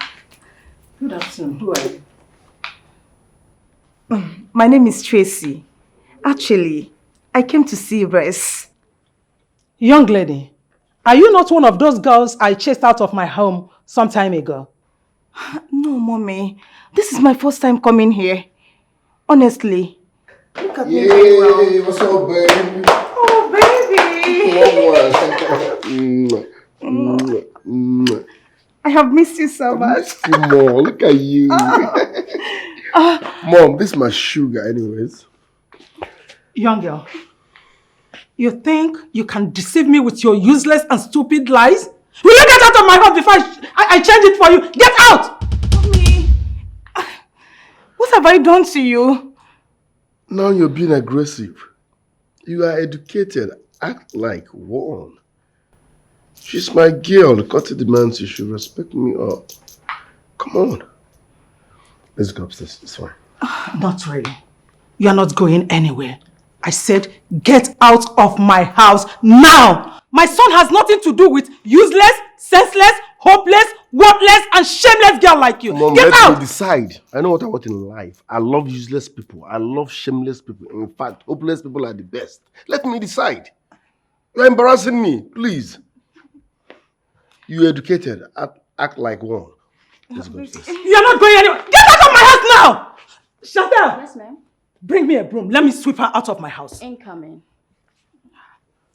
Good afternoon. Who are you? My name is Tracy. Actually, I came to see Rest. Young lady, are you not one of those girls I chased out of my home some time ago? No, Mommy. This is my first time coming here. Honestly. Look at me very well. What's up, baby? Oh, baby. I have missed you so much. Mom, look at you. Mom, this is my sugar anyways. Young girl, You think you can deceive me with your useless and stupid lies? Will you get out of my house before I change it for you? Get out! Mommy, what have I done to you? Now you're being aggressive. You are educated. Act like one. She's my girl. Cutty demands you should respect me up. Come on. Let's go upstairs. It's fine. Not really. You are not going anywhere. I said, get out of my house now! My son has nothing to do with useless, senseless, hopeless, worthless, and shameless girl like you. Mom, get let out! me decide. I know what I want in life. I love useless people. I love shameless people. In fact, hopeless people are the best. Let me decide. You're embarrassing me. Please. You're educated. Act like one. Let's go upstairs. You're not going anywhere. Get out of my house now! Shantel! Yes, ma'am. Bring me a broom. Let me sweep her out of my house. Incoming.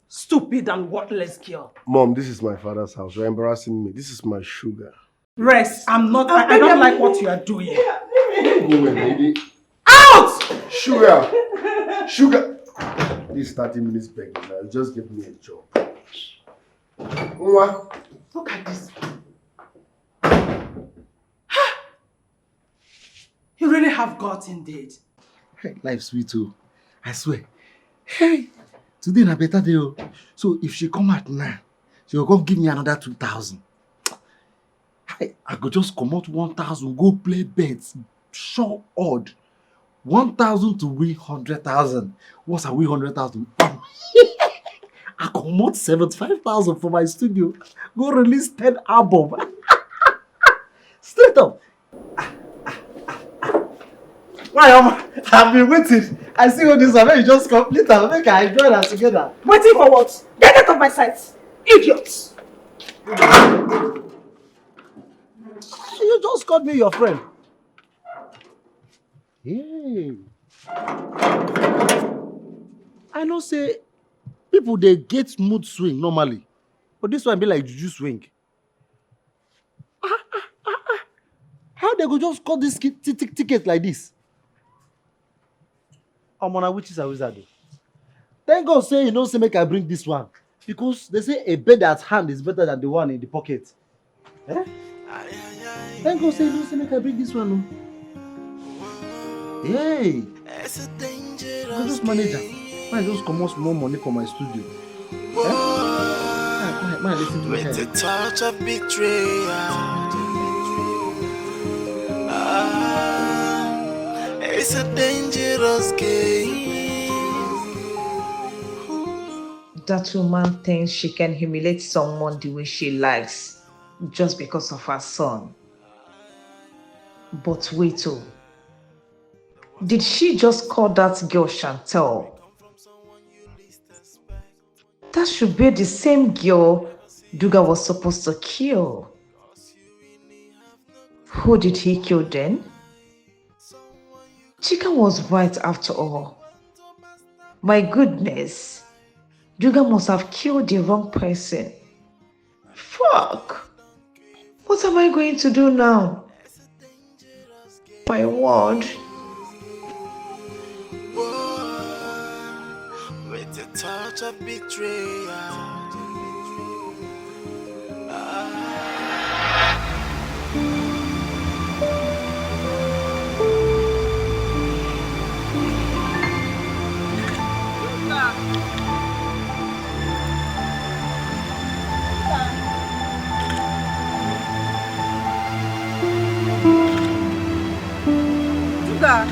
Stupid and worthless girl. Mom, this is my father's house. You're embarrassing me. This is my sugar. Rex, I'm not. I don't like what you are doing. Go away, lady. Out! Sugar! Sugar! This 30 minutes begging now. Just give me a job. What? Look at this. You really have got indeed. Hey, life's sweet too. I swear. Hey, today na better day. So if she come at 9, she will come give me another 2,000. I go just come out 1,000, go play bets. Sure odd. 1,000 to win 100,000. Once I win 100,000, I come out 75,000 for my studio. Go release 10 album. Straight up. Why, I've been waiting. I see all this, and you just complete and make I join us together. Waiting for what? Get out of my sight, idiots! You just called me your friend. Hey. I know say people they get mood swing normally, but this one be like juju swing. How they go just cut this ticket like this? I'm on a witches and wizard. Thank God say you know say make I bring this one because they say a bed at hand is better than the one in the pocket. Eh? Thank God say you know say make I bring this one. Hey, I just manage that. I just come out more money for my studio. Man, listen to me. With a touch of betrayal. It's a dangerous game. That woman thinks she can humiliate someone the way she likes just because of her son. But wait, oh. Did she just call that girl Shantel? That should be the same girl Duga was supposed to kill. Who did he kill then? Chica was right after all. My goodness. Duga must have killed the wrong person. Fuck. What am I going to do now? My word. With a touch of betrayal. Sugar.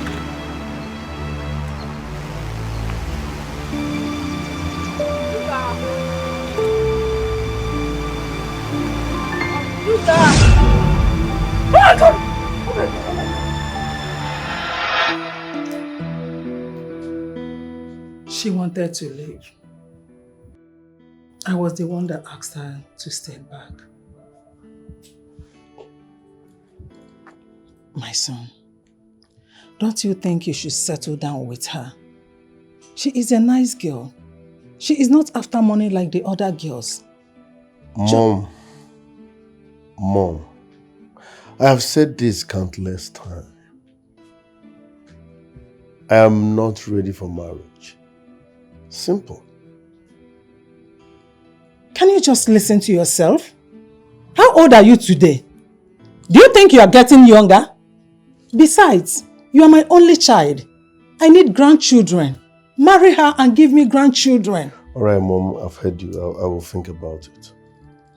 She wanted to leave. I was the one that asked her to stay back. My son, don't you think you should settle down with her? She is a nice girl. She is not after money like the other girls. Mom, I have said this countless times. I am not ready for marriage. Simple. Can you just listen to yourself? How old are you today? Do you think you are getting younger? Besides, you are my only child. I need grandchildren. Marry her and give me grandchildren. Alright, Mom, I've heard you. I will think about it.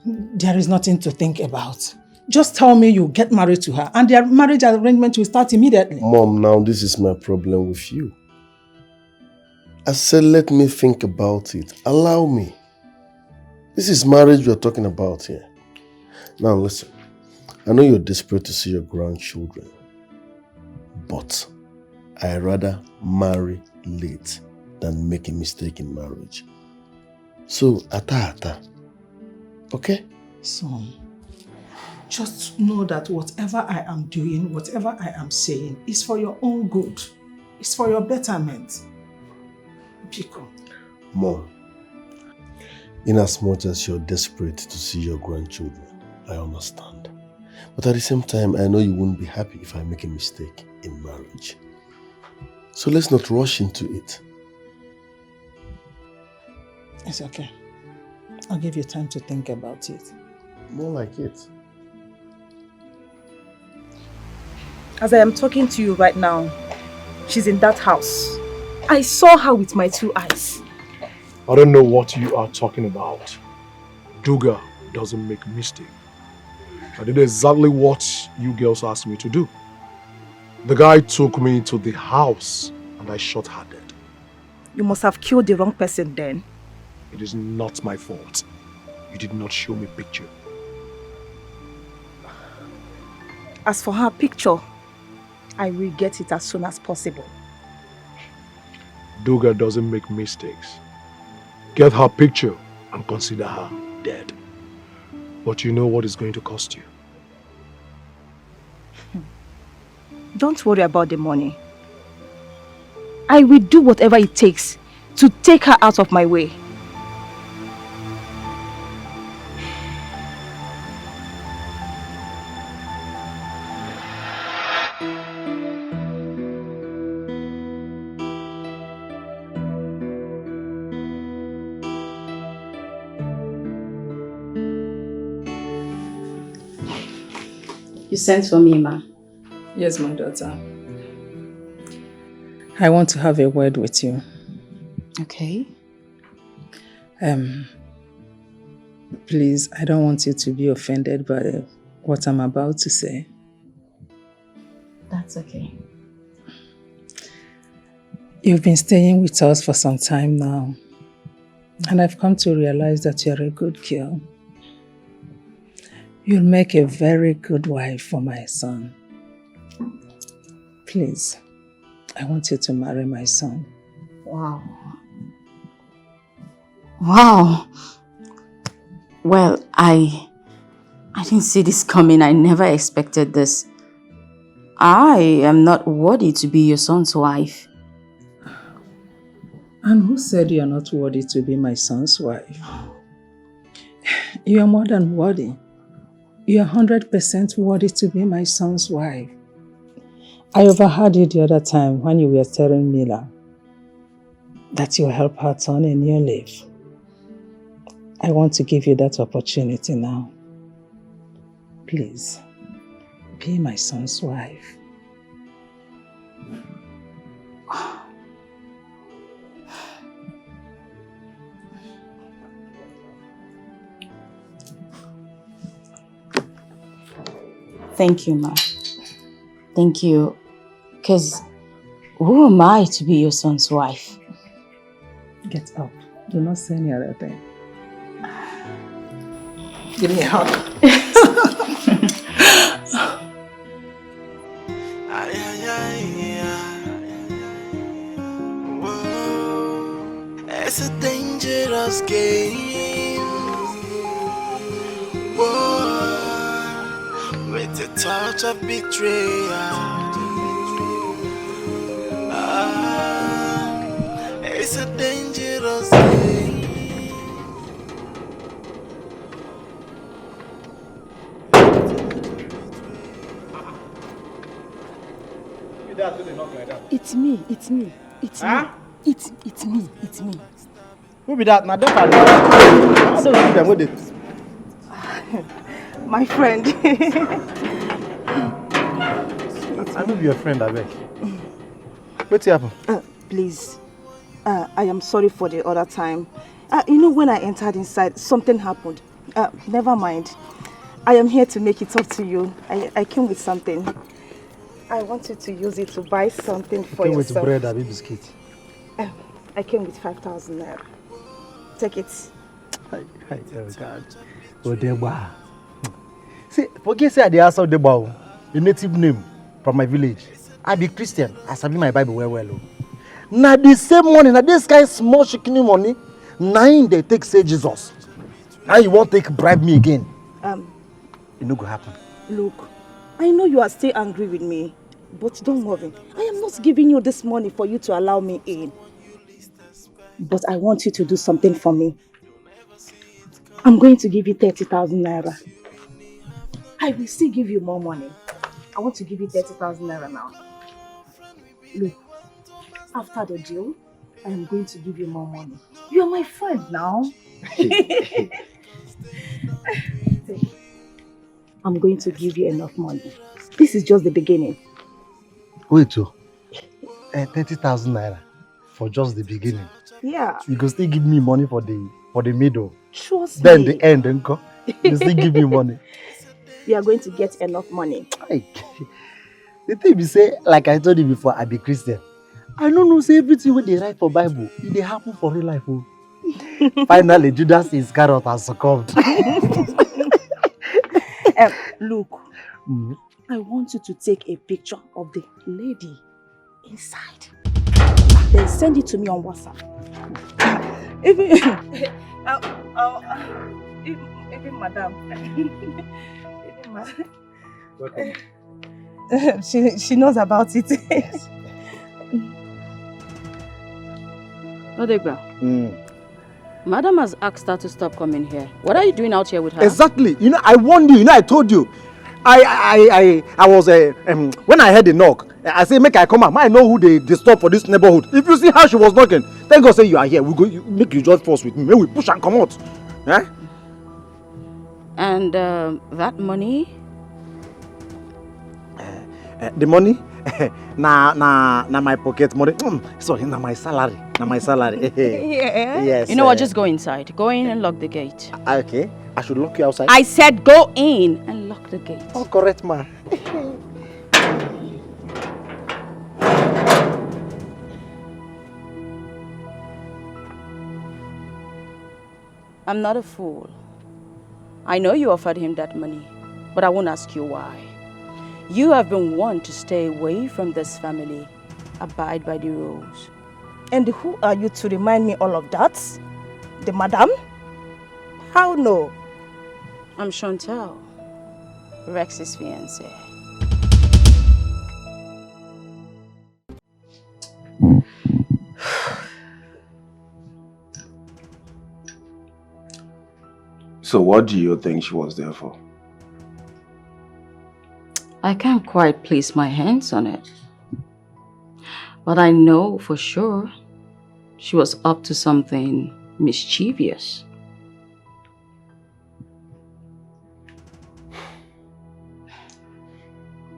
There is nothing to think about. Just tell me you get married to her and their marriage arrangement will start immediately. Mom, now this is my problem with you. I said let me think about it. Allow me. This is marriage we're talking about here. Now listen, I know you're desperate to see your grandchildren, but I rather marry late than make a mistake in marriage. So, ata. Okay? Son, just know that whatever I am doing, whatever I am saying, is for your own good. It's for your betterment. Pico. Mom, in as much as you're desperate to see your grandchildren, I understand. But at the same time, I know you won't be happy if I make a mistake in marriage. So let's not rush into it. It's okay. I'll give you time to think about it. More like it. As I am talking to you right now, she's in that house. I saw her with my 2 eyes. I don't know what you are talking about. Duga doesn't make mistake. I did exactly what you girls asked me to do. The guy took me to the house and I shot her dead. You must have killed the wrong person then. It is not my fault. You did not show me picture. As for her picture, I will get it as soon as possible. Duga doesn't make mistakes. Get her picture and consider her dead. But you know what it's going to cost you. Don't worry about the money. I will do whatever it takes to take her out of my way. You sent for me, Ma. Yes, my daughter. I want to have a word with you. Okay. Please, I don't want you to be offended by what I'm about to say. That's okay. You've been staying with us for some time now, and I've come to realize that you're a good girl. You'll make a very good wife for my son. Please, I want you to marry my son. Wow. Wow. Well, I didn't see this coming. I never expected this. I am not worthy to be your son's wife. And who said you're not worthy to be my son's wife? You're more than worthy. You're 100% worthy to be my son's wife. I overheard you the other time when you were telling Mila that you'll help her turn a new leaf. I want to give you that opportunity now. Please, be my son's wife. Thank you, Ma. Thank you. Because who am I to be your son's wife? Get up. Do not say any other thing. Give me a hug. It's a dangerous game. Whoa. With a touch of betrayal. It's a dangerous game. You dad really knock like that. It's me. It's me. It's me. It's me. It's me. Who be that? Now, don't I don't see them with it. My friend. I know be your friend, I beg. What's happened? Please, I am sorry for the other time. You know, when I entered inside, something happened. Never mind. I am here to make it up to you. I came with something. I wanted to use it to buy something for yourself. With bread and biscuit. I came with 5,000 naira. Take it. Oh God. Odeba. See, forget say I dey answer Odeba, a native name from my village. I be Christian. I sabi my Bible well. Now the same money, now this guy small chicken money, now they take say Jesus. Now you won't take bribe me again. It no go happen. Look, I know you are still angry with me, but don't worry. I am not giving you this money for you to allow me in. But I want you to do something for me. I'm going to give you 30,000 naira. I will still give you more money. I want to give you 30,000 naira now. Look, after the deal, I am going to give you more money. You are my friend now. I'm going to give you enough money. This is just the beginning. Wait, 30,000 naira for just the beginning. Yeah. You can still give me money for the middle. Trust then me. the end, uncle. You still give me money. You are going to get enough money. The thing be say, like I told you before, I be Christian. I don't know, say everything when they write for Bible, it dey happen for real life. Oh. Finally, Judas Iscariot has succumbed. Look, I want you to take a picture of the lady inside. Then send it to me on WhatsApp. Even madam. She knows about it. Odegba. Madam has asked her to stop coming here. What are you doing out here with her? Exactly. You know, I warned you. You know, I told you. I was when I heard the knock, I said, make I come out. I know who they stop for this neighborhood. If you see how she was knocking, thank God say you are here. We go make you join force with me. May we push and come out. Eh? And that money? The money? na my pocket money. Sorry, na my salary. Na my salary. Yeah. Yes. You know what? Just go inside. Go in and lock the gate. Okay. I should lock you outside. I said go in and lock the gate. Oh, correct, ma. I'm not a fool. I know you offered him that money, but I won't ask you why. You have been warned to stay away from this family. Abide by the rules. And who are you to remind me all of that? The madam? How no? I'm Shantel, Rex's fiancée. So what do you think she was there for? I can't quite place my hands on it. But I know for sure she was up to something mischievous.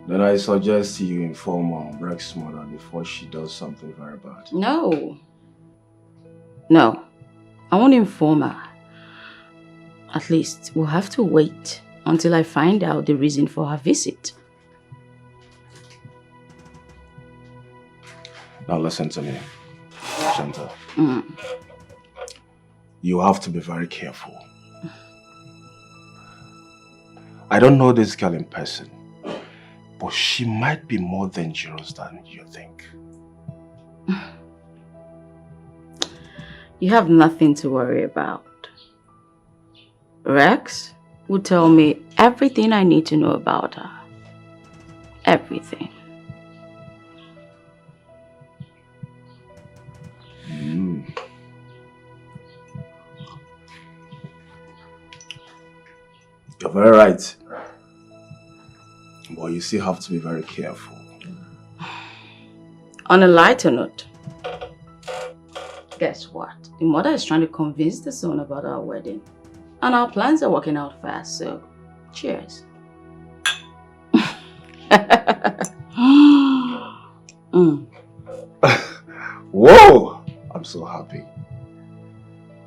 Then I suggest you inform Rex's mother before she does something very bad. No. No. I won't inform her. At least we'll have to wait until I find out the reason for her visit. Now listen to me, Shantel. You have to be very careful. I don't know this girl in person, but she might be more dangerous than you think. You have nothing to worry about. Rex will tell me everything I need to know about her. Everything. You're very right. But you still have to be very careful. On a lighter note, Guess what? The mother is trying to convince the son about our wedding. And our plans are working out fast, so cheers. Whoa! I'm so happy.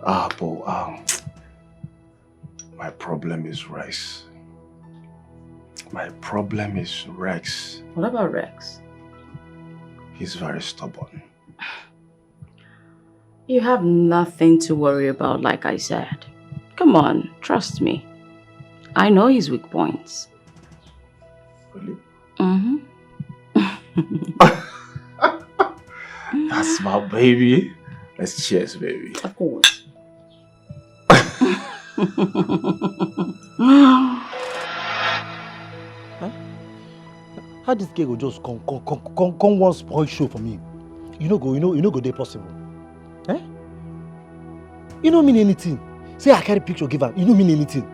But my problem is Rex. My problem is Rex. What about Rex? He's very stubborn. You have nothing to worry about, like I said. Come on, trust me. I know his weak points. Really? Mm-hmm. That's my baby. Let's cheers, baby. Of course. How this girl go just come one spoil show for me? You know go dey possible. Eh? You don't mean anything. Say I carry picture give her, you don't mean anything.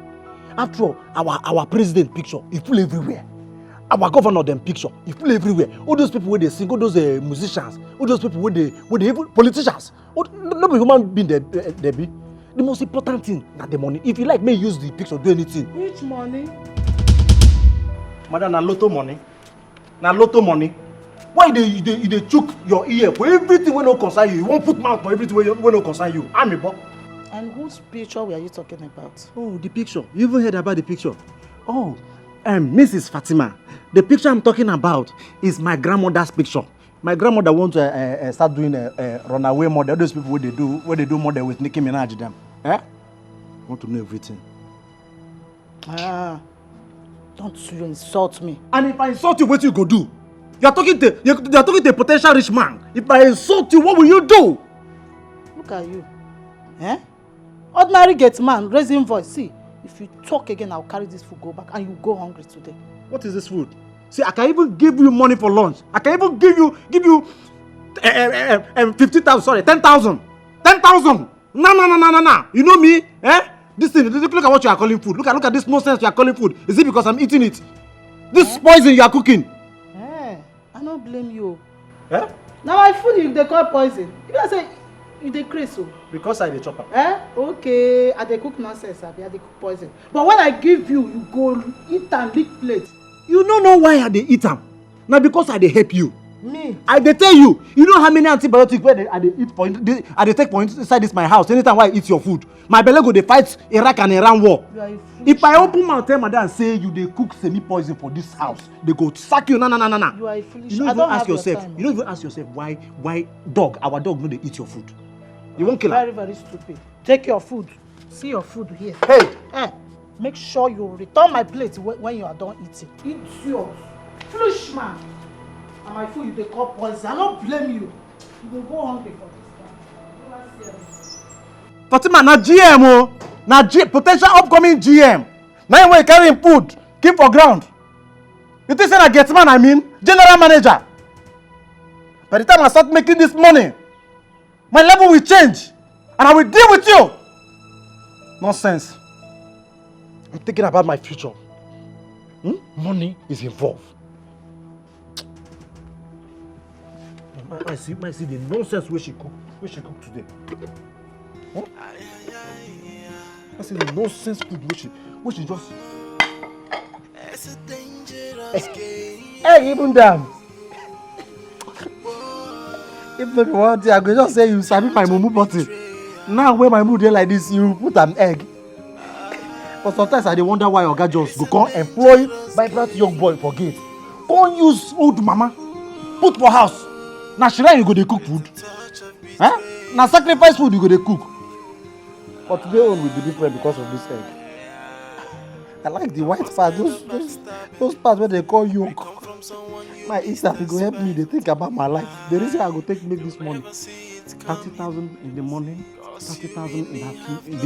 After all, our president picture, he full everywhere. Our governor them picture, he full everywhere. All those people where they sing, all those musicians, all those people where they even politicians. No be human being they be. The most important thing na the money. If you like, may use the picture do anything. Which money? Madam, na lotto money. Na lotto money. Why you dey chook your ear for everything wey no concern you? You won't put mouth for everything wey no concern you. I'm a boy. And whose picture were you talking about? Oh, the picture. You even heard about the picture? Oh, Mrs. Fatima. The picture I'm talking about is my grandmother's picture. My grandmother want to start doing a runaway model. Those people where they do model with Nicki Minaj them. Eh? Want to know everything. Ah, don't you insult me. And if I insult you, what you go do? You're talking to a potential rich man. If I insult you, what will you do? Look at you. Eh? Ordinary gate man, raising voice. See, if you talk again, I'll carry this food, go back, and you go hungry today. What is this food? See, I can even give you money for lunch. I can even give you 50,000, sorry, 10,000. 10,000. No. You know me? Eh? This thing, look at what you are calling food. Look at this nonsense you are calling food. Is it because I'm eating it? This poison you are cooking. Eh, I don't blame you. Eh? Now my food they call poison. If I say you dey crazy so. Because I dey chop am. Eh? Okay, I dey cook nonsense, I dey cook poison. But when I give you, you go eat and lick plate. You don't know why I dey eat am. Now because I dey help you. Me? I dey tell you. You know how many antibiotics where I dey eat point? I dey take point inside this my house. Anytime I eat your food, my belly go dey fight Iraq and Iran war. If I open mouth tell madam say you dey cook semi poison for this house, they go sack you. No. You are a foolish. You don't even ask yourself. You don't even ask yourself why our dog no dey eat your food. You won't kill her. Very, very stupid. Take your food. See your food here. Hey! Make sure you return my plate when you are done eating. It's yours. Foolish man. And my food, they call poison. I don't blame you. You will go hungry for this time. Fatima, na GM oh. Na potential upcoming GM. Now when you carry him food, keep for ground. You think say na get man I mean? General manager. By the time I start making this money, my level will change. And I will deal with you. Nonsense. I'm thinking about my future. Money is involved. I see the nonsense where she cook today. Huh? I see the nonsense food where she just. Hey, even damn. If not one thing, I could just say you sabi my mumu bottle. Now when my mood dey like this, you put an egg. But sometimes I dey wonder why Oga just go come employ vibrant young boy for gate. Come use old mama, put for house. Na shrine you go dey cook food. Huh? Na sacrifice food you go dey cook. But today own will be different because of this egg. I like the white part, those parts where they call yolk. My Easter, it go help me. They think about my life. The reason I go make this money, 30,000 in the morning, 30,000 in the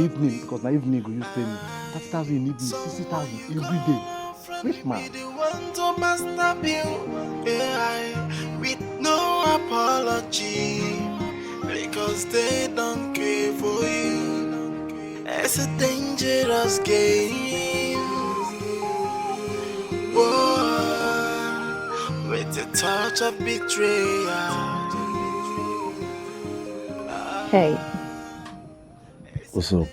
evening, because the evening go use pay me. 30,000 in the evening, 60,000 every day. Rich man. With no apology, because they don't care for you. It's a dangerous game. Whoa, with the touch of betrayal. Hey. What's up?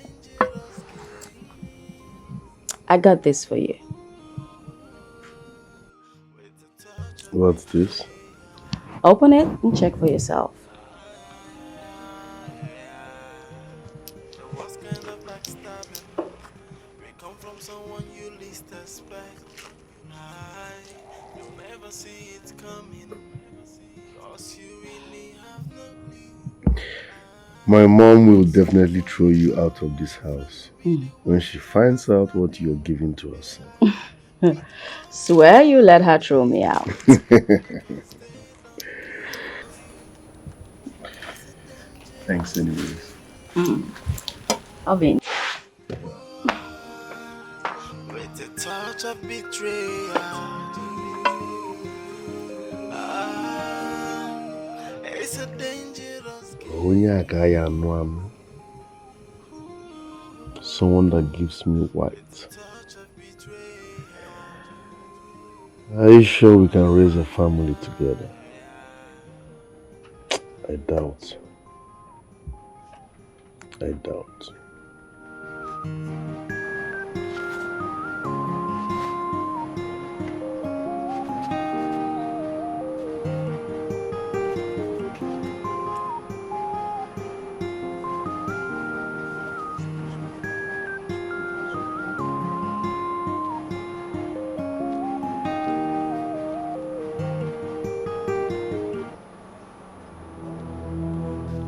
I got this for you. What's this? Open it and check for yourself. My mom will definitely throw you out of this house when she finds out what you're giving to her son. Swear you let her throw me out. Thanks anyways. I'll be in. With a touch of betrayal. It's a dangerous game. Someone that gives me white. Are you sure we can raise a family together? I doubt. I doubt.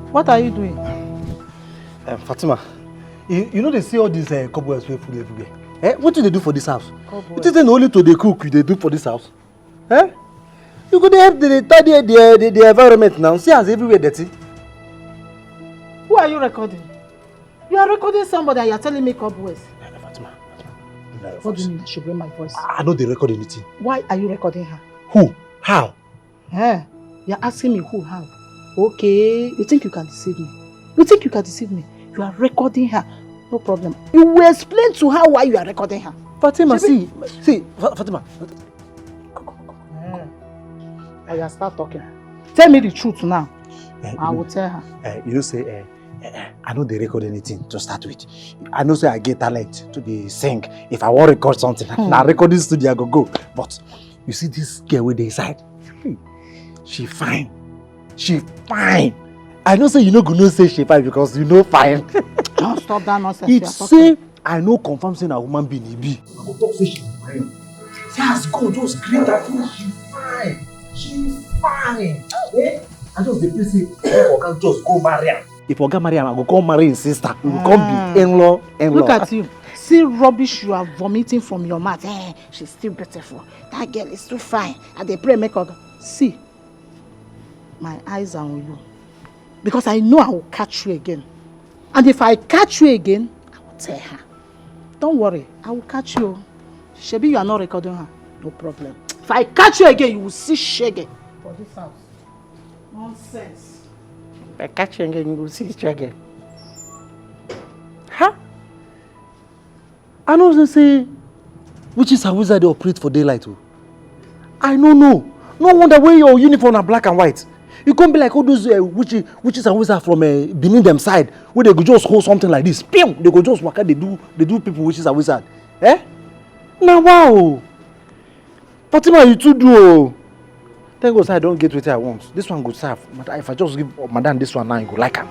What are you doing? Fatima, you know they see all these cobwebs wey full everywhere. What do they do for this house? Cobwebs. It isn't only to the cook they do for this house. You could help the tidy the environment now. See as everywhere dirty. Who are you recording? You are recording somebody and you are telling me cobwebs. Fatima. What do you mean I should bring my voice? I know they record anything. Why are you recording her? Who? How? You are asking me who, how? Okay, you think you can deceive me? You think you can deceive me? You are recording her. No problem. You will explain to her why you are recording her. Fatima, see, Fatima. I will start talking. Tell me the truth now. I will tell her. You know, say, I know they record anything to start with. I know say I get talent to be sing. If I want to record something, now recording studio I go. But you see this girl with the inside, she fine. She fine. I know say you no go know say she fine because you know fine. Don't stop that nonsense. It's say I know confirm say na woman being e be. I go talk say she fine. Say as God just greet her, she fine. She fine. I just dey pray say if Oga just go marry am. If Oga marry am, I go come marry his sister. We go come be in-law. Look at you. See rubbish you are vomiting from your mouth. She's still beautiful. That girl is too fine. And they pray make Oga. See, my eyes are on you. Because I know I will catch you again. And if I catch you again, I will tell her. Don't worry, I will catch you. Shebi, you are not recording her. No problem. If I catch you again, you will see Shege for this house. Nonsense. If I catch you again, you will see Shege. Huh? I know they say witches and wizards they operate for daylight. I don't know. No wonder why your uniform are black and white. You can't be like all those witches and wizards from beneath them side where they go just hold something like this. Pew! They go just walk out. They do people witches and wizards. Now wow. Fatima, you too do. Thank God I don't get what I want. This one good serve. But if I just give madam this one now, you go like her.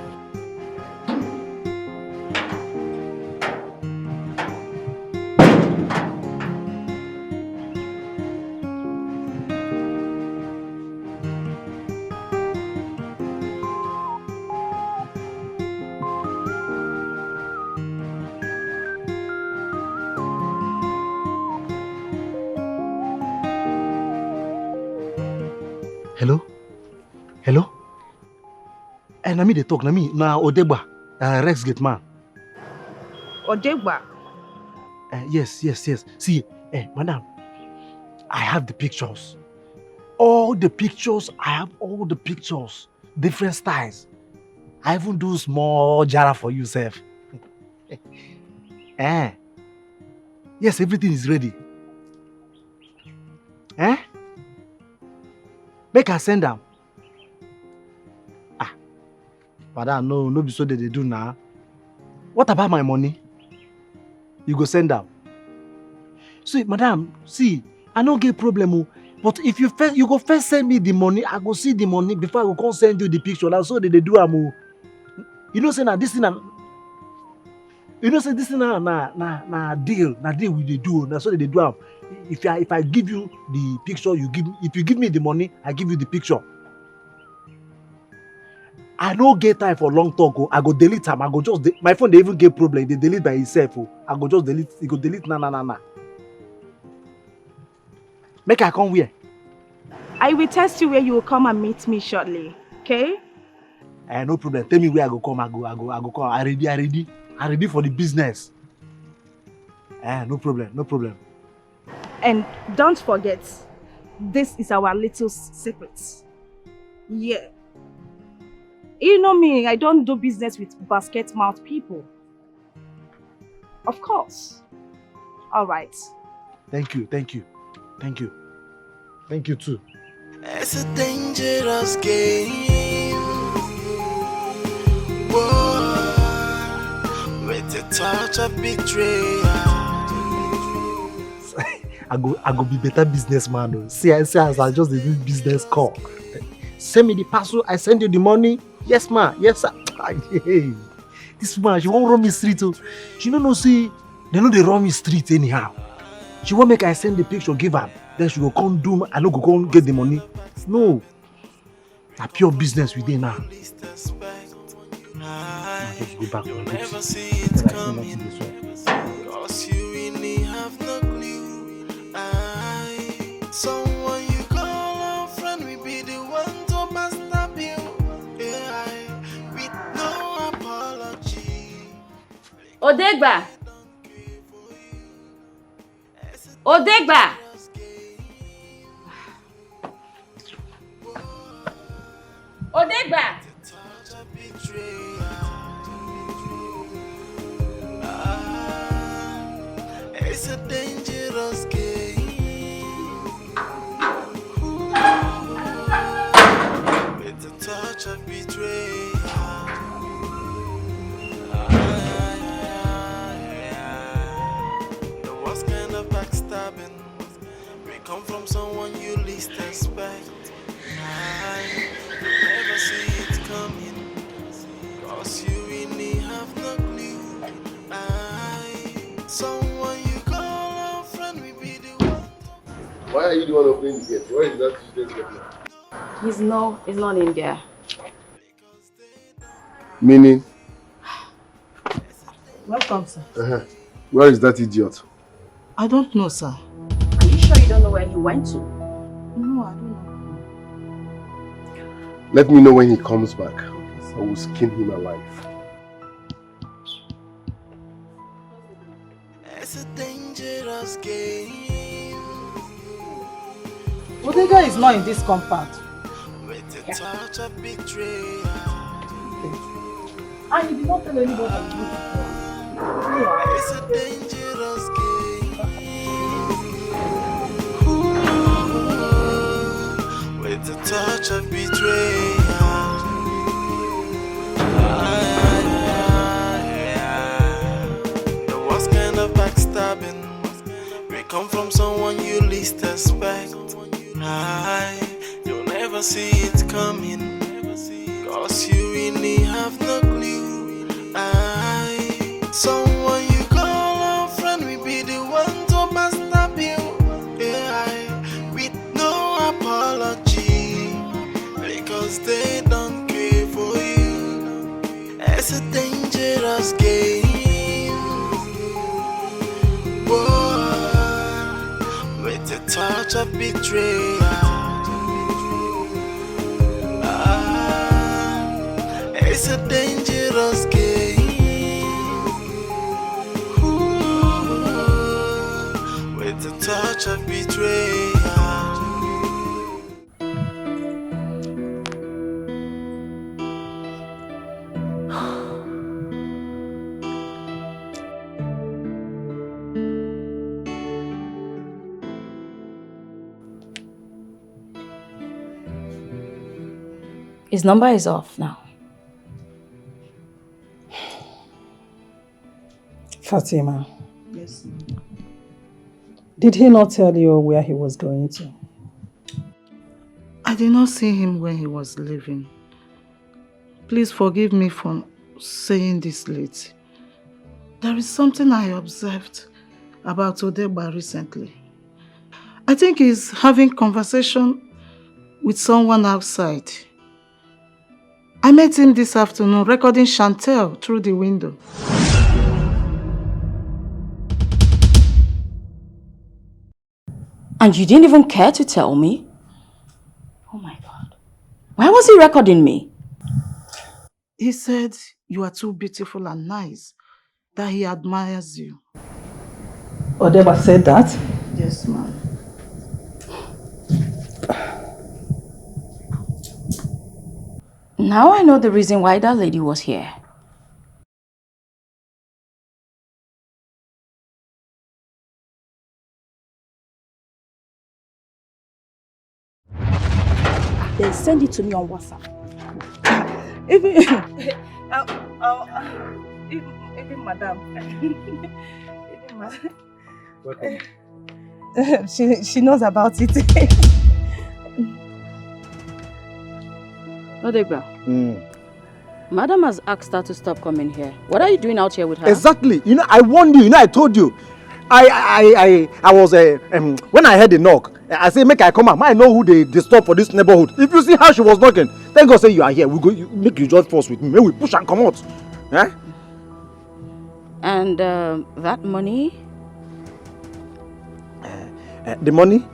Hello? Na me they talk, na me, na Odegba, Rex Gate man. Odegba? Yes. See, madam, I have the pictures. All the pictures, I have all the pictures. Different styles. I even do small jara for you, sef. Yes, everything is ready. Make her send them. Madam, no be so they do now. What about my money? You go send them. See, madam, see, I no get problem. Oh. But if you go first send me the money, I go see the money before I go come send you the picture. That's so they do am. You know say na this thing na deal we dey do. That's so they do am. If I give you the picture, if you give me the money, I give you the picture. I no get time for long talk. Oh. I go delete am. I go just my phone they even get problem. They delete by itself. Oh. I go just delete. It go delete na. Make I come where? I will test you where you will come and meet me shortly. Okay? No problem. Tell me where I go come. I go come. I ready for the business. No problem. And don't forget, this is our little secret. Yeah. You know me, I don't do business with basket mouth people. Of course. All right. Thank you too. It's a dangerous game. Whoa, with a touch of betrayal. I go be better businessman. Though. See, I just do business call. Send me the parcel, I send you the money. Yes, ma. Yes, sir. Hey, this woman, she won't run me street. Oh. She don't know, see, they know they run me street anyhow. She won't make I send the picture, give her. Then she go come do, I no go come get the money. No. A pure business within now. I just go back to never see it coming. Cause you really have no clue. Someone you call a friend will be the one to backstab you. Yeah, with no apology. Odegba! Odegba! Odegba! It's a dangerous game. With a touch of betrayal. The worst kind of backstabbing. We come from someone you least expect. You never see it coming. Cause you really have no clue. Someone you call a friend will be the one. Why are you the one opening the gate? Where is that useless guy? He's not in there. Meaning? Welcome, sir. Where is that idiot? I don't know, sir. Are you sure you don't know where he went to? No, I don't know. Let me know when he comes back. I will skin him alive. It's a dangerous game. Odega is not in this compound. With a touch of betrayal. And you did not tell anybody. It's a dangerous game. With a touch of betrayal. The worst kind of backstabbing. We come from someone you least expect. You'll never see it coming. Cause you really have no clue. Someone you call a friend will be the one to backstab you. Yeah, with no apology. Because they don't care for you. It's a dangerous game. Whoa, with a touch of betrayal. It's a dangerous game. With a touch of betrayal. His number is off now. Fatima, Yes. did he not tell you where he was going to? I did not see him when he was leaving. Please forgive me for saying this late. There is something I observed about Odegba recently. I think he's having conversation with someone outside. I met him this afternoon recording Shantel through the window. And you didn't even care to tell me? Oh my God. Why was he recording me? He said you are too beautiful and nice, that he admires you. Odegba said that? Yes, ma'am. Now I know the reason why that lady was here. Then send it to me on WhatsApp. Even, even madam. She knows about it. Odegba. Madam has asked her to stop coming here. What are you doing out here with her? Exactly. You know, I warned you. You know, I told you. I was when I heard the knock, I said, make I come out. I know who they disturb for this neighborhood. If you see how she was knocking, thank God say you are here. We go. Make you join force with me. May we push and come out. Eh? And that money? The money?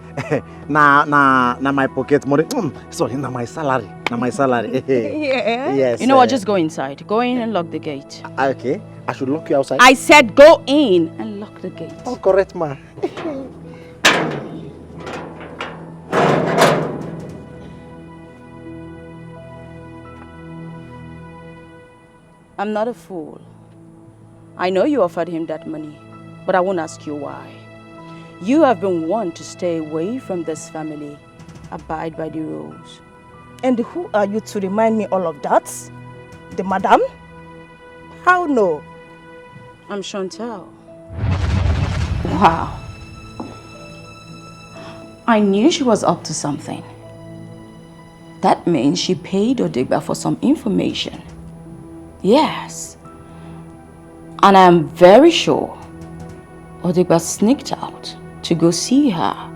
na my pocket money. Sorry, na my salary. Na my salary. Yeah. Yes. You know what? Just go inside. Go in and lock the gate. Okay. I should lock you outside. I said go in and lock the gate. Oh, correct, ma. I'm not a fool. I know you offered him that money, but I won't ask you why. You have been warned to stay away from this family. Abide by the rules. And who are you to remind me all of that? The madam? How no? I'm Shantel. Wow. I knew she was up to something. That means she paid Odegba for some information. Yes. And I'm very sure Odegba sneaked out to go see her.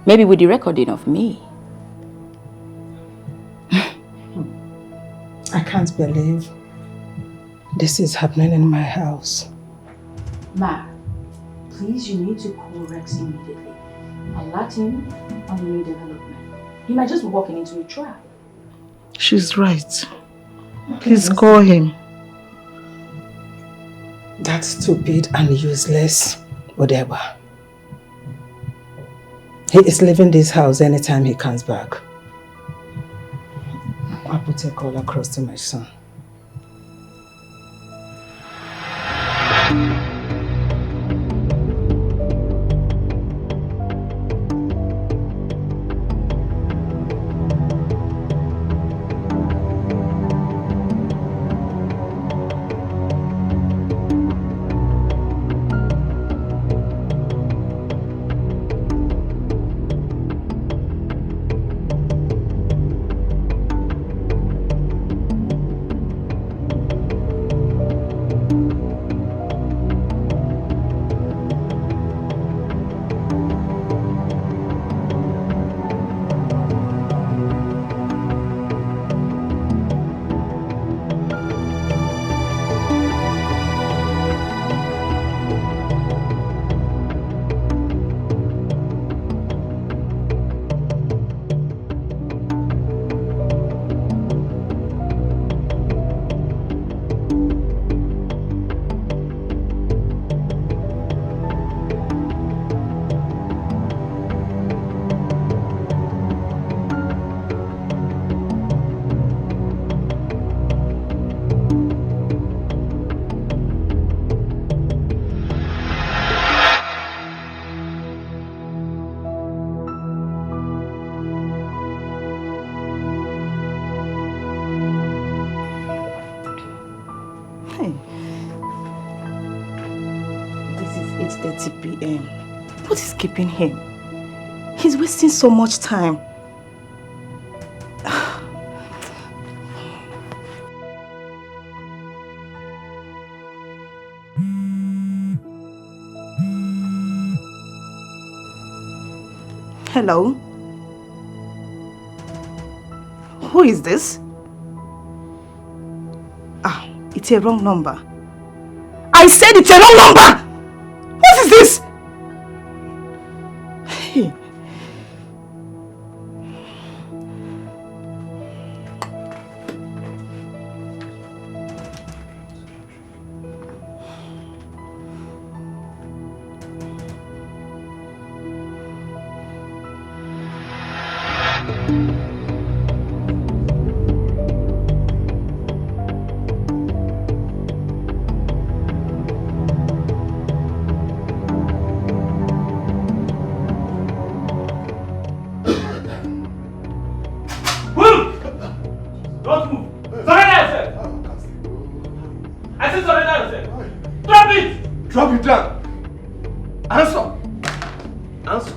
Maybe with the recording of me. I can't believe this is happening in my house. Ma, please, you need to call Rex immediately. Alert him on the new development. He might just be walking into a trap. She's right. Please call him. That stupid and useless Odegba. He is leaving this house anytime he comes back. I'll put a call across to my son. 9:30 p.m. What is keeping him? He's wasting so much time. Hello? Who is this? Ah, it's a wrong number. I said it's a wrong number! What is this? Hey. Drop it down. Answer. Answer.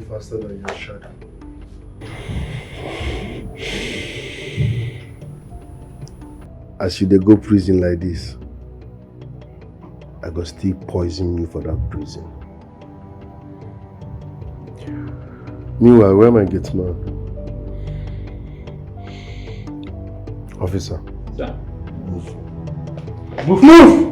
Faster than your shadow. As you dey go prison like this, I go still poison you for that prison. Meanwhile, where am I get man? Officer. Sir. Move. Move! Move!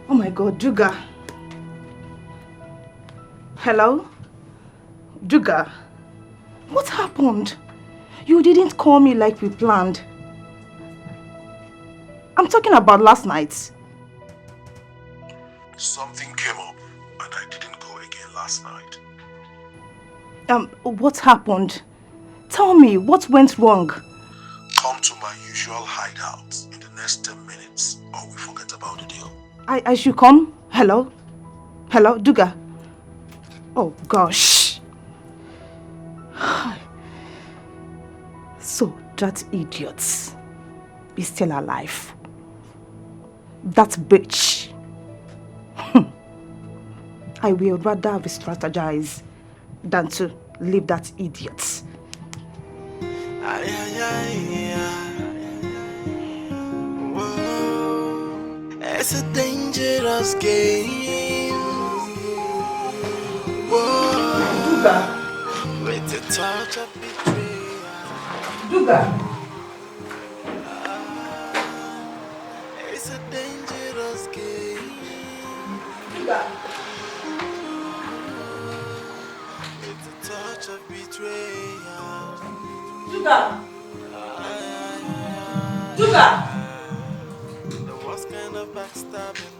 Oh my God, Duga. Hello? Duga, what happened? You didn't call me like we planned. I'm talking about last night. Something came up and I didn't go again last night. What happened? Tell me, what went wrong? Come to my usual hideout in the next 10 minutes or we forget about the deal. I should come? Hello? Hello, Duga? Oh gosh. So that idiot is still alive. That bitch. I will rather strategize than to leave that idiot. Whoa, it's a dangerous game. Whoa, Duga. With the touch of betrayal. Duga. It's a dangerous game. Duga. With the touch of betrayal. Duga. Duga. The worst kind of backstabbing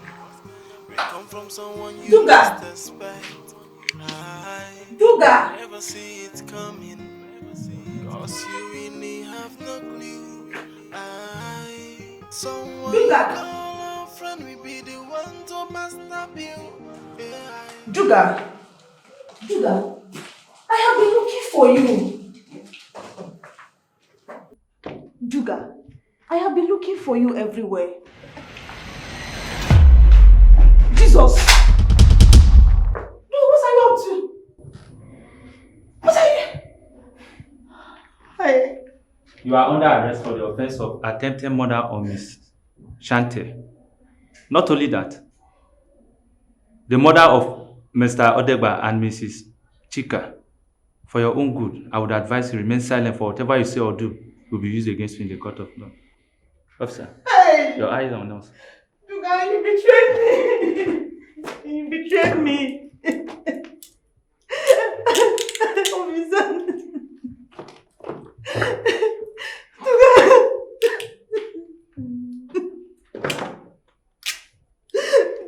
will come from someone you Duga. least expect. Duga. Never see it coming. Cause you really have no clue. Someone you call a friend will be the one to backstab you. Duga. Duga. I have been looking for you. Duga, I have been looking for you everywhere. Jesus! What are you up to? What are you? Hey. You are under arrest for the offense of attempted murder on Miss Shantel. Not only that, the murder of Mr. Odegba and Mrs. Chica. For your own good, I would advise you remain silent, for whatever you say or do will be used against you in the court of law. Officer, Hey! your eyes on us. You guys, you betrayed me! You betrayed me!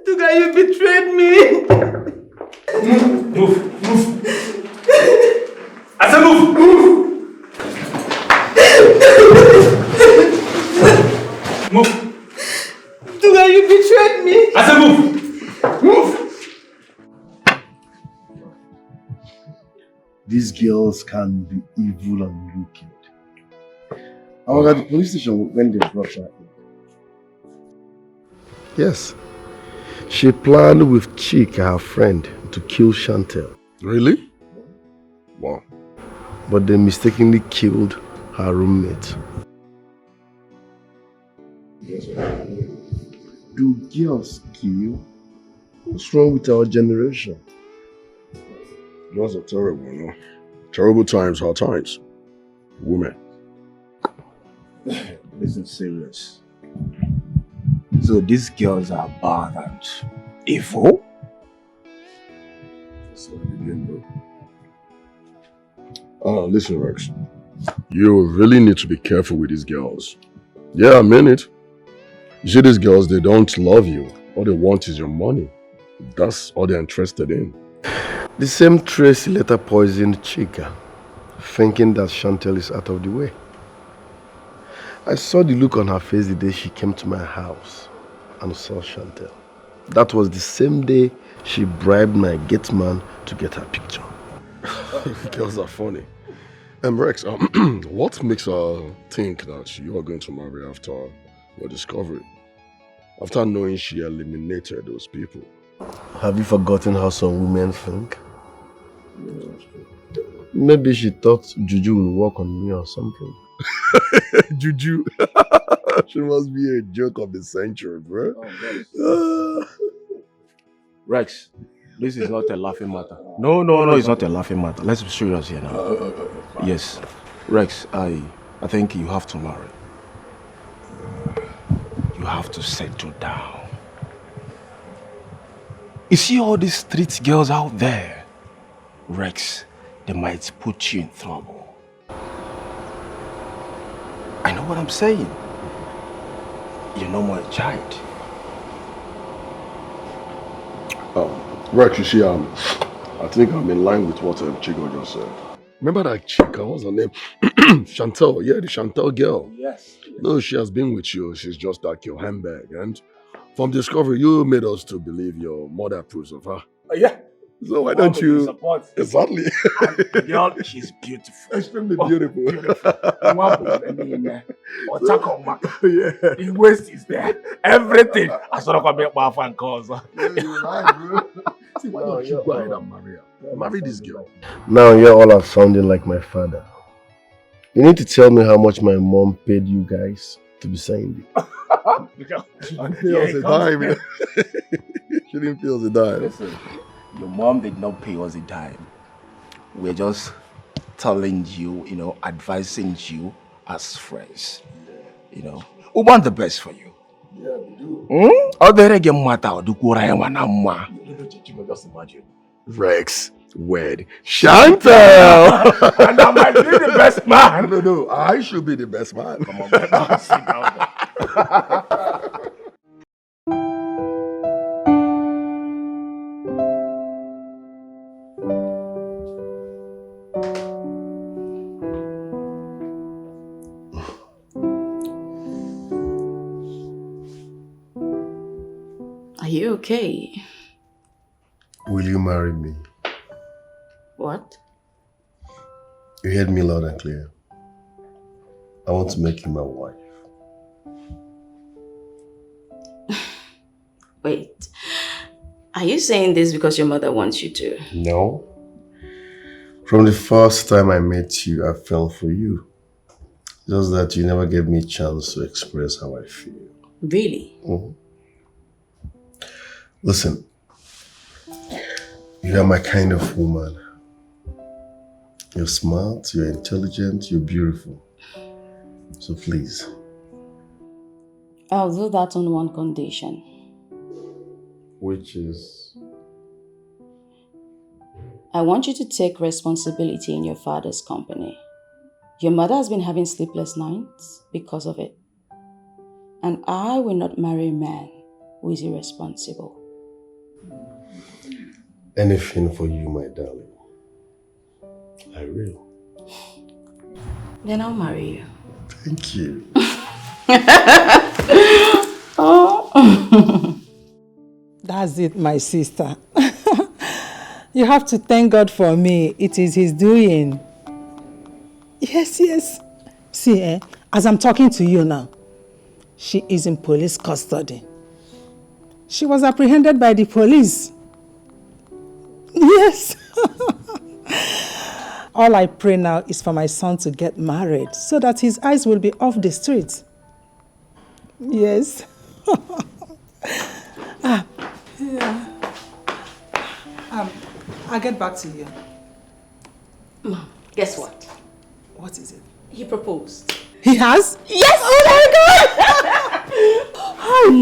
Tuga, you betrayed me! Move! I said move! Move! Tuga, you betrayed me! I said move! Move! These girls can be evil and wicked. I was at the police station when they brought her in. Yes. She planned with Chica, her friend, to kill Shantel. Really? Wow. But they mistakenly killed her roommate. Do girls kill? What's wrong with our generation? Girls are terrible, you know. Terrible times, hard times. Women. This is serious. So these girls are bad and evil? That's what they did, bro. Listen, Rex. You really need to be careful with these girls. Yeah, I mean it. You see, these girls, they don't love you. All they want is your money. That's all they're interested in. The same Tracy later poisoned Chica, thinking that Shantel is out of the way. I saw the look on her face the day she came to my house and saw Shantel. That was the same day she bribed my gate man to get her picture. Girls are funny. Rex, what makes her think that you are going to marry after your discovery? After knowing she eliminated those people? Have you forgotten how some women think? Maybe she thought Juju will work on me or something. Juju. She must be a joke of the century, bro. Rex, this is not a laughing matter. No, it's not a laughing matter. Let's be serious here now. Yes. Rex, I think you have to marry. You have to settle down. You see all these street girls out there? Rex, they might put you in trouble. I know what I'm saying. You're no more a child. Rex, you see, I think I'm in line with what Chica just said. Remember that Chica, what's her name? Shantel, yeah, the Shantel girl. Yes. No, she has been with you. She's just like your handbag. And from discovery, you made us to believe your mother approves of her. Yeah. So why don't you... Support. Exactly. The girl, she's beautiful. Extremely beautiful. Beautiful. The waist is there. Everything. I sort of make my fan calls. See, why don't you go ahead and marry her? Marry this girl. Now you all are sounding like my father. You need to tell me how much my mom paid you guys to be saying it. She didn't pay us a dime. She didn't pay us a dime. Listen, your mom did not pay us a dime. We're just telling you, advising you as friends. We want the best for you. Yeah, we do. Just imagine. Rex wed Shantel. And I might be the best man. No, I should be the best man. Come on, sit down there. Are you okay? Will you marry me? What? You heard me loud and clear. I want to make you my wife. Wait. Are you saying this because your mother wants you to? No. From the first time I met you, I fell for you. Just that you never gave me a chance to express how I feel. Really? Mm-hmm. Listen, you are my kind of woman. You're smart, you're intelligent, you're beautiful. So please. I'll do that on one condition. Which is? I want you to take responsibility in your father's company. Your mother has been having sleepless nights because of it. And I will not marry a man who is irresponsible. Anything for you, my darling. I will. Then I'll marry you. Thank you. Oh. That's it, my sister. You have to thank God for me. It is His doing. Yes, yes. See, as I'm talking to you now, she is in police custody. She was apprehended by the police. Yes. All I pray now is for my son to get married so that his eyes will be off the streets. Yes. Yeah. I'll get back to you. Mom, guess what? What is it? He proposed. He has? Yes! Oh my God!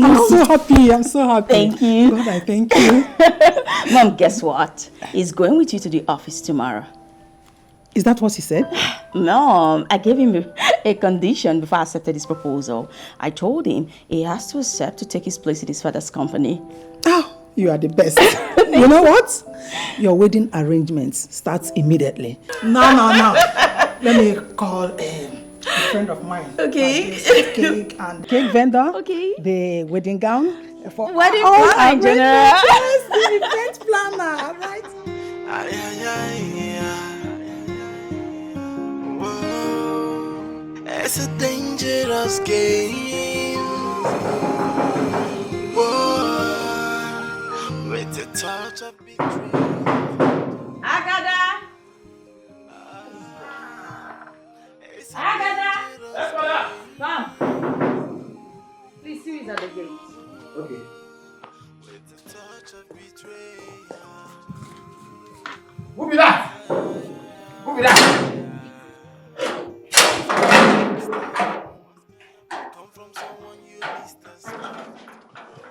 I'm so happy. I'm so happy. Thank you. God, I thank you. Mom, guess what? He's going with you to the office tomorrow. Is that what he said? Mom, I gave him a condition before I accepted his proposal. I told him he has to accept to take his place in his father's company. Oh, you are the best. You know what? Your wedding arrangements starts immediately. No. Let me call a friend of mine. Okay. Cake and cake vendor. Okay. The wedding gown. Wedding gown in general. Yes, the event planner, right? Whoa, it's a dangerous game. Whoa, with a touch of betrayal. Agada! Come. Please see who's at the gate. Okay. Who be that? Who be that?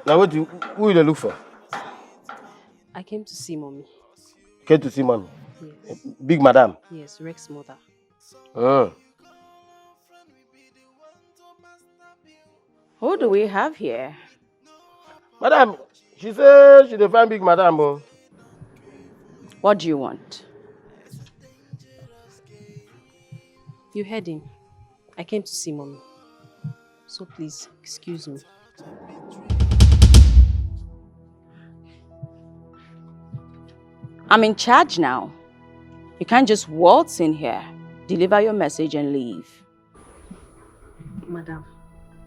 Now who you look for? I came to see mommy. Came to see mommy? Yes. Big madam? Yes, Rex's mother. Oh. Who do we have here? Madam, she said she find big madam. Oh. What do you want? You heard him. I came to see mommy. So please, excuse me. I'm in charge now. You can't just waltz in here, deliver your message and leave. Madam,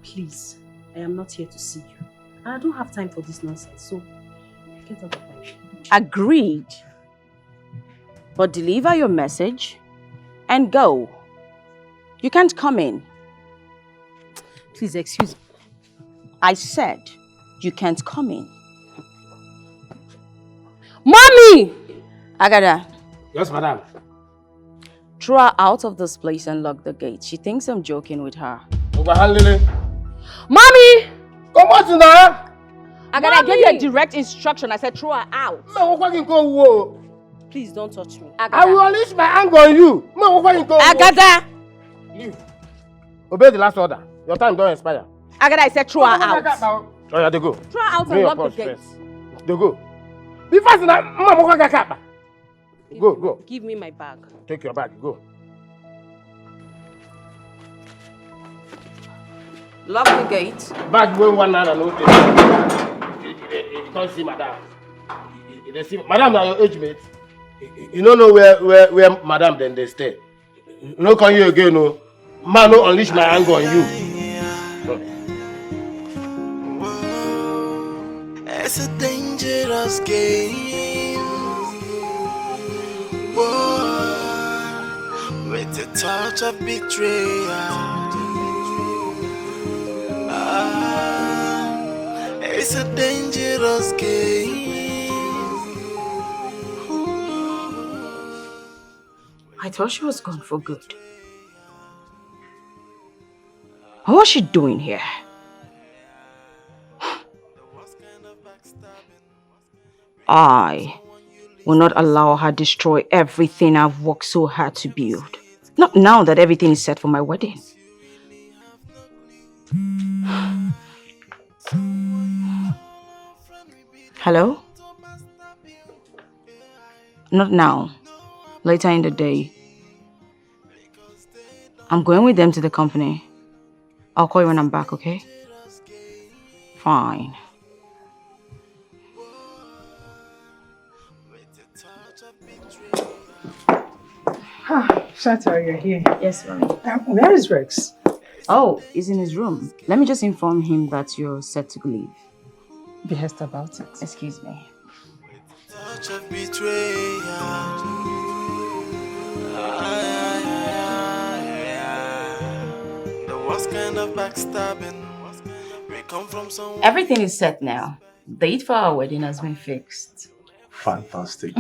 please. I am not here to see you. And I don't have time for this nonsense, so get out of my way. Agreed. But deliver your message and go. You can't come in. Please, excuse me. I said you can't come in. Mommy! Agada. Yes, madam. Throw her out of this place and lock the gate. She thinks I'm joking with her. Mommy! Come on now! Agada, I gave you a direct instruction. I said throw her out. Please don't touch me. Agada. I will unleash my anger on you. Agada! Leave. Obey the last order. Your time don't expire. Agada, I said throw her out. Oh yeah, they go. Throw her out Bring and your lock the purse gate. first. They go. Be fast now. Go. Give me my bag. Take your bag. Go. Lock the gate. Bag going one night and no day. You can't see madam. You see, madam now your age mate. You don't know where madam then they stay. No come you again, no. Man, no unleash my anger on you. It's a danger. dangerous game. War with a touch of betrayal. It's a dangerous game. I thought she was gone for good. What was she doing here? I will not allow her destroy everything I've worked so hard to build. Not now that everything is set for my wedding. Hello? Not now. Later in the day. I'm going with them to the company. I'll call you when I'm back, okay? Fine. Shantel, you're here. Yes, Mommy. Where is Rex? Oh, he's in his room. Let me just inform him that you're set to leave. Behest about it. Excuse me. Touch of betrayal. The worst kind of backstabbing. We come from someone. Everything is set now. Date for our wedding has been fixed. Fantastic.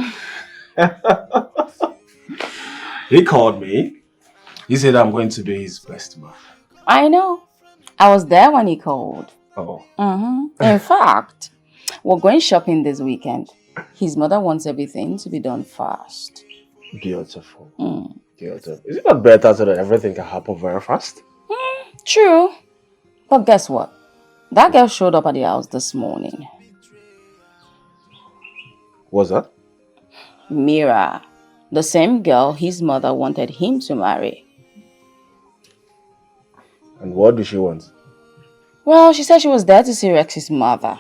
He called me. He said I'm going to be his best man. I know. I was there when he called. Oh. In fact, we're going shopping this weekend. His mother wants everything to be done fast. Beautiful. Beautiful. Is it not better so that everything can happen very fast? True. But guess what? That girl showed up at the house this morning. What's that? Mira. The same girl his mother wanted him to marry. And what does she want? Well, she said she was there to see Rex's mother.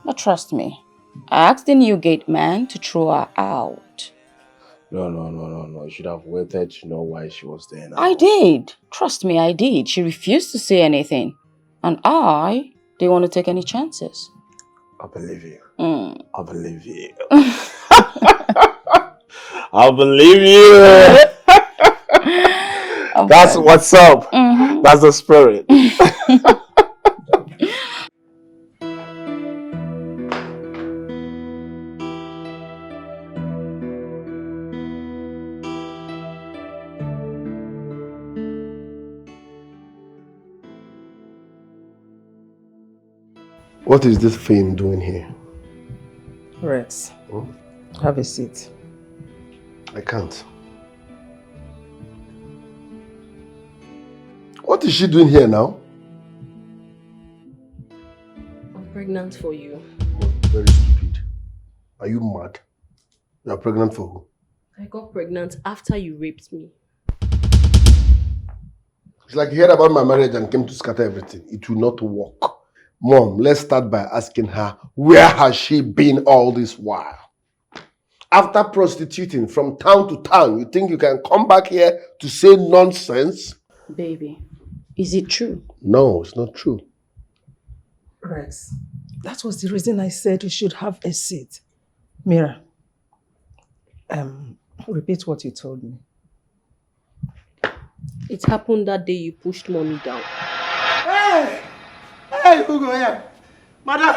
But trust me, I asked the new gate man to throw her out. No. You should have waited to know why she was there now. I did. Trust me, I did. She refused to say anything. And I didn't want to take any chances. I believe you. I believe you. I believe you. That's what's up. That's the spirit. What is this thing doing here? Rex, have a seat. I can't. What is she doing here now? I'm pregnant for you. Very stupid. Are you mad? You are pregnant for who? I got pregnant after you raped me. It's like you heard about my marriage and came to scatter everything. It will not work. Mom, let's start by asking her, where has she been all this while? After prostituting from town to town, you think you can come back here to say nonsense? Baby, is it true? No, it's not true. Rex, that was the reason I said you should have a seat. Mira, repeat what you told me. It happened that day you pushed mommy down. Hey! Hey, who go here? Madam!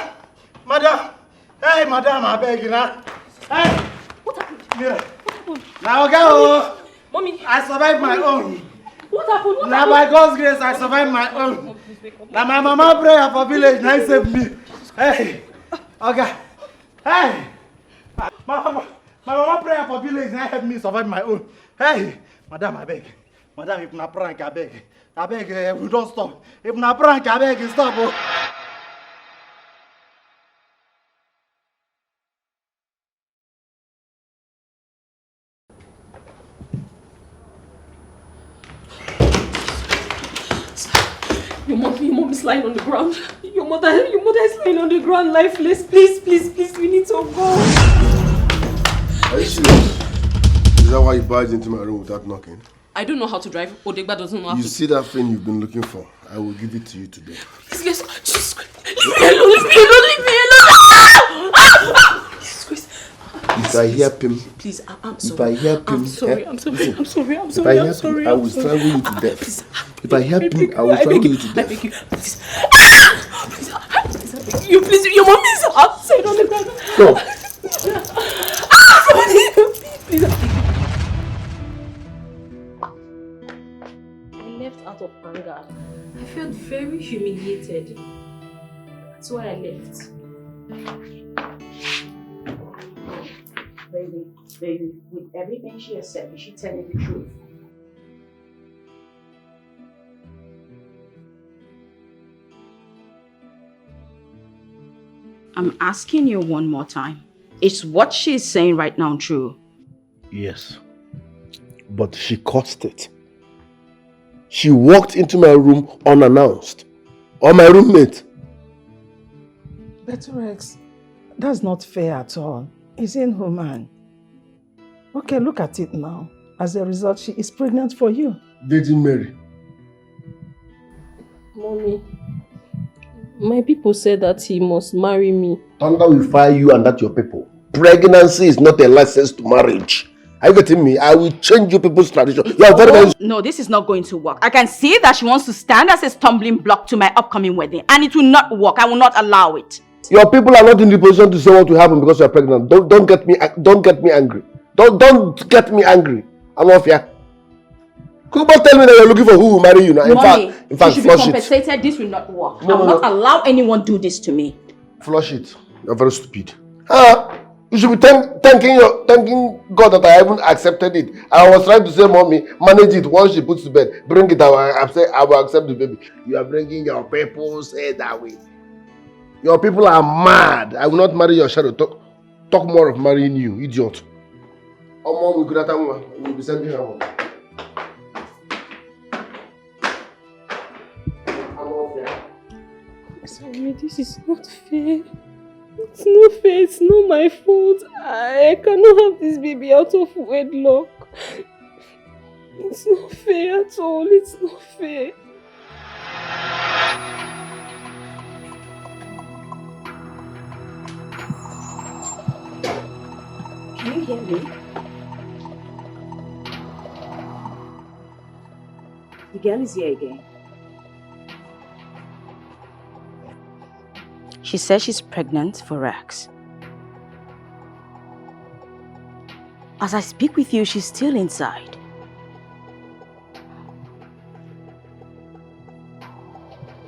Hey, madam, I beg you now. Hey! What happened? Mira. What happened? Now, go! Mommy! I survived my own. What happened? Now, by God's grace, I survived my own. Now, my mama prayer for village, now save me. Hey! Okay. Hey! My mama prayer for village, now help me survive my own. Hey! Madam, I beg. Madam, if na prank, I beg. I beg, we don't stop. If na prank, I beg, stop. Oh. Your mom is lying on the ground. Your mother is lying on the ground, lifeless. Please, we need to go. Are you serious? Is that why you barged into my room without knocking? I don't know how to drive. Odegba doesn't know how to. You see that thing you've been looking for? I will give it to you today. Please, Jesus Christ. Leave me alone, leave me alone. If I hear him, please, I'm if sorry. I hear him, I'm sorry. I'm sorry. listen, I'm sorry. I'm if sorry. I I'm hear sorry. him, I will strangle you to death. Please, If I hear him, I will strangle you to death. I beg you. Please. Please, you please. Your mom is outside on the ground. No. Please. I left out of anger. I felt very humiliated. That's why I left. Baby, with everything she has said, is she telling the truth? I'm asking you one more time. Is what she's saying right now true? Yes. But she caused it. She walked into my room unannounced. Or my roommate. But Rex, that's not fair at all. It's inhuman. Okay, look at it now. As a result, she is pregnant for you. Virgin Mary. Mommy, my people said that he must marry me. Thunder will fire you and that your people. Pregnancy is not a license to marriage. Are you getting me? I will change you people's tradition. You are very... No, this is not going to work. I can see that she wants to stand as a stumbling block to my upcoming wedding, and it will not work. I will not allow it. Your people are not in the position to say what will happen because you are pregnant. Don't get me angry. Don't get me angry. I'm off here. Could you tell me that you're looking for who will marry you now? In fact, she should be flush compensated. it. This will not work. I will not allow anyone do this to me. Flush it. You're very stupid. You should be thanking God that I haven't accepted it. I was trying to say, mommy, manage it once she puts to bed. Bring it out. I will accept the baby. You are bringing your people's head away. Your people are mad. I will not marry your shadow. Talk more of marrying you, idiot. Oh, mom, we will be sending her home. Sorry, this is not fair. It's not fair. It's not my fault. I cannot have this baby out of wedlock. It's not fair at all. It's not fair. Can you hear me? The girl is here again. She says she's pregnant for Rex. As I speak with you, she's still inside.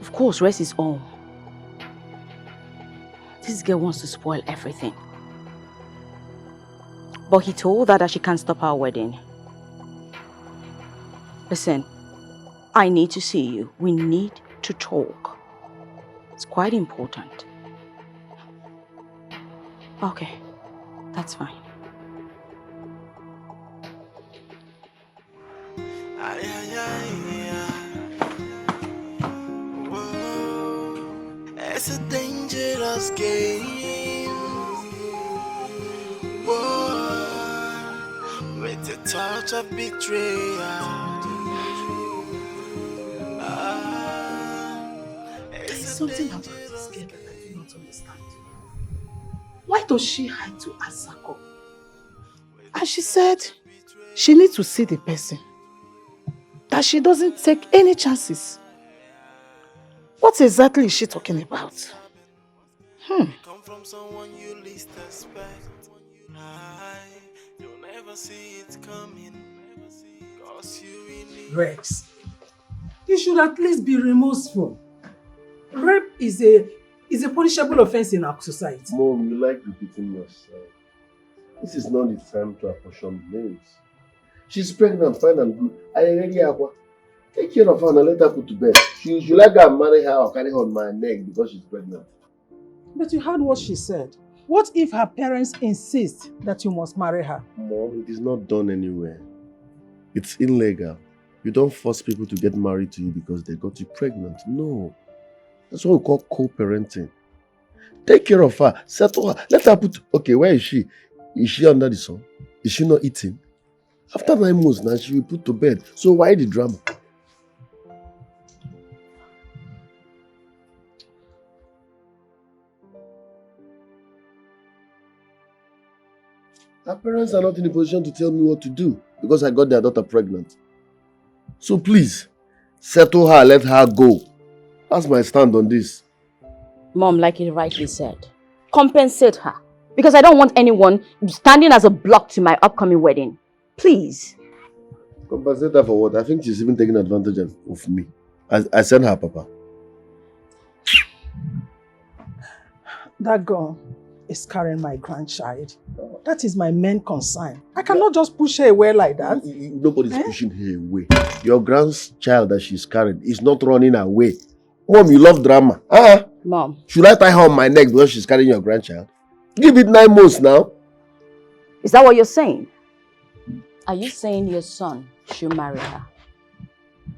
Of course, Rex is home. This girl wants to spoil everything. But he told her that she can't stop our wedding. Listen, I need to see you. We need to talk. It's quite important. Okay, that's fine. Whoa, it's a dangerous game. Whoa, with a touch of betrayal. There's something about this girl that I do not understand. Why does she hide to Asako? And she said she needs to see the person. That she doesn't take any chances. What exactly is she talking about? Come from someone you least expect. You'll never see it coming. Cause you really... Rex, you should at least be remorseful. Rape is a punishable offense in our society. Mom, you like repeating yourself. This is not the time to apportion blames. She's pregnant, fine and good. I already have one. Take care of her and let her put to bed. She like I marry her or carry her on my neck because she's pregnant. But you heard what she said. What if her parents insist that you must marry her? Mom, it is not done anywhere. It's illegal. You don't force people to get married to you because they got you pregnant. No. That's what we call co-parenting. Take care of her. Settle her. Let her put... Okay, where is she? Is she under the sun? Is she not eating? After 9 months now, she will put to bed. So why the drama? Her parents are not in a position to tell me what to do because I got their daughter pregnant. So please, settle her, let her go. That's my stand on this. Mom, like you rightly said, compensate her. Because I don't want anyone standing as a block to my upcoming wedding. Please. Compensate her for what? I think she's even taking advantage of me. I sent her, Papa. That girl is carrying my grandchild. That is my main concern. I cannot just push her away like that. Nobody's pushing her away. Your grandchild that she's carrying is not running away. Mom, you love drama. Mom. Should I tie her on my neck because she's carrying your grandchild? Give it 9 months now. Is that what you're saying? Are you saying your son should marry her?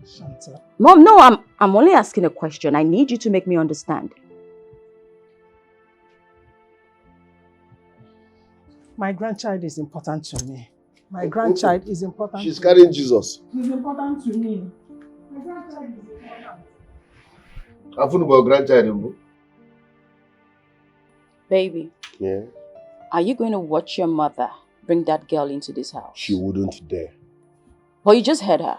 Shantel. Mom, no, I'm only asking a question. I need you to make me understand. My grandchild is important to me. My grandchild is important. She's carrying Jesus. He's important to me. My grandchild is important. I'm talking about grandchild. Baby. Yeah? Are you going to watch your mother bring that girl into this house? She wouldn't dare. Well, you just heard her.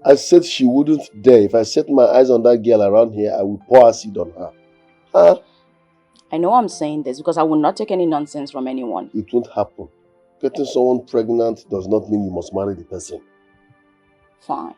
I said she wouldn't dare. If I set my eyes on that girl around here, I will pour acid on her. Huh? I know I'm saying this because I will not take any nonsense from anyone. It won't happen. Getting someone pregnant does not mean you must marry the person. Fine.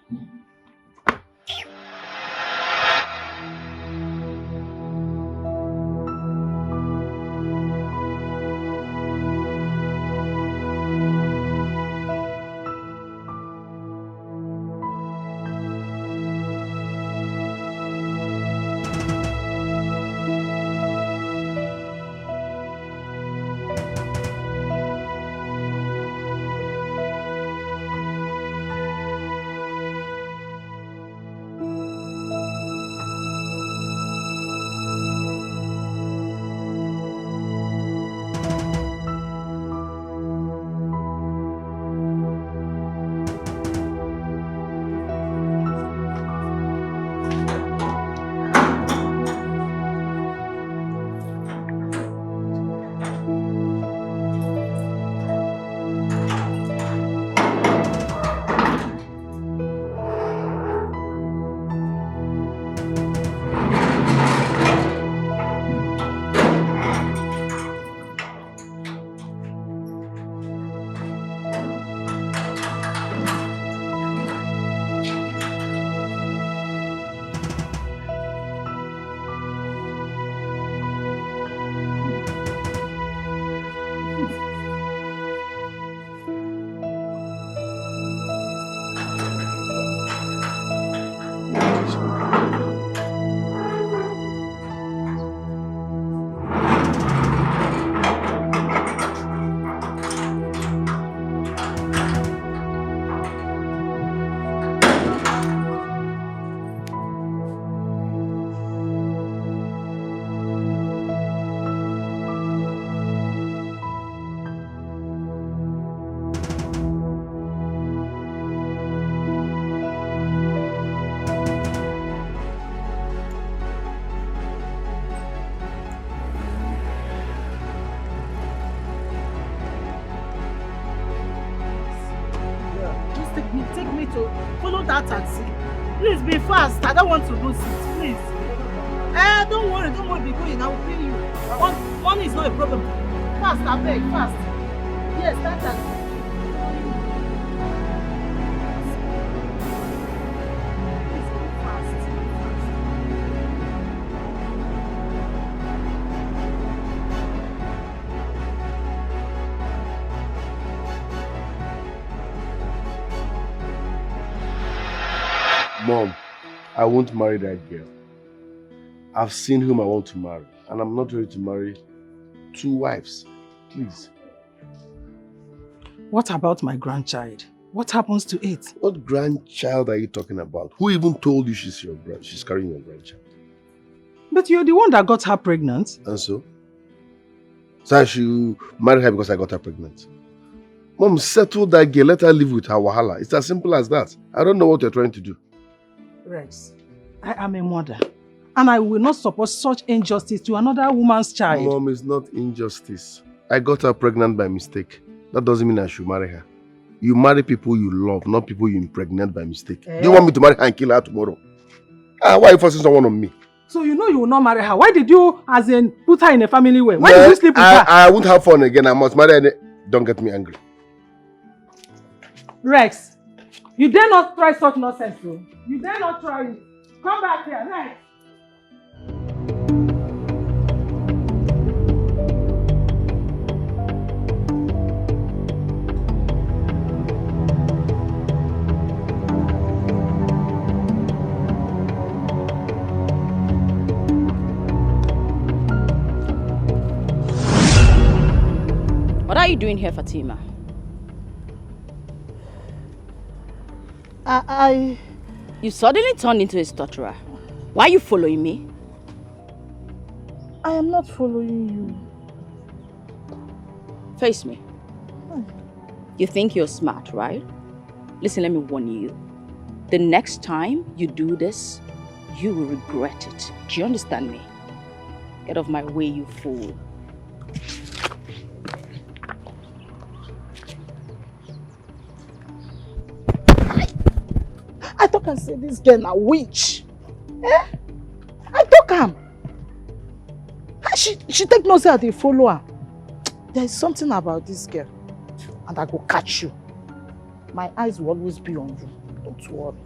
Take me to follow that taxi. Please be fast. I don't want to lose it. Please. Don't worry. Be going. I will pay you. Money is not a problem. Fast, I beg. Fast. Yes, that taxi. Mom, I won't marry that girl. I've seen whom I want to marry, and I'm not ready to marry 2 wives. Please. What about my grandchild? What happens to it? What grandchild are you talking about? Who even told you she's carrying your grandchild? But you're the one that got her pregnant. And so? So I should marry her because I got her pregnant. Mom, settle that girl. Let her live with her wahala. It's as simple as that. I don't know what you're trying to do. Rex, I am a mother. And I will not support such injustice to another woman's child. Mom, it's not injustice. I got her pregnant by mistake. That doesn't mean I should marry her. You marry people you love, not people you impregnate by mistake. Do you want me to marry her and kill her tomorrow? Why are you forcing someone on me? So you know you will not marry her. Why did you, as in, put her in a family way? Why did you sleep with her? I won't have fun again. I must marry her. Don't get me angry. Rex, you dare not try such nonsense, though. You dare not try it. Come back here, Rex. What are you doing here, Fatima? You suddenly turned into a stutterer. Why are you following me? I am not following you. Face me. You think you're smart, right? Listen, let me warn you. The next time you do this, you will regret it. Do you understand me? Get off my way, you fool. I talk and say this girl a witch. Eh? I talk am. She take no say I dey follow her. There is something about this girl, and I go catch you. My eyes will always be on you. Don't worry.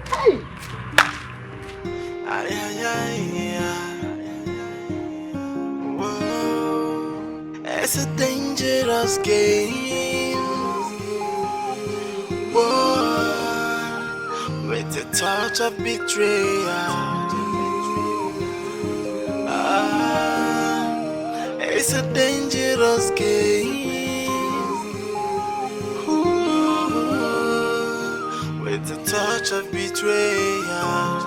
Hey! Whoa, it's a dangerous game. Whoa, with a touch of betrayal. It's a dangerous game. Ooh, with a touch of betrayal.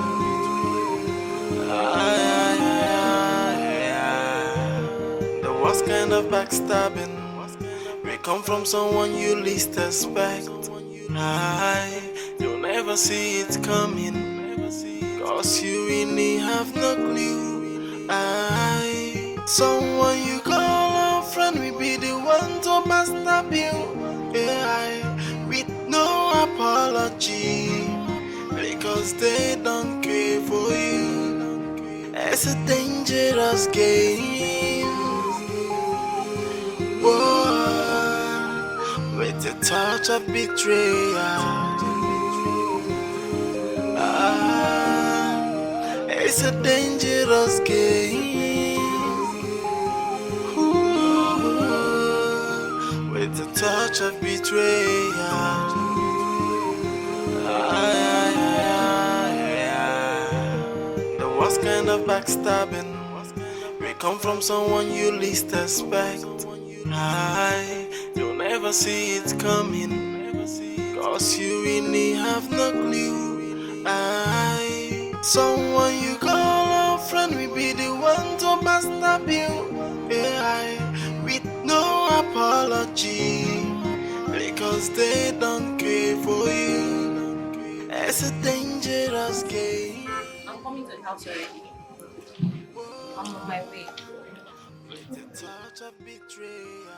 The worst kind of backstabbing may come from someone you least expect. You'll never see it coming, cause you really have no clue. Someone you call a friend will be the one to backstab you, with no apology, because they don't care for you. It's a dangerous game. Whoa, with a touch of betrayal. It's a dangerous game. Ooh, with a touch of betrayal. The worst kind of backstabbing may come from someone you least expect. You'll never see it coming, cause you really have no clue. Someone you call a friend will be the one to backstab you, with no apology, because they don't care for you. It's a dangerous game. I'm coming to the house already. I'm on my way. With the touch of betrayal.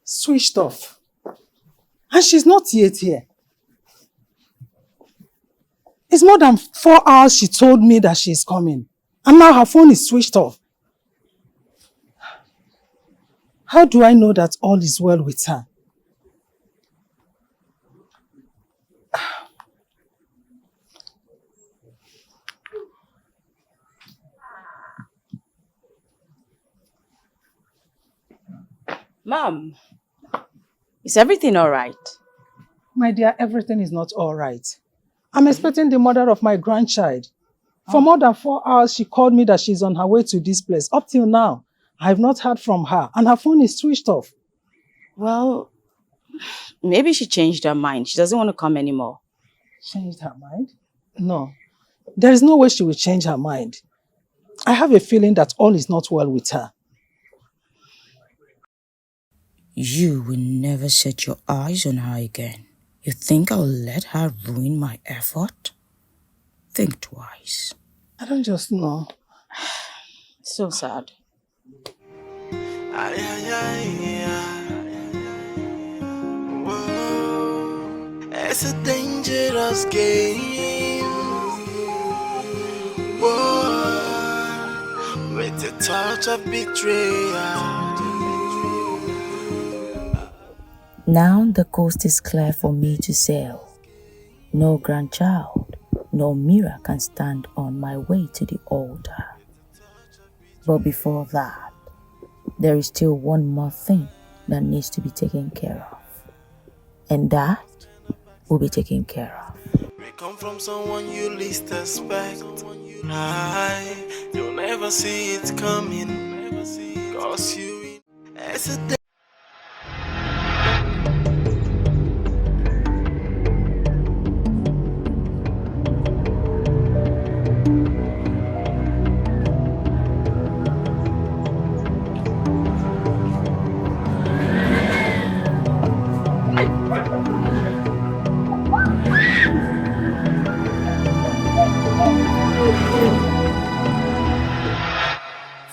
Switched off. And she's not yet here. It's more than 4 hours she told me that she's coming. And now her phone is switched off. How do I know that all is well with her? Mom, is everything all right? My dear, everything is not all right. I'm expecting the mother of my grandchild. For more than 4 hours, she called me that she's on her way to this place. Up till now, I have not heard from her, and her phone is switched off. Well, maybe she changed her mind. She doesn't want to come anymore. Changed her mind? No. There is no way she will change her mind. I have a feeling that all is not well with her. You will never set your eyes on her again. You think I'll let her ruin my effort? Think twice. I don't just know. So sad. Whoa, it's a dangerous game. Whoa, with the touch of betrayal. Now the coast is clear for me to sail. No grandchild, no mirror can stand on my way to the altar. But before that, there is still one more thing that needs to be taken care of. And that will be taken care of. We come from someone you least expect. You'll never see it coming. Cause you as a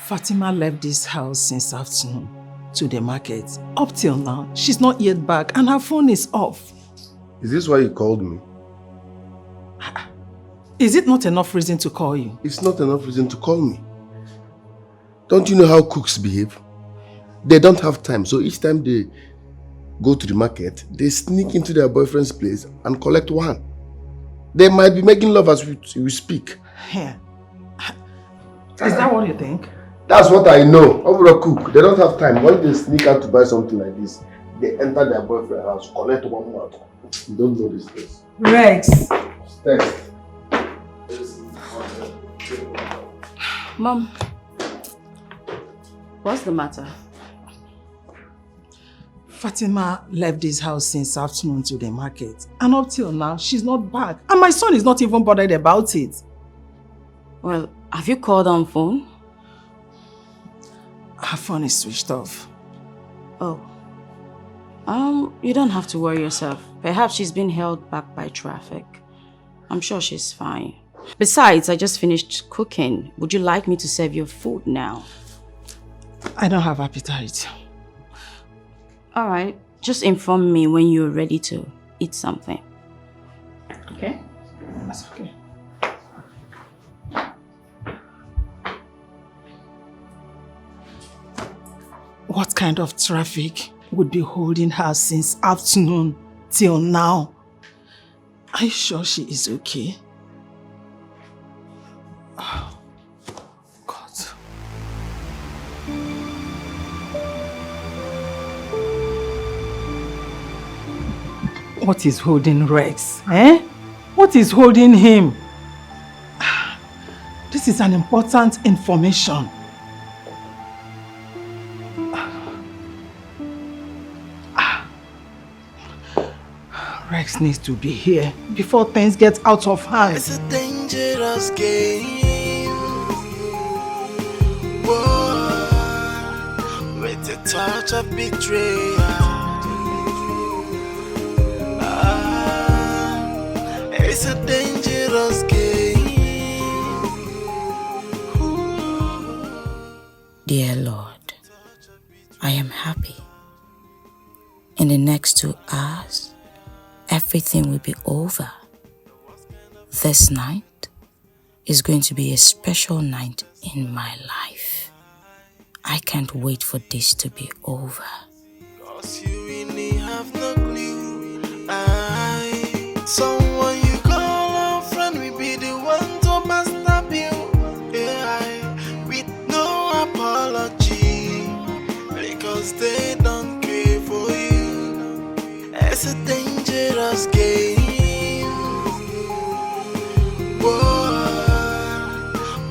Fatima left this house since afternoon to the market. Up till now, she's not yet back and her phone is off. Is this why you called me? Is it not enough reason to call you? It's not enough reason to call me. Don't you know how cooks behave? They don't have time, so each time they go to the market, they sneak into their boyfriend's place and collect one. They might be making love as we speak. Yeah. Is that what you think? That's what I know. Over a cook, they don't have time. When they sneak out to buy something like this, they enter their boyfriend's house, collect one more. You don't know this place. Rex. Steph. Mom, what's the matter? Fatima left this house since afternoon to the market. And up till now, she's not back. And my son is not even bothered about it. Well, have you called on phone? Her phone is switched off. Oh. You don't have to worry yourself. Perhaps she's been held back by traffic. I'm sure she's fine. Besides, I just finished cooking. Would you like me to serve your food now? I don't have appetite. Alright, just inform me when you're ready to eat something. Okay? That's okay. What kind of traffic would be holding her since afternoon till now? Are you sure she is okay? Oh, God. What is holding Rex? Eh? What is holding him? This is an important information. Rex needs to be here before things get out of hand. It's a dangerous game. Whoa, with the touch of betrayal. It's a dangerous game. Dear Lord, I am happy. In the next 2 hours, everything will be over. This night is going to be a special night in my life. I can't wait for this to be over. Cause you really have no clue. Someone you call a friend will be the one to backstab you. Yeah, with no apology. Because they don't care for you. It's a dangerous game. Whoa,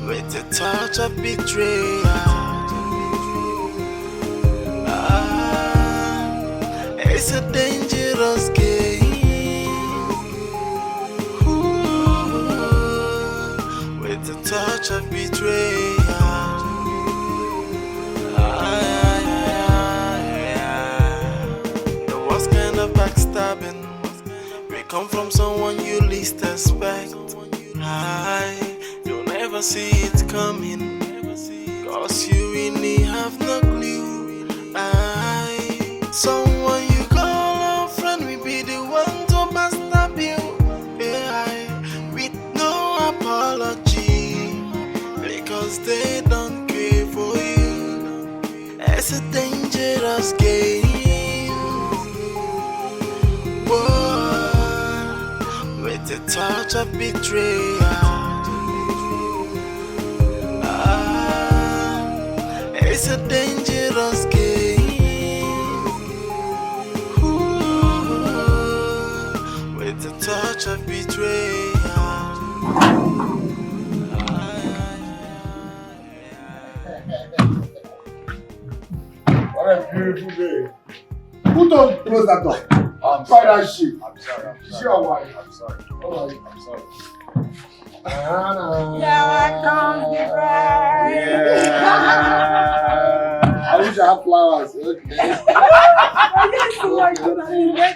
with the touch of betrayal. It's a dangerous game. Ooh, with the touch of betrayal. come from someone you least expect. You'll never see it coming, cause you really have no clue. Someone you call a friend will be the one to backstab you, with no apology, because they don't care for you. It's a dangerous game. Whoa, with the touch of betrayal. It's a dangerous game. Ooh, with the touch of betrayal. What a beautiful day. Who told you to close that door? I'm sorry. That shit. I'm sorry. Is your wife? I'm sorry. Oh, I'm sorry. Yeah, comes the bride. I wish I had flowers. Okay.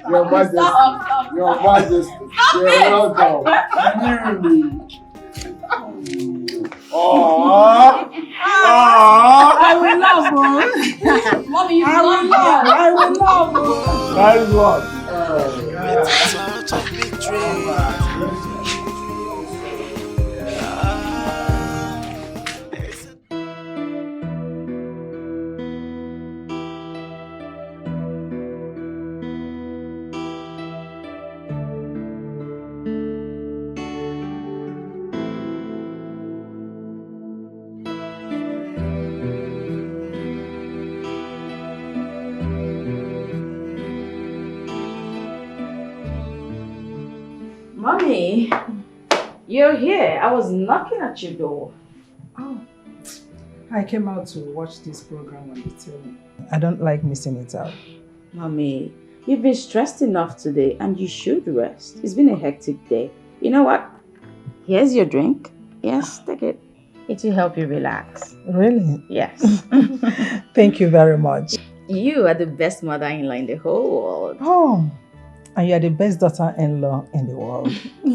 Your Majesty. Your Majesty. You're welcome. Really. Aww. I will love her. Mommy, you love her. I will love her. Nice one. Mommy, you're here. I was knocking at your door. Oh, I came out to watch this program on the TV. I don't like missing it out. Mommy, you've been stressed enough today and you should rest. It's been a hectic day. You know what? Here's your drink. Yes, take it. It will help you relax. Really? Yes. Thank you very much. You are the best mother-in-law in the whole world. Oh, and you are the best daughter-in-law in the world.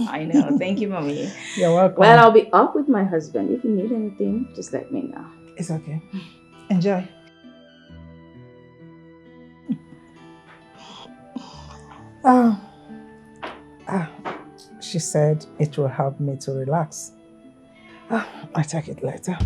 I know. Thank you, Mommy. You're welcome. Well, I'll be up with my husband. If you need anything, just let me know. It's okay. Enjoy. She said it will help me to relax. I'll take it later.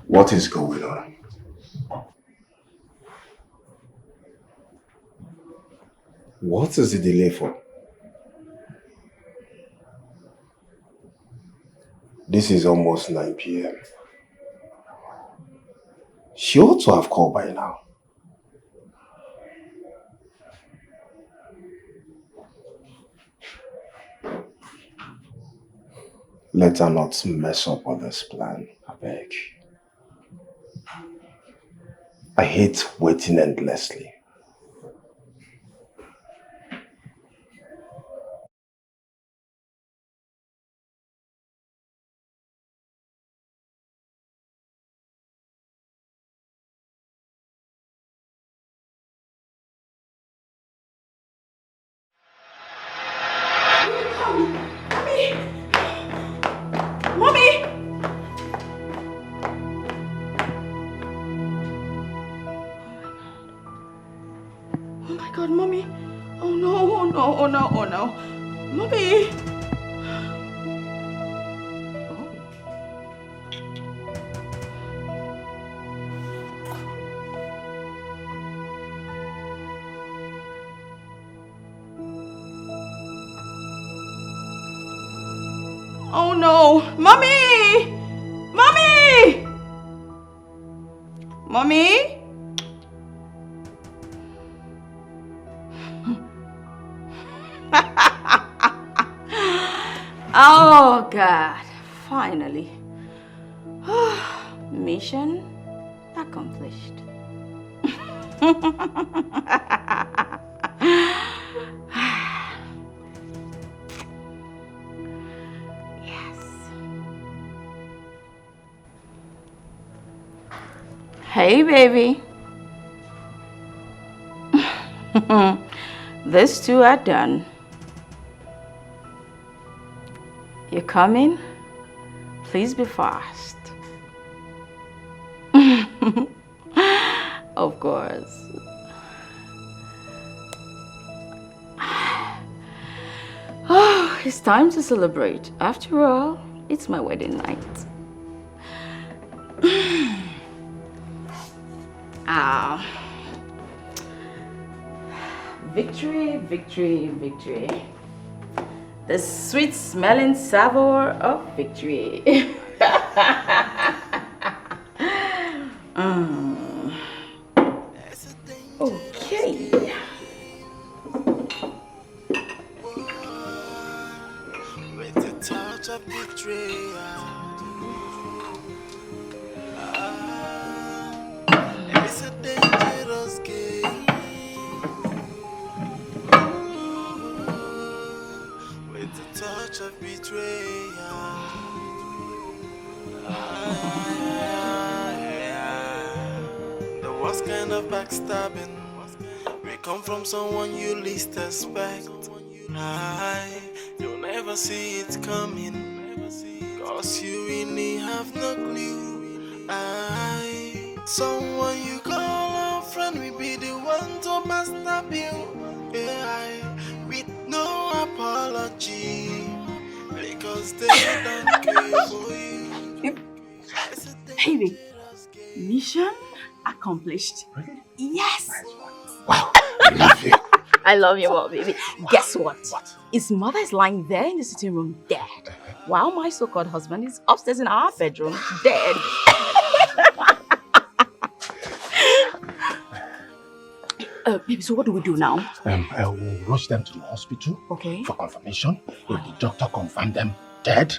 What is going on? What is the delay for? This is almost 9 p.m. She ought to have called by now. Let her not mess up on this plan, I beg. I hate waiting endlessly. Mommy. Oh no, oh no, oh no, oh no. Mommy. Oh no. Mommy! Mommy! Mommy? Oh God, finally. Mission accomplished. Yes. Hey, baby. These two are done. You coming? Please be fast. Of course. Oh, it's time to celebrate. After all, it's my wedding night. Victory, victory, victory. The sweet smelling savor of victory. Okay. With a touch of betrayal. It's a dangerous game. With a touch of betrayal. The worst kind of backstabbing. We come from someone you least expect. You'll never see it coming. Cause you really have no clue. Someone you call a friend will be the one to backstab you. With no apology. Because they don't care for you. Baby, mission accomplished. Yes. Wow, I love you. I love you more, baby. Guess what? His mother is lying there in the sitting room dead, while my so-called husband is upstairs in our bedroom dead. Baby, so what do we do now? I will rush them to the hospital for confirmation. If the doctor confirms them dead,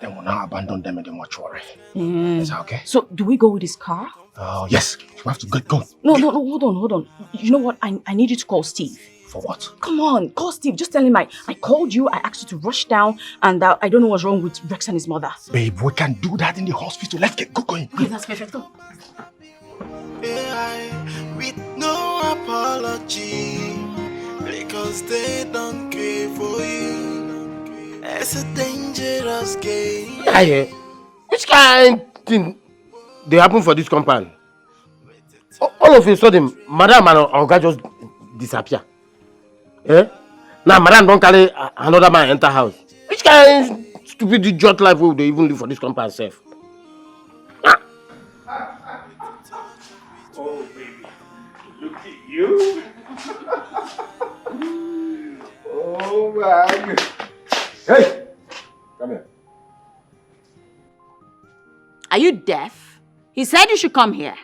then we'll now abandon them in the mortuary. Is that okay? So, do we go with his car? Oh, yes. We have to go. No, hold on. You know what? I need you to call Steve. For what? Come on, call Steve. Just tell him I called you, I asked you to rush down, and I don't know what's wrong with Rex and his mother. Babe, we can do that in the hospital. Let's get going. Okay, that's perfect. Go. With no apology. Because they don't care for you. It's a dangerous game. Yeah. Which kind thing they happen for this compound? All of a sudden, Madam and Oga just disappear. Now, Madam don't carry another man enter house. Which kind stupid idiot life will they even live for this compound self? Oh, baby. Look at you. Oh, man. Hey, come here. Are you deaf? He said you should come here.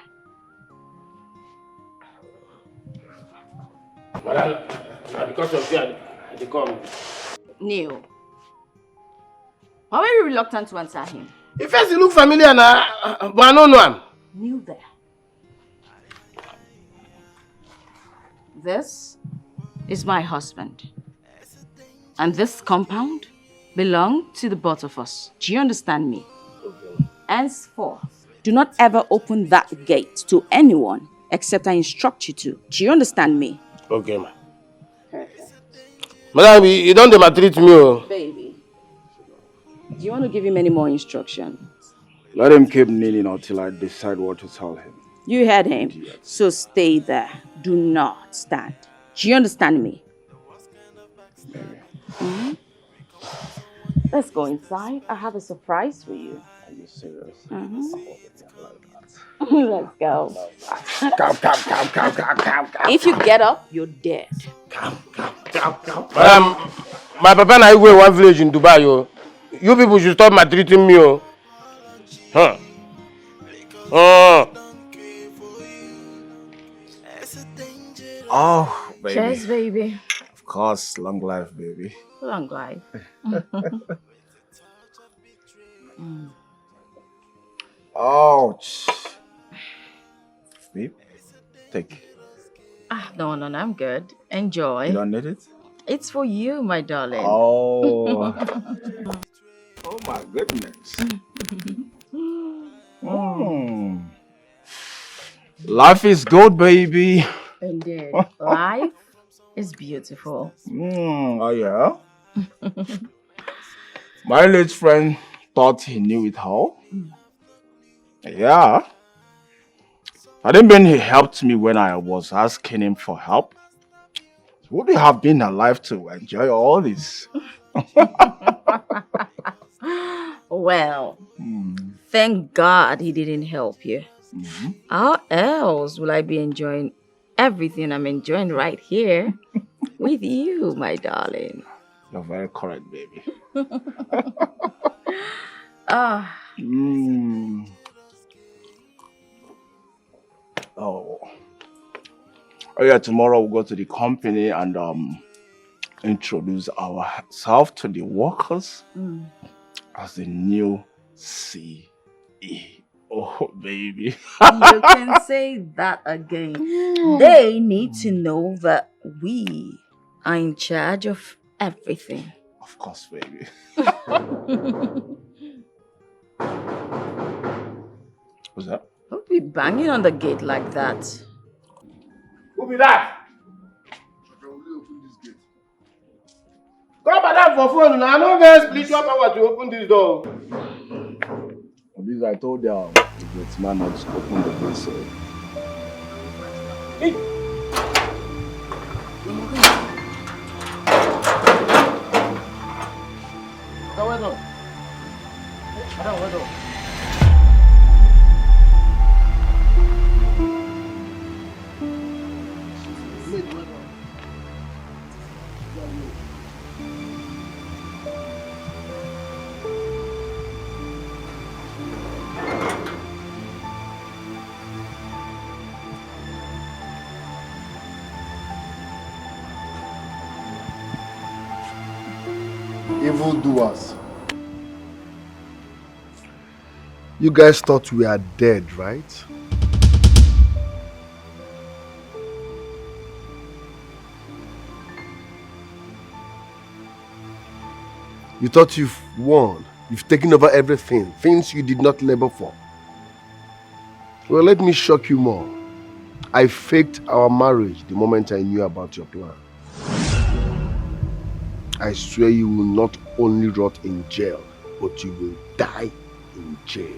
Madam, because of you, I come. Neil, why were you reluctant to answer him? He first he look familiar now, but I don't know him. Neil there. This is my husband. And this compound belongs to the both of us. Do you understand me? Henceforth, do not ever open that gate to anyone except I instruct you to. Do you understand me? Okay, ma. Madam, you don't maltreat me. Oh. Baby, do you want to give him any more instructions? Let him keep kneeling until I decide what to tell him. You heard him. So stay there. Do not stand. Do you understand me? Hmm? Let's go inside. I have a surprise for you. Are you serious? Let's go. Come. If you get up, you're dead. Come. My papa and I were one village in Dubai. Yo. You people should stop maltreating me. Oh. Huh. Oh, baby. Cheers, baby. Of course, long life, baby. Long life. Ouch. babe. Take. No, I'm good. Enjoy. You don't need it? It's for you, my darling. Oh. Oh my goodness. Life is good, baby. Indeed. Life is beautiful. Oh yeah? My late friend thought he knew it all. Yeah. I didn't mean he helped me when I was asking him for help. Would you have been alive to enjoy all this? Well, thank God he didn't help you. How else will I be enjoying everything I'm enjoying right here with you, my darling? You're very correct, baby. Oh yeah, tomorrow we'll go to the company and introduce ourselves to the workers as the new CEO. Oh, baby. You can say that again. They need to know that we are in charge of everything. Of course, baby. What's that? Don't be banging on the gate like that. Who be that? Go madam for phone now. No get spiritual power to open this door. At least I told them the man not to open the door, so. Hey. Well done. Madam, well done. Evildoers. You guys thought we are dead, right? You thought you've won. You've taken over everything. Things you did not labor for. Well, let me shock you more. I faked our marriage the moment I knew about your plan. I swear you will not only rot in jail, but you will die in jail.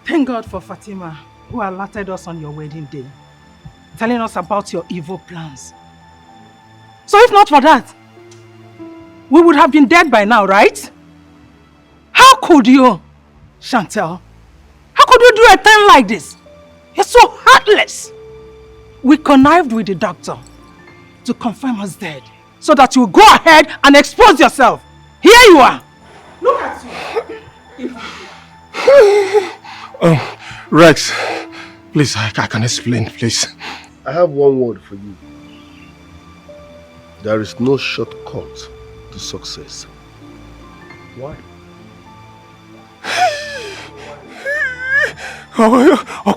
Thank God for Fatima, who alerted us on your wedding day, telling us about your evil plans. So if not for that, we would have been dead by now, right? How could you, Shantel? How could you do a thing like this? You're so heartless. We connived with the doctor to confirm us dead, so that you go ahead and expose yourself. Here you are. Look at you. Rex, please, I can explain, please. I have one word for you. There is no shortcut to success. Why?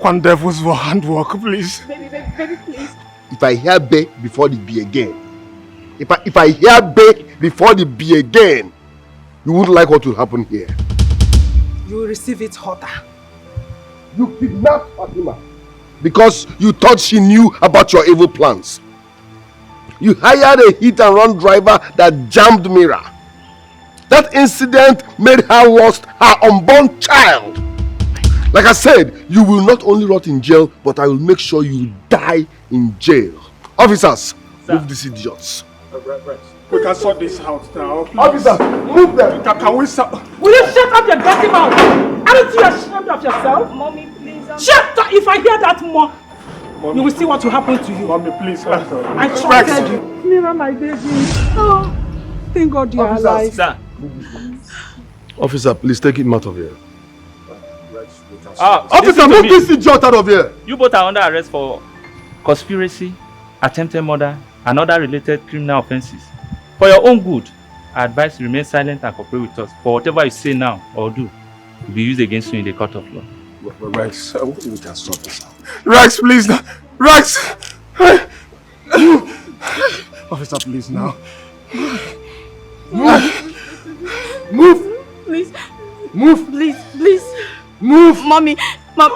One devil's handwork, please. Baby, please. If I hear bay before the be again, if I hear bay before the be again, you wouldn't like what will happen here. You will receive it hotter. You kidnapped Fatima because you thought she knew about your evil plans. You hired a hit-and-run driver that jammed Mira. That incident made her lost her unborn child. Like I said, you will not only rot in jail, but I will make sure you die in jail. Officers, move these idiots. We can sort this out now. Please. Officers, move them. Can we stop? Will you shut up your dirty mouth? Aren't you ashamed of yourself? Mommy, please. Shut up! If I hear that more, Mommy, you will see what will happen to you. Mommy, please. I trusted you. Mira, my baby. Oh, thank God you are alive. Sir. Officer, please take him out of here. Officer, move this idiot out of here. You both are under arrest for conspiracy, attempted murder, and other related criminal offenses. For your own good, I advise you remain silent and cooperate with us, for whatever you say now or do will be used against you in the court of law. Rex, we can sort this out. Rex, please now. Rex! Officer, please now. Move! Please. Move! Please, please. Move! Mommy. Move!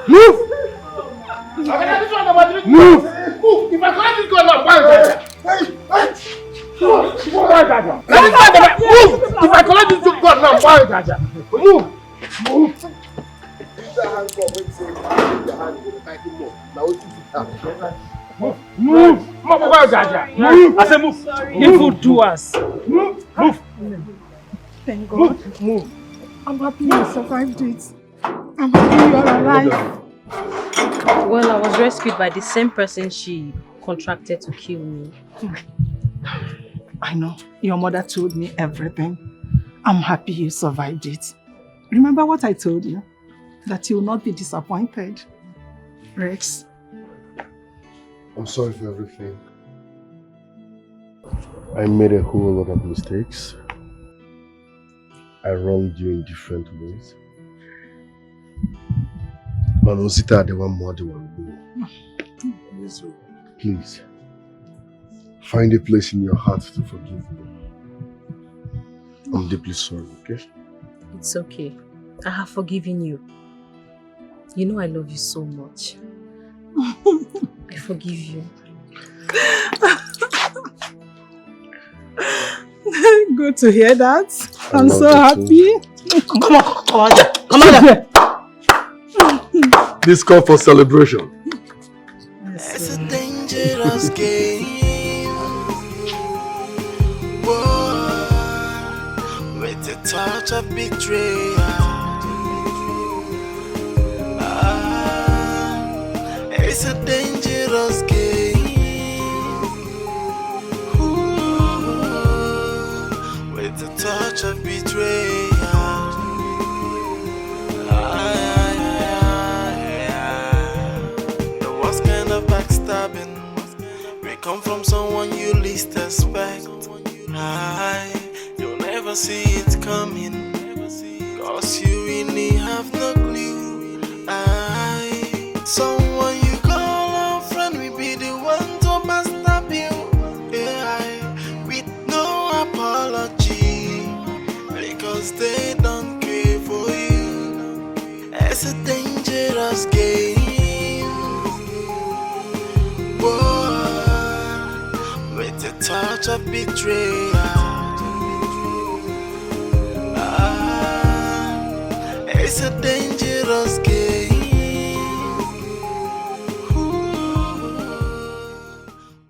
Move! If I can't just go now, why Move! If I collect this gun now, why Move! Move! Move! Move! I say move! Evil doers. Move! Move! Thank God. Move! I'm happy you survived it. I'm happy you are alive. Well, I was rescued by the same person she contracted to kill me. I know. Your mother told me everything. I'm happy you survived it. Remember what I told you? That you will not be disappointed. Rex. I'm sorry for everything. I made a whole lot of mistakes. I wronged you in different ways. Please, find a place in your heart to forgive me. I'm deeply sorry, okay? It's okay. I have forgiven you. You know I love you so much. I forgive you. Good to hear that. I'm so happy. Come on there. Come on there. This call for celebration. It's a dangerous game. Whoa, with a touch of betrayal. It's a dangerous game. Ooh, with a touch of betrayal. We come from someone you least expect. You'll never see it coming, cause you really have no clue. Someone you call a friend will be the one to backstab you. With no apology, because they don't care for you. It's a dangerous game. With a touch of betrayal. It's a day.